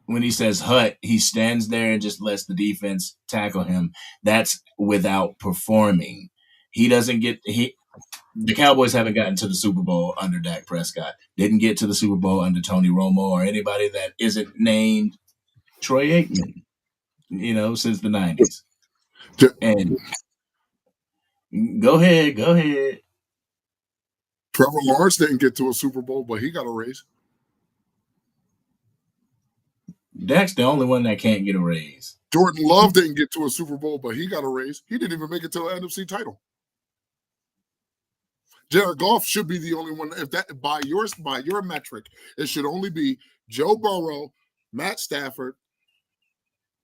when he says hut, he stands there and just lets the defense tackle him. That's without performing. He doesn't get the Cowboys haven't gotten to the Super Bowl under Dak Prescott. Didn't get to the Super Bowl under Tony Romo or anybody that isn't named Troy Aikman, since the 90s. And go ahead. Trevor Lawrence didn't get to a Super Bowl, but he got a raise. Dak's the only one that can't get a raise. Jordan Love didn't get to a Super Bowl, but he got a raise. He didn't even make it to an NFC title. Jared Goff should be the only one. If that by your metric, it should only be Joe Burrow, Matt Stafford,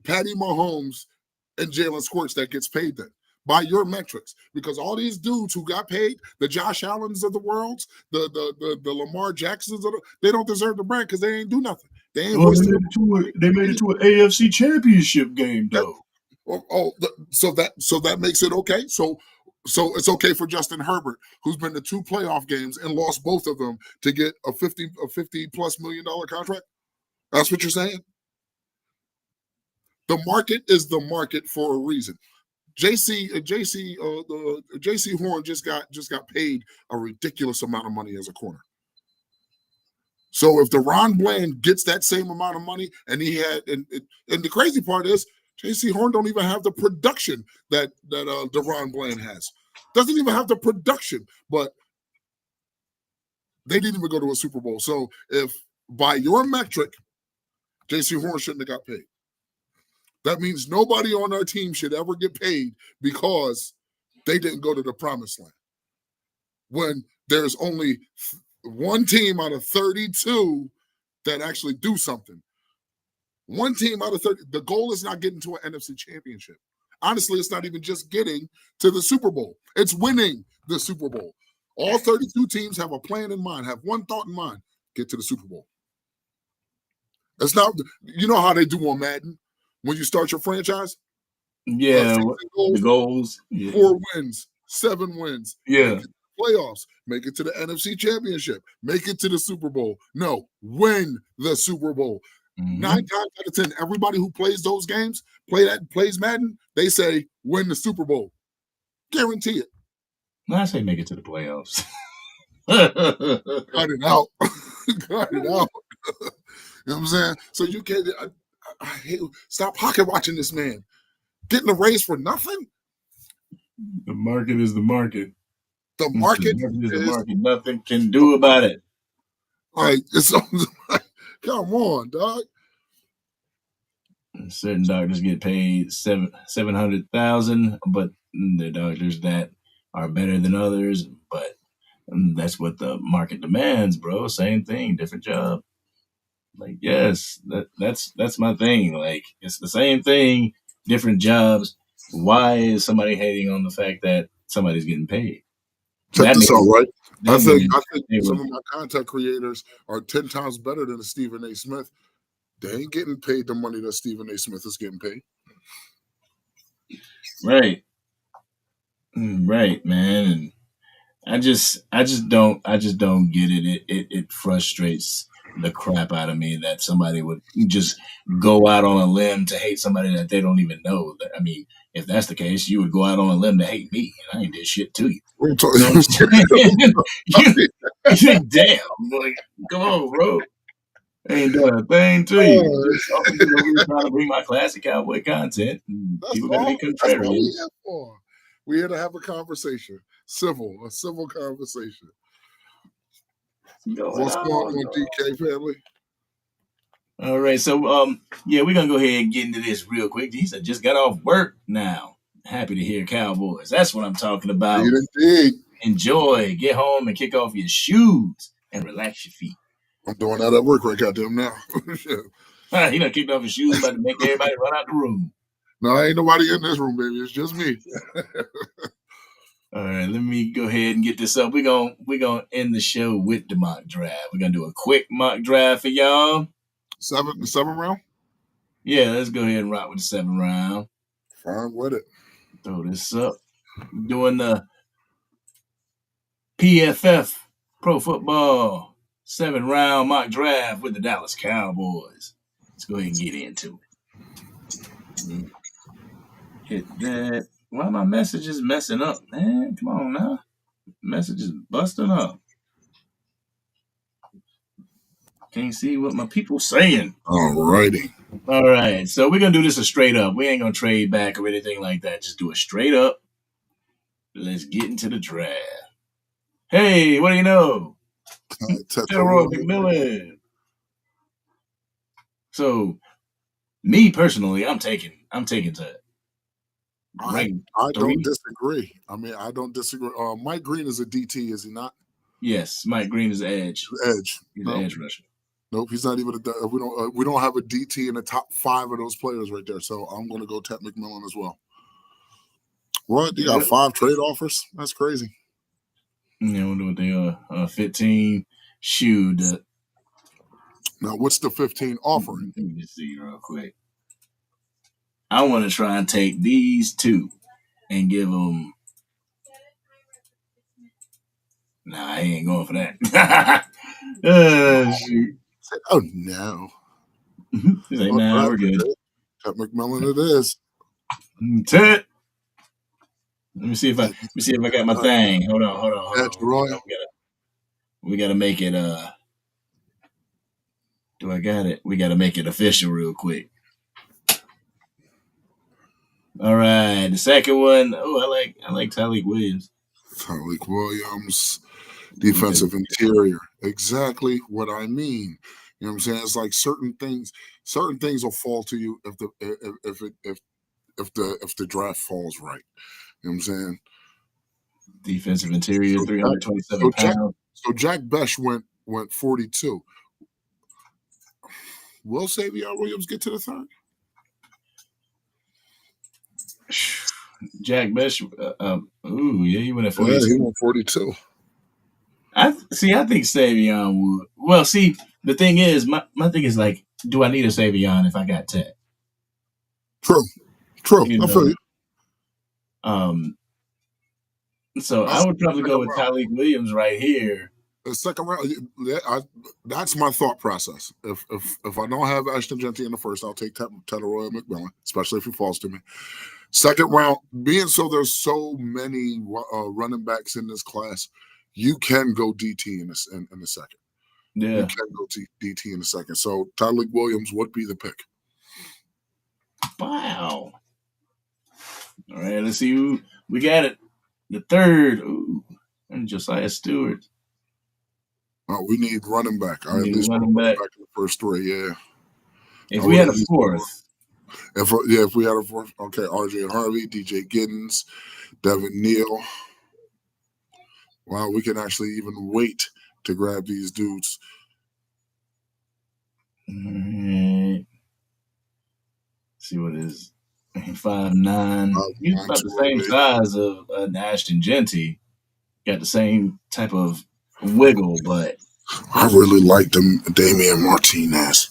Patty Mahomes, and Jalen Squirts that gets paid then. By your metrics, because all these dudes who got paid, the Josh Allens of the world, the Lamar Jacksons they don't deserve the brand because they ain't do nothing. They ain't. They made it to an AFC Championship game though. So that makes it okay. So it's okay for Justin Herbert, who's been to 2 playoff games and lost both of them, to get a $50+ million contract. That's what you're saying. The market is the market for a reason. JC Horn just got paid a ridiculous amount of money as a corner. So if DaRon Bland gets that same amount of money, and the crazy part is JC Horn don't even have the production that DaRon Bland has. Doesn't even have the production, but they didn't even go to a Super Bowl. So if by your metric, JC Horn shouldn't have got paid. That means nobody on our team should ever get paid because they didn't go to the promised land. When there's only one team out of 32 that actually do something. One team out of 30. The goal is not getting to an NFC championship. Honestly, it's not even just getting to the Super Bowl. It's winning the Super Bowl. All 32 teams have a plan in mind, have one thought in mind: get to the Super Bowl. It's not, you know how they do on Madden? When you start your franchise, the goals, 4 wins, 7 wins, make it to the playoffs, make it to the NFC Championship, make it to the Super Bowl. No, win the Super Bowl. 9 times out of 10, everybody who plays those games, plays Madden, they say win the Super Bowl. Guarantee it. I say make it to the playoffs. Cut it out. Cut it out. You know what I'm saying? So you can't. I hate. Stop pocket watching this man. Getting a raise for nothing. The market is the market. The market is the market. Nothing can do about it. Like it's like, come on, dog. Certain doctors get paid $700,000, but the doctors that are better than others. But that's what the market demands, bro. Same thing, different job. Like, yes, that's my thing. Like, it's the same thing, different jobs. Why is somebody hating on the fact that somebody's getting paid? Check this out, right? I think would, some of my content creators are 10 times better than Stephen A. Smith. They ain't getting paid the money that Stephen A. Smith is getting paid. Right. Right, man. And I just don't get it. It frustrates the crap out of me that somebody would just go out on a limb to hate somebody that they don't even know. I mean, if that's the case, you would go out on a limb to hate me, and I ain't did shit to you. You know what I'm saying? you damn, like, come on, bro. I ain't doing a thing to you. Just trying to bring my classic cowboy content. People gotta be contrarian. We're here to have a conversation. A civil conversation. What's going on, DK family? All right, so yeah, we're gonna go ahead and get into this real quick. He said just got off work now. Happy to hear Cowboys. That's what I'm talking about. Indeed. Enjoy, get home and kick off your shoes and relax your feet. I'm doing that at work right goddamn now. He done kicked off his shoes, about to make everybody run out the room. No, ain't nobody in this room, baby. It's just me. All right, let me go ahead and get this up. We're gonna end the show with the mock draft. We're gonna do a quick mock draft for y'all. The seven round? Yeah, let's go ahead and rock with the 7th round. Fine with it. Throw this up. Doing the PFF Pro Football 7th round mock draft with the Dallas Cowboys. Let's go ahead and get into it. Hit that. Why are my messages messing up, man? Come on now. Messages busting up. Can't see what my people saying. All righty. All right. So we're going to do this a straight up. We ain't going to trade back or anything like that. Just do it straight up. Let's get into the draft. Hey, what do you know? Roy McMillan. So, me personally, I'm taking to I don't disagree. I mean, I don't disagree. Mike Green is a DT, is he not? Yes, Mike Green is edge. Edge. He's an edge rusher. Nope, he's not even. We don't have a DT in the top 5 of those players right there. So I'm going to go Ted McMillan as well. What? You got 5 trade offers? That's crazy. Yeah, I wonder what they are. 15 shoe. Now, what's the 15 offering? Let me just see real quick. I want to try and take these 2 and give them. Nah, I ain't going for that. Shoot. Oh no! He's like, nah, we're good. Ted McMillan, it is. Ted. Let me see if I got my thing. Hold on. That's right. We gotta make it. Do I got it? We gotta make it official real quick. All right, the second one. Oh, I like Tyleik Williams. Tyleik Williams, defensive interior. Exactly what I mean. You know what I'm saying? It's like certain things will fall to you if the draft falls right. You know what I'm saying? Defensive interior, 327 pounds. So Jack Besh went 42. Will Xavier Williams get to the 3rd? Jack Besh, he went at 42. Yeah, he went 42. I think Savion would. Well, see, the thing is, my thing is like, do I need a Savion if I got Ted? True. I feel you. So I would probably go with Tyleik Williams right here. The second round, that's my thought process. If I don't have Ashton Genty in the first, I'll take Ted Roy McMillan, especially if he falls to me. Second round, being so there's so many running backs in this class, you can go DT in the second. You Yeah. can go DT in the second. So Tyreek Williams would be the pick. Wow. All right, let's see who we got it. The third. Ooh, and Josiah Stewart. We need running back. I at Need least want running running back. back in the first three. Yeah. If I we would had at a least fourth, if we had a fourth, okay, RJ Harvey, DJ Giddens, Devin Neal. Wow, we can actually even wait to grab these dudes. mm, see what is 5'9". He's about the same 208. size of an Ashton Genty. Got the same type of wiggle, but I really like Damian Martinez.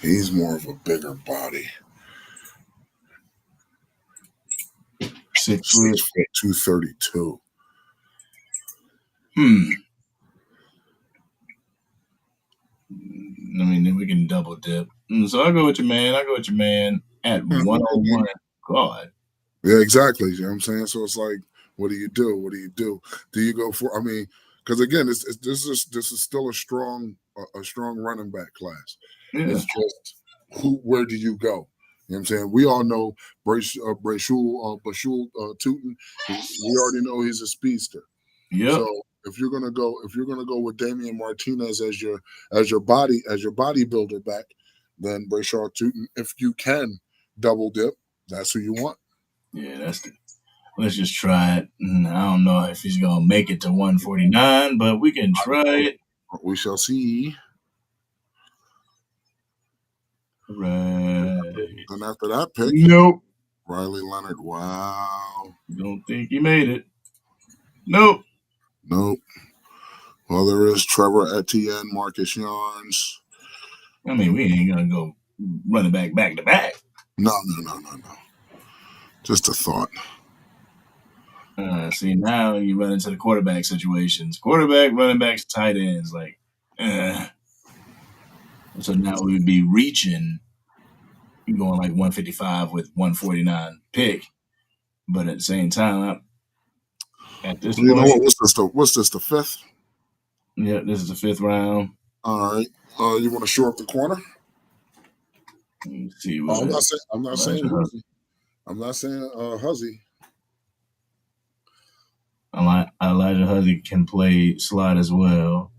He's more of a bigger body. 6 6 foot. foot 232. I mean, then we can double dip. So I'll go with your man. At 101. God. Yeah, exactly. You know what I'm saying? So it's like, what do you do? What do you do? Do you go for? I mean, because again, this is still a strong running back class. Yeah. It's just where do you go? You know what I'm saying? We all know Bashul Tootin. We already know he's a speedster. Yep. So if you're gonna go with Damian Martinez as your bodybuilder back, then Brashard Tootin, if you can double dip, that's who you want. Yeah, let's just try it. I don't know if he's gonna make it to 149, but we can try it. We shall see. Right. And after that pick, Nope. Riley Leonard. Wow. Don't think he made it. Nope. Well, there is Trevor Etienne, Marcus Yarns. I mean, we ain't gonna go running back to back. No. Just a thought. See, now you run into the quarterback situations. Quarterback, running backs, tight ends. So now we would be reaching, going like 155 with 149 pick. But at the same time, at this point, You know what? What's this? The fifth? Yeah, this is the 5th round. All right. You want to shore up the corner? Let's see. I'm not saying Huzzy. I'm not saying Huzzy. Elijah Huzzy can play slot as well.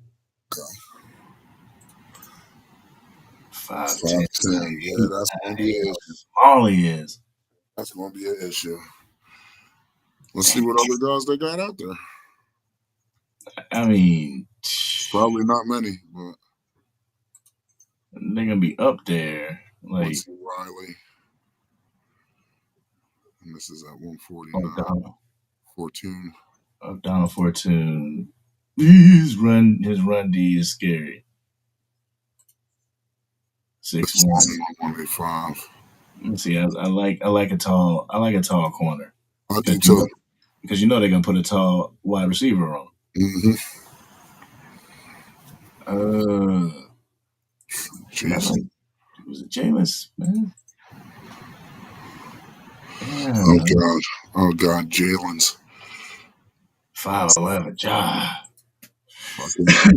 5'10". Yeah, that's going to be an issue. All he is. That's going to be an issue. Let's see what other guys they got out there. I mean, probably not many, but they're gonna be up there. Like Riley, and this is at 149. Fortune. Donald Fortune. His run D is scary. 6'1". 185. Let's see. I like a tall corner. I think so. Because you know they're gonna put a tall wide receiver on. Mm-hmm. Was it Jameis, man? Yeah. Oh God, Jalen's 5'11".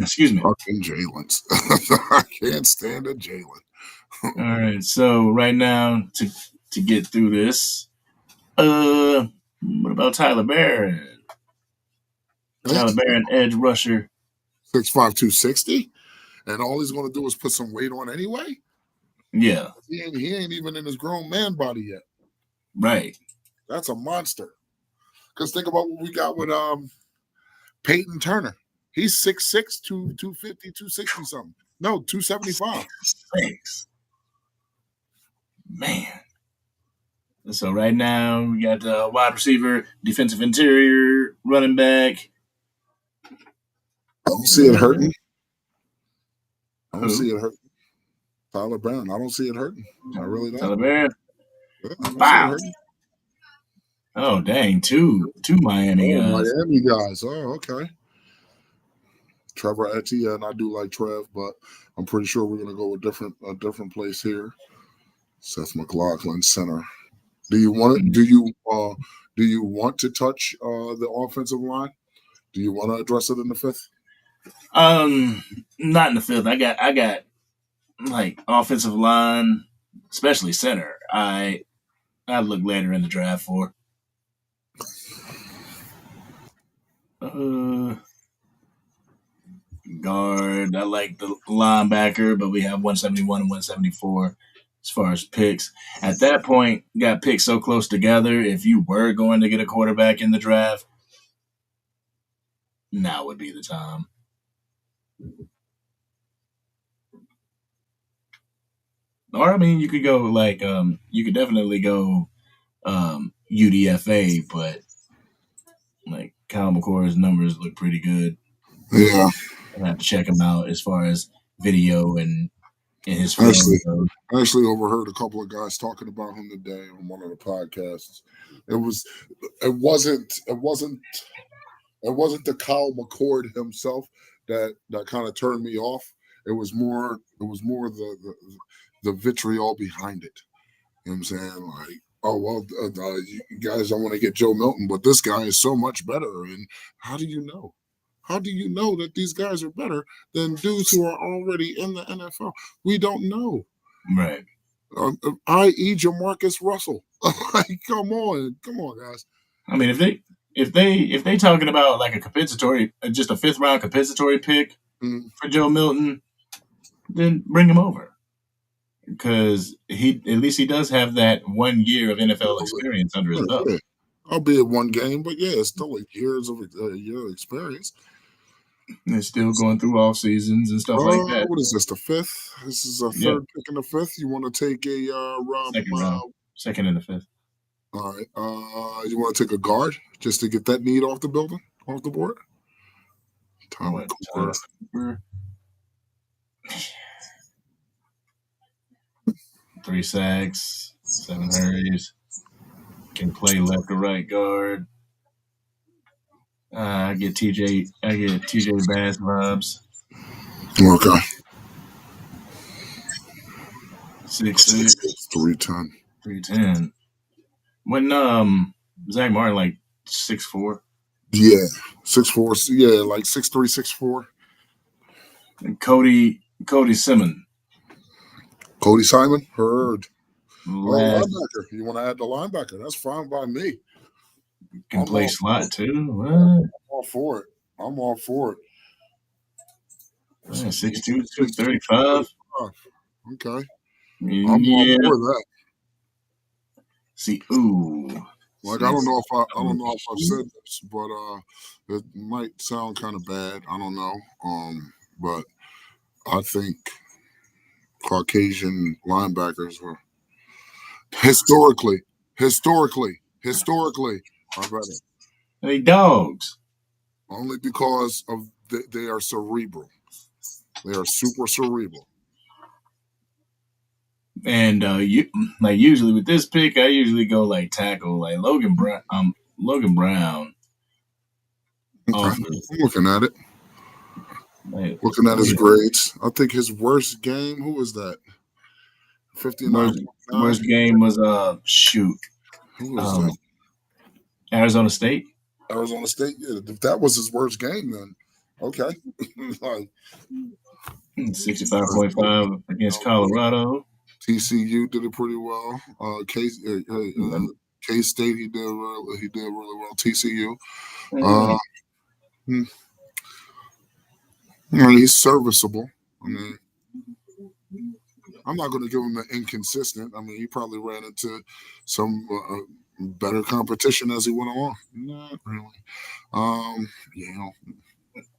Excuse me. Fucking Jalen's. I can't stand a Jalen. All right, so right now to get through this, what about Tyler Barron? Tyler Barron, edge rusher, 6'5", 260, and all he's going to do is put some weight on anyway. Yeah, he ain't even in his grown man body yet. Right. That's a monster. Because think about what we got with Peyton Turner. He's 6'6", 250, 260 something. No, 275. 6'6". Man. So right now we got the wide receiver, defensive interior, running back. I don't see it hurting. Tyler Barron. I don't see it hurting. I really don't. Tyler Barron. Yeah, Wow. Oh dang! Two Miami guys. Miami guys. Oh, okay. Trevor Etienne. I do like Trev, but I'm pretty sure we're gonna go with a different place here. Seth McLaughlin, center. Do you want it? Do you want to touch the offensive line? Do you want to address it in the fifth? Not in the fifth. I got like offensive line, especially center. I look later in the draft for. Guard. I like the linebacker, but we have 171 and 174 as far as picks. At that point, got picked so close together. If you were going to get a quarterback in the draft, now would be the time. Or I mean, you could go like you could definitely go UDFA, but like Kyle McCord's numbers look pretty good. Yeah, I have to check him out as far as video and his film goes. I actually overheard a couple of guys talking about him today on one of the podcasts. It wasn't the Kyle McCord himself that kind of turned me off. It was more the vitriol behind it. You know what I'm saying? Like, oh well, you guys don't want to get Joe Milton, but this guy is so much better. And how do you know? How do you know that these guys are better than dudes who are already in the NFL? We don't know. Right. I.e. Jamarcus Russell. Like, come on, guys. I mean, if they talking about like a compensatory, just a 5th round compensatory pick for Joe Milton, then bring him over because at least he does have that 1 year of NFL experience under his belt. Yeah. Albeit one game, but yeah, it's still like years of experience. And still going through off seasons and stuff like that. What is this? The 5th? This is a third pick in the 5th. You want to take a second in the 5th. All right. You want to take a guard just to get that need off the board? Tom Cooper. 3 sacks, 7 hurries. Can play left or right guard. I get TJ Bass vibes. Okay. 6'6", 310. 310. When Zach Martin like 6'4". Yeah, 6'4". Yeah, like 6'3", 6'4". And Cody Simon. Cody Simon, heard. Linebacker. You want to add the linebacker? That's fine by me. Can play slot too. What? I'm all for it. 6'2", 235. Okay. Yeah. I'm all for that. See, ooh. Like I don't know if I've said this, but it might sound kind of bad. I don't know. But I think Caucasian linebackers were historically are better. They dogs. Only because of they are cerebral. They are super cerebral. And you like usually with this pick, I usually go like tackle, like Logan Brown. Okay. I'm looking at it. Looking at his grades, I think his worst game. Who was that? 59. Worst game was shoot. Who was that? Arizona State. Arizona State. Yeah, if that was his worst game, then okay. Like 65.5 against Colorado. TCU did it pretty well. K-State he did really well. TCU. He's serviceable. I mean, I'm not going to give him an inconsistent. I mean, he probably ran into some better competition as he went along. Not really.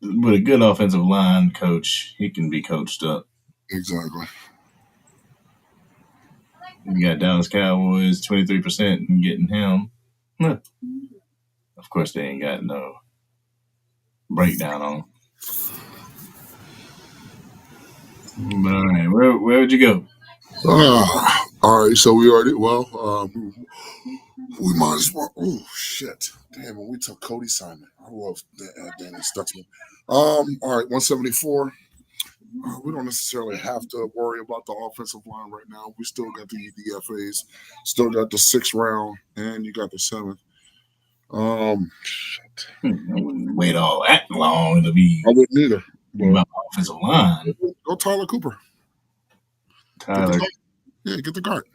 With a good offensive line coach, he can be coached up. Exactly. You got Dallas Cowboys 23% and getting him. Of course, they ain't got no breakdown on him. But all right, where would you go? All right, so we already we might as well. Oh shit! Damn, we took Cody Simon. I love Danny Stutzman. All right, 174. We don't necessarily have to worry about the offensive line right now. We still got the UDFAs, still got the 6th round, and you got the 7th. Shit. I wouldn't wait all that long to be I wouldn't either. But about offensive line. go Tyler Cooper. Get the Tyler, guard. Yeah, get the guard.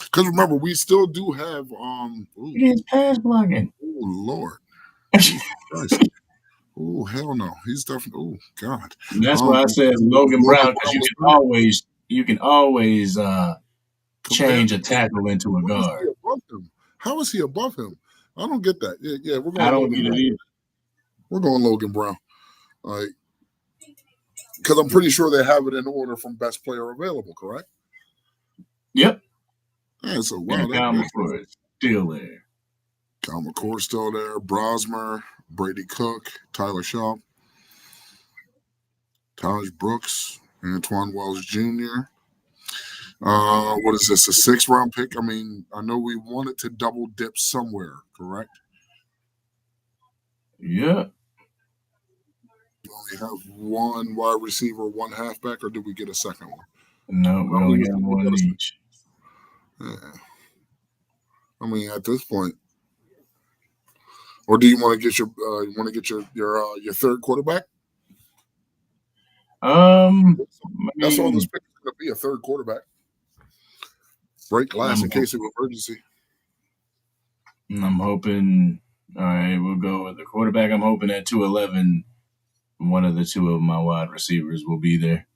Because remember, we still do have ooh, he's pass blocking. oh Lord. Jesus Christ. Oh hell no. He's definitely God. That's why I said Logan Brown, because you can always change a tackle into a guard. How is he above him? I don't get that. Yeah, we're I going don't Logan get it Brown. either. We're going Logan Brown. Like, because I'm pretty sure they have it in order from best player available, correct? Yep. Yeah, so Yeah, wow, Kyle McCord is still there. Kyle McCord still there. Brosmer, Brady Cook, Tyler Shaw, Taj Brooks, Antoine Wells Jr. What is this? A 6th-round pick? I mean, I know we wanted to double dip somewhere, correct? Yeah. We only have one wide receiver, one halfback, or did we get a second one? No, we only got one each. Yeah. I mean, at this point, or do you want to get your third quarterback? That's all this pick is going to be, a third quarterback. Break glass in case of emergency. I'm hoping. All right, we'll go with the quarterback. I'm hoping at 211, one of the two of my wide receivers will be there.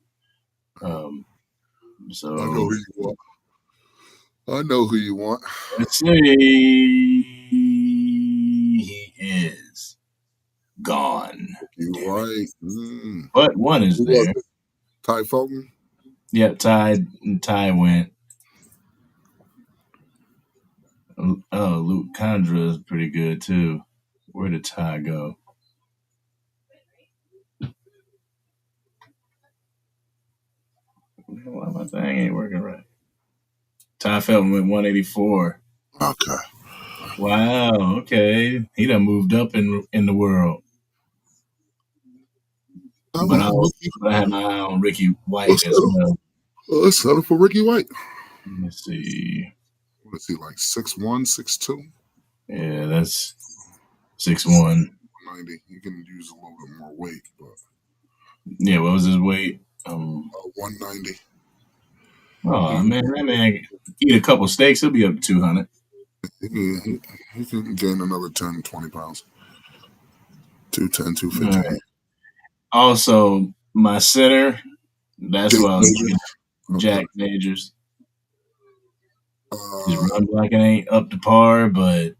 So I know who you want. Let's see. He is gone. You're right. But one is there. Ty Fulton? Yep, Ty went. Oh, Luke Condra is pretty good too. Where did Ty go? Why my thing ain't working right? Ty Felton went 184. Okay. Wow. Okay, he done moved up in the world. But I had my eye on Ricky White as well. Let's settle for Ricky White. Let me see. What is he, like 6'1", 6'2"? Yeah, that's 6'1". 90. You can use a little bit more weight, but yeah, what was his weight? 190. Oh man, that man eat a couple steaks, he'll be up to 200. He can gain another 10, 20 pounds. 210, 215. Right. Also, my center, that's why I was looking. Jack Majors. His run blocking ain't up to par, but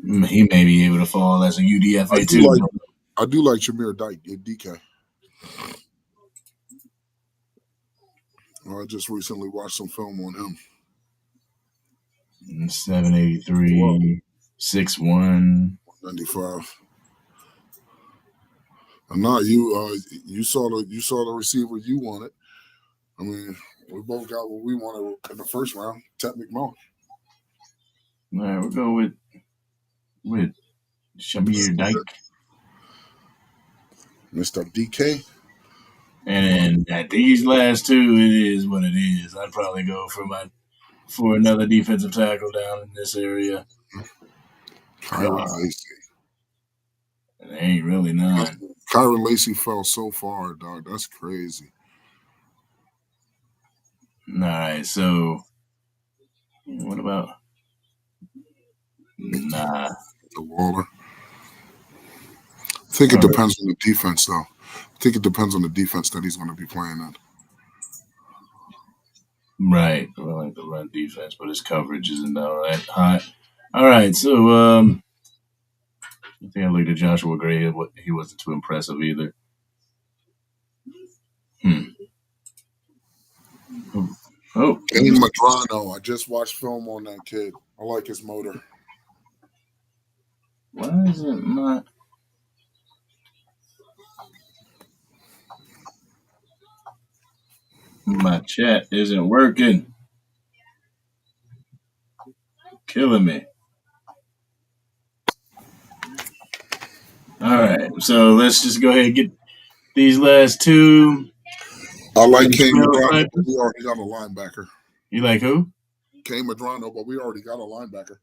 he may be able to fall as a UDFA too. I do like Shamir Dyke at DK. I just recently watched some film on him. 783, 6'1", 95. And now you saw the receiver you wanted. I mean, we both got what we wanted in the first round. Ted McMillan. All right, we'll go with Shamir Dyke. Mr. DK. And at these last two, it is what it is. I'd probably go for another defensive tackle down in this area. Kyron Lacy. It ain't really none. Kyron Lacy fell so far, dog. That's crazy. All right, so what about the Waller? I think it depends on the defense, though. I think it depends on the defense that he's going to be playing in. Right, I like the run defense, but his coverage isn't all that high. All right, so I think I looked at Joshua Gray. He wasn't too impressive either. Oh, Kenny Madrano. I just watched film on that kid. I like his motor. Why is it not? My chat isn't working. Killing me. All right, so let's just go ahead and get these last two. I like Kenny Madrano, but we already got a linebacker. You like who? K. Madrano, but we already got a linebacker.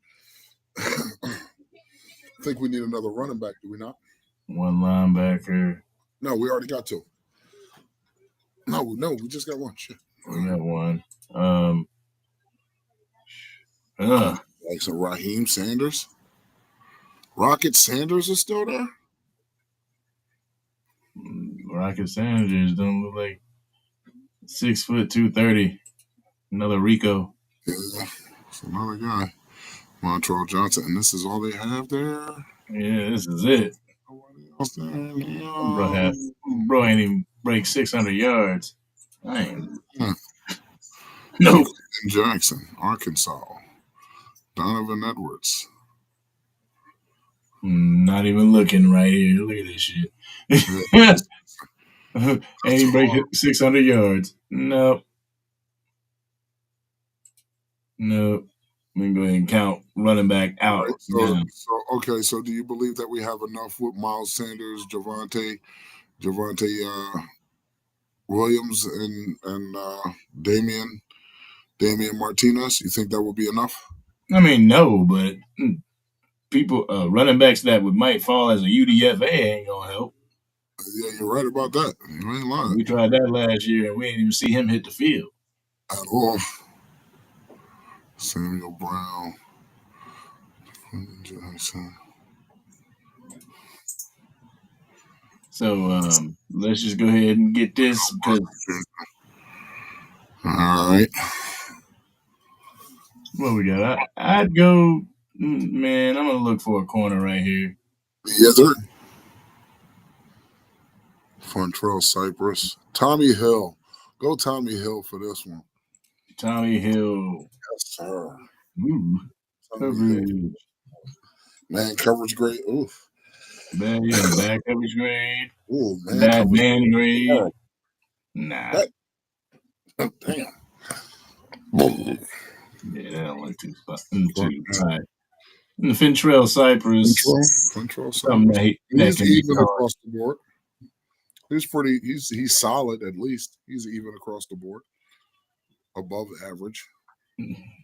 I think we need another running back, do we not? One linebacker. No, we already got two. No, we just got one. Shit. We got one. Like some Raheem Sanders. Rocket Sanders is still there? Rocket Sanders don't look like 6 foot 230. Another Rico. Yeah, it's another guy. Montrell Johnson. And this is all they have there? Yeah, this is it. Nobody else there? No. Bro ain't even break 600 yards. I ain't. Hmm. Nope. Jackson, Arkansas. Donovan Edwards. Not even looking right here. Look at this shit. Ain't even break 600 yards. Nope. Nope. Let me go ahead and count running back out. Right, so do you believe that we have enough with Miles Sanders, Javonte Williams, and Damian Martinez? You think that will be enough? I mean, no, but people running backs that might fall as a UDFA ain't gonna help. Yeah, you're right about that. You ain't lying. We tried that last year and we didn't even see him hit the field at all. Samuel Brown, Jackson. So let's just go ahead and get this because. All right. What we got? I'd go, man. I'm gonna look for a corner right here. Yes, sir. Fontrell Cypress, Tommy Hill. Go Tommy Hill for this one. Tommy Hill. Yes, sir. Ooh. Coverage. Man, coverage grade. Oof. Man, yeah, bad coverage grade. Ooh, man. Bad man grade. Yeah. Nah. Damn. Yeah, that don't look too high. And the Fintrell Cypress. Fintrell Cypress. He's even across the board. He's solid at least. He's even across the board. Above average.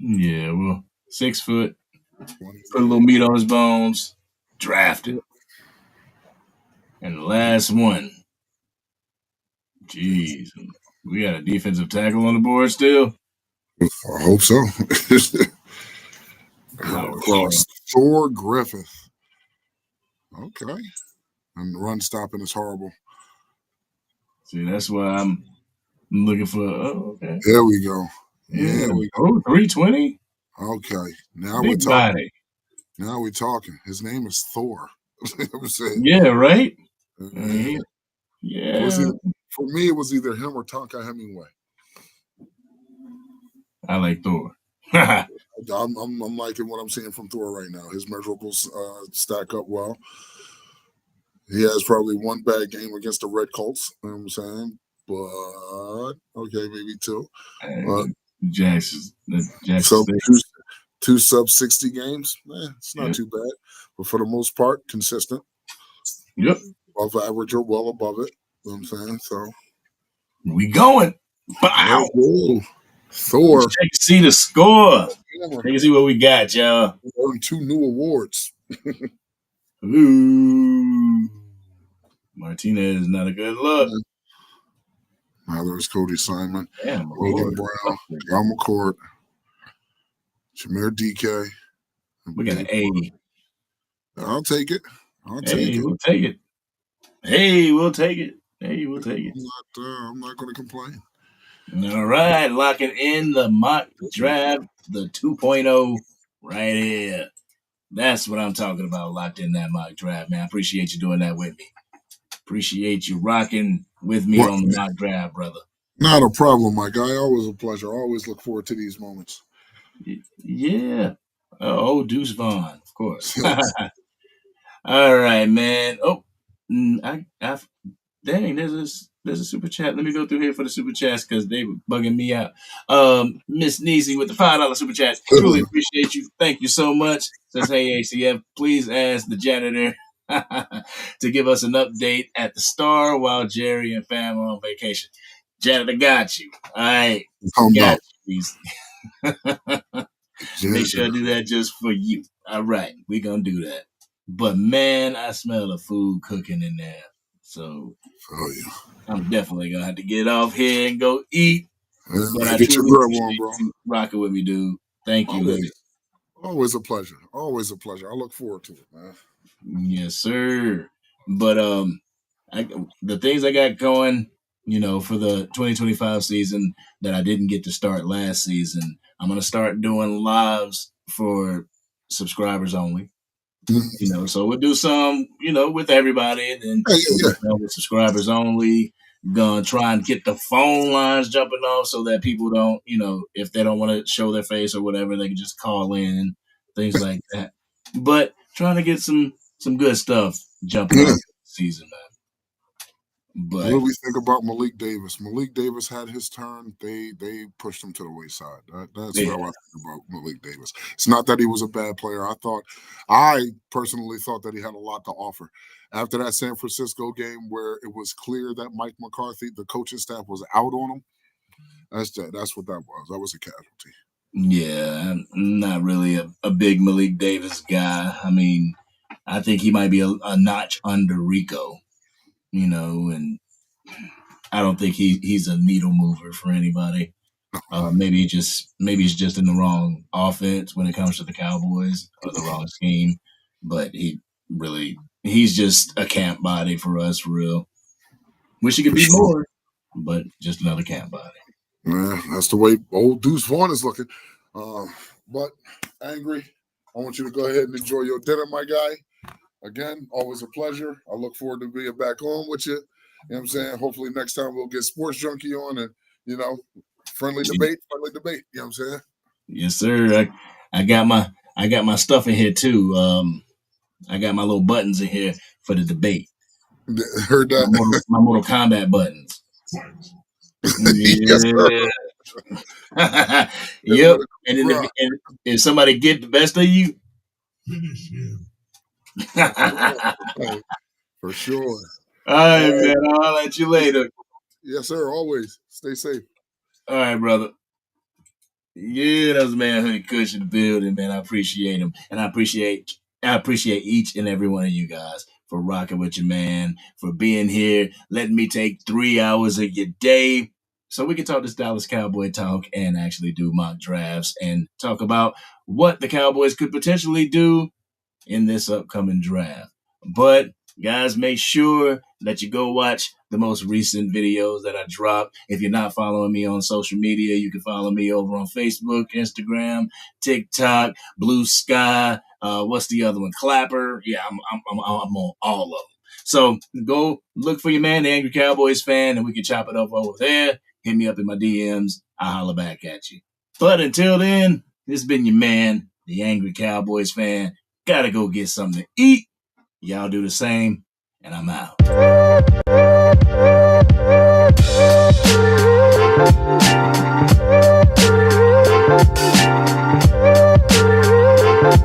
Yeah, well, 6 foot. Put a little meat on his bones. Drafted. And the last one. Jeez. We got a defensive tackle on the board still? I hope so. Thor Griffith. Okay. And the run stopping is horrible. See, that's why I'm looking for. Oh, okay. There we go. Yeah, we go. 320? Okay. Now Big we're talking. Body. Now we're talking. His name is Thor. Yeah, right? Yeah. For me, it was either him or Tonka Hemingway. I like Thor. I'm liking what I'm seeing from Thor right now. His measurables stack up well. He has probably one bad game against the Red Colts, you know what I'm saying? But, okay, maybe two. Jackson. So two sub-60 games, it's not too bad. But for the most part, consistent. Yep. Above average or well above it, you know what I'm saying? So we going. Wow. Oh, Thor. Check to see the score. Check to see what we got, y'all. We earned 2 new awards. Ooh. Martinez is not a good look. Now there's Cody Simon, Damn, Logan Brown, John McCourt, Shamir DK. We got an A. I'll take it. We'll take it. Hey, we'll take it. I'm not going to complain. All right, locking in the mock draft, the 2.0 right here. That's what I'm talking about, locked in that mock draft, man. I appreciate you doing that with me. Appreciate you rocking with me on the mock draft, brother. Not a problem, my guy. Always a pleasure. Always look forward to these moments. Yeah. Oh, Deuce Vaughn, of course. All right, man. Oh, dang, there's a super chat. Let me go through here for the super chats because they were bugging me out. Miss Neesy with the $5 super chat. Truly appreciate you. Thank you so much. Says, hey, ACF, please ask the janitor to give us an update at the Star while Jerry and fam are on vacation. Janitor got you. All right. Got you. Make sure I do that just for you. All right, we're gonna do that. But man, I smell the food cooking in there. So I'm definitely gonna have to get off here and go eat. But I Get your truly grub on, appreciate bro. you rocking with me, dude. Thank you. Always a pleasure. Always a pleasure. I look forward to it, man. Yes, sir. But the things I got going, for the 2025 season that I didn't get to start last season, I'm gonna start doing lives for subscribers only. So we'll do some, with everybody, and then we'll do some with subscribers only. Gonna try and get the phone lines jumping off so that people don't, if they don't want to show their face or whatever, they can just call in, things like that. But trying to get some good stuff jumping off this season, man. But what do we think about Malik Davis? Malik Davis had his turn. They pushed him to the wayside. That's how I think about Malik Davis. It's not that he was a bad player. I personally thought that he had a lot to offer. After that San Francisco game where it was clear that Mike McCarthy, the coaching staff, was out on him, that's what that was. That was a casualty. Yeah, I'm not really a big Malik Davis guy. I mean, I think he might be a notch under Rico. And I don't think he's a needle mover for anybody. Maybe he's just in the wrong offense when it comes to the Cowboys, or the wrong scheme. But he's just a camp body for us, for real. Wish he could be more, but just another camp body. Yeah, that's the way old Deuce Vaughn is looking. But Angry, I want you to go ahead and enjoy your dinner, my guy. Again, always a pleasure. I look forward to being back on with you. You know what I'm saying? Hopefully next time we'll get Sports Junkie on and, friendly debate. You know what I'm saying? Yes, sir. I got my stuff in here too. I got my little buttons in here for the debate. Heard that? My Mortal Kombat buttons. Yes, sir. Yep. And then if somebody get the best of you, Finish him. For sure. All right, man. I'll let you later. Yes, sir. Always. Stay safe. All right, brother. Yeah, that was man Honey Kush in the building, man. I appreciate him. And I appreciate each and every one of you guys for rocking with your man, for being here, letting me take 3 hours of your day so we can talk this Dallas Cowboy talk and actually do mock drafts and talk about what the Cowboys could potentially do in this upcoming draft. But guys, make sure that you go watch the most recent videos that I dropped. If you're not following me on social media, you can follow me over on Facebook, Instagram, TikTok, Blue Sky. What's the other one? Clapper. Yeah, I'm on all of them. So go look for your man, the Angry Cowboys Fan, and we can chop it up over there. Hit me up in my DMs. I'll holler back at you. But until then, this has been your man, the Angry Cowboys Fan. Gotta go get something to eat. Y'all do the same, and I'm out.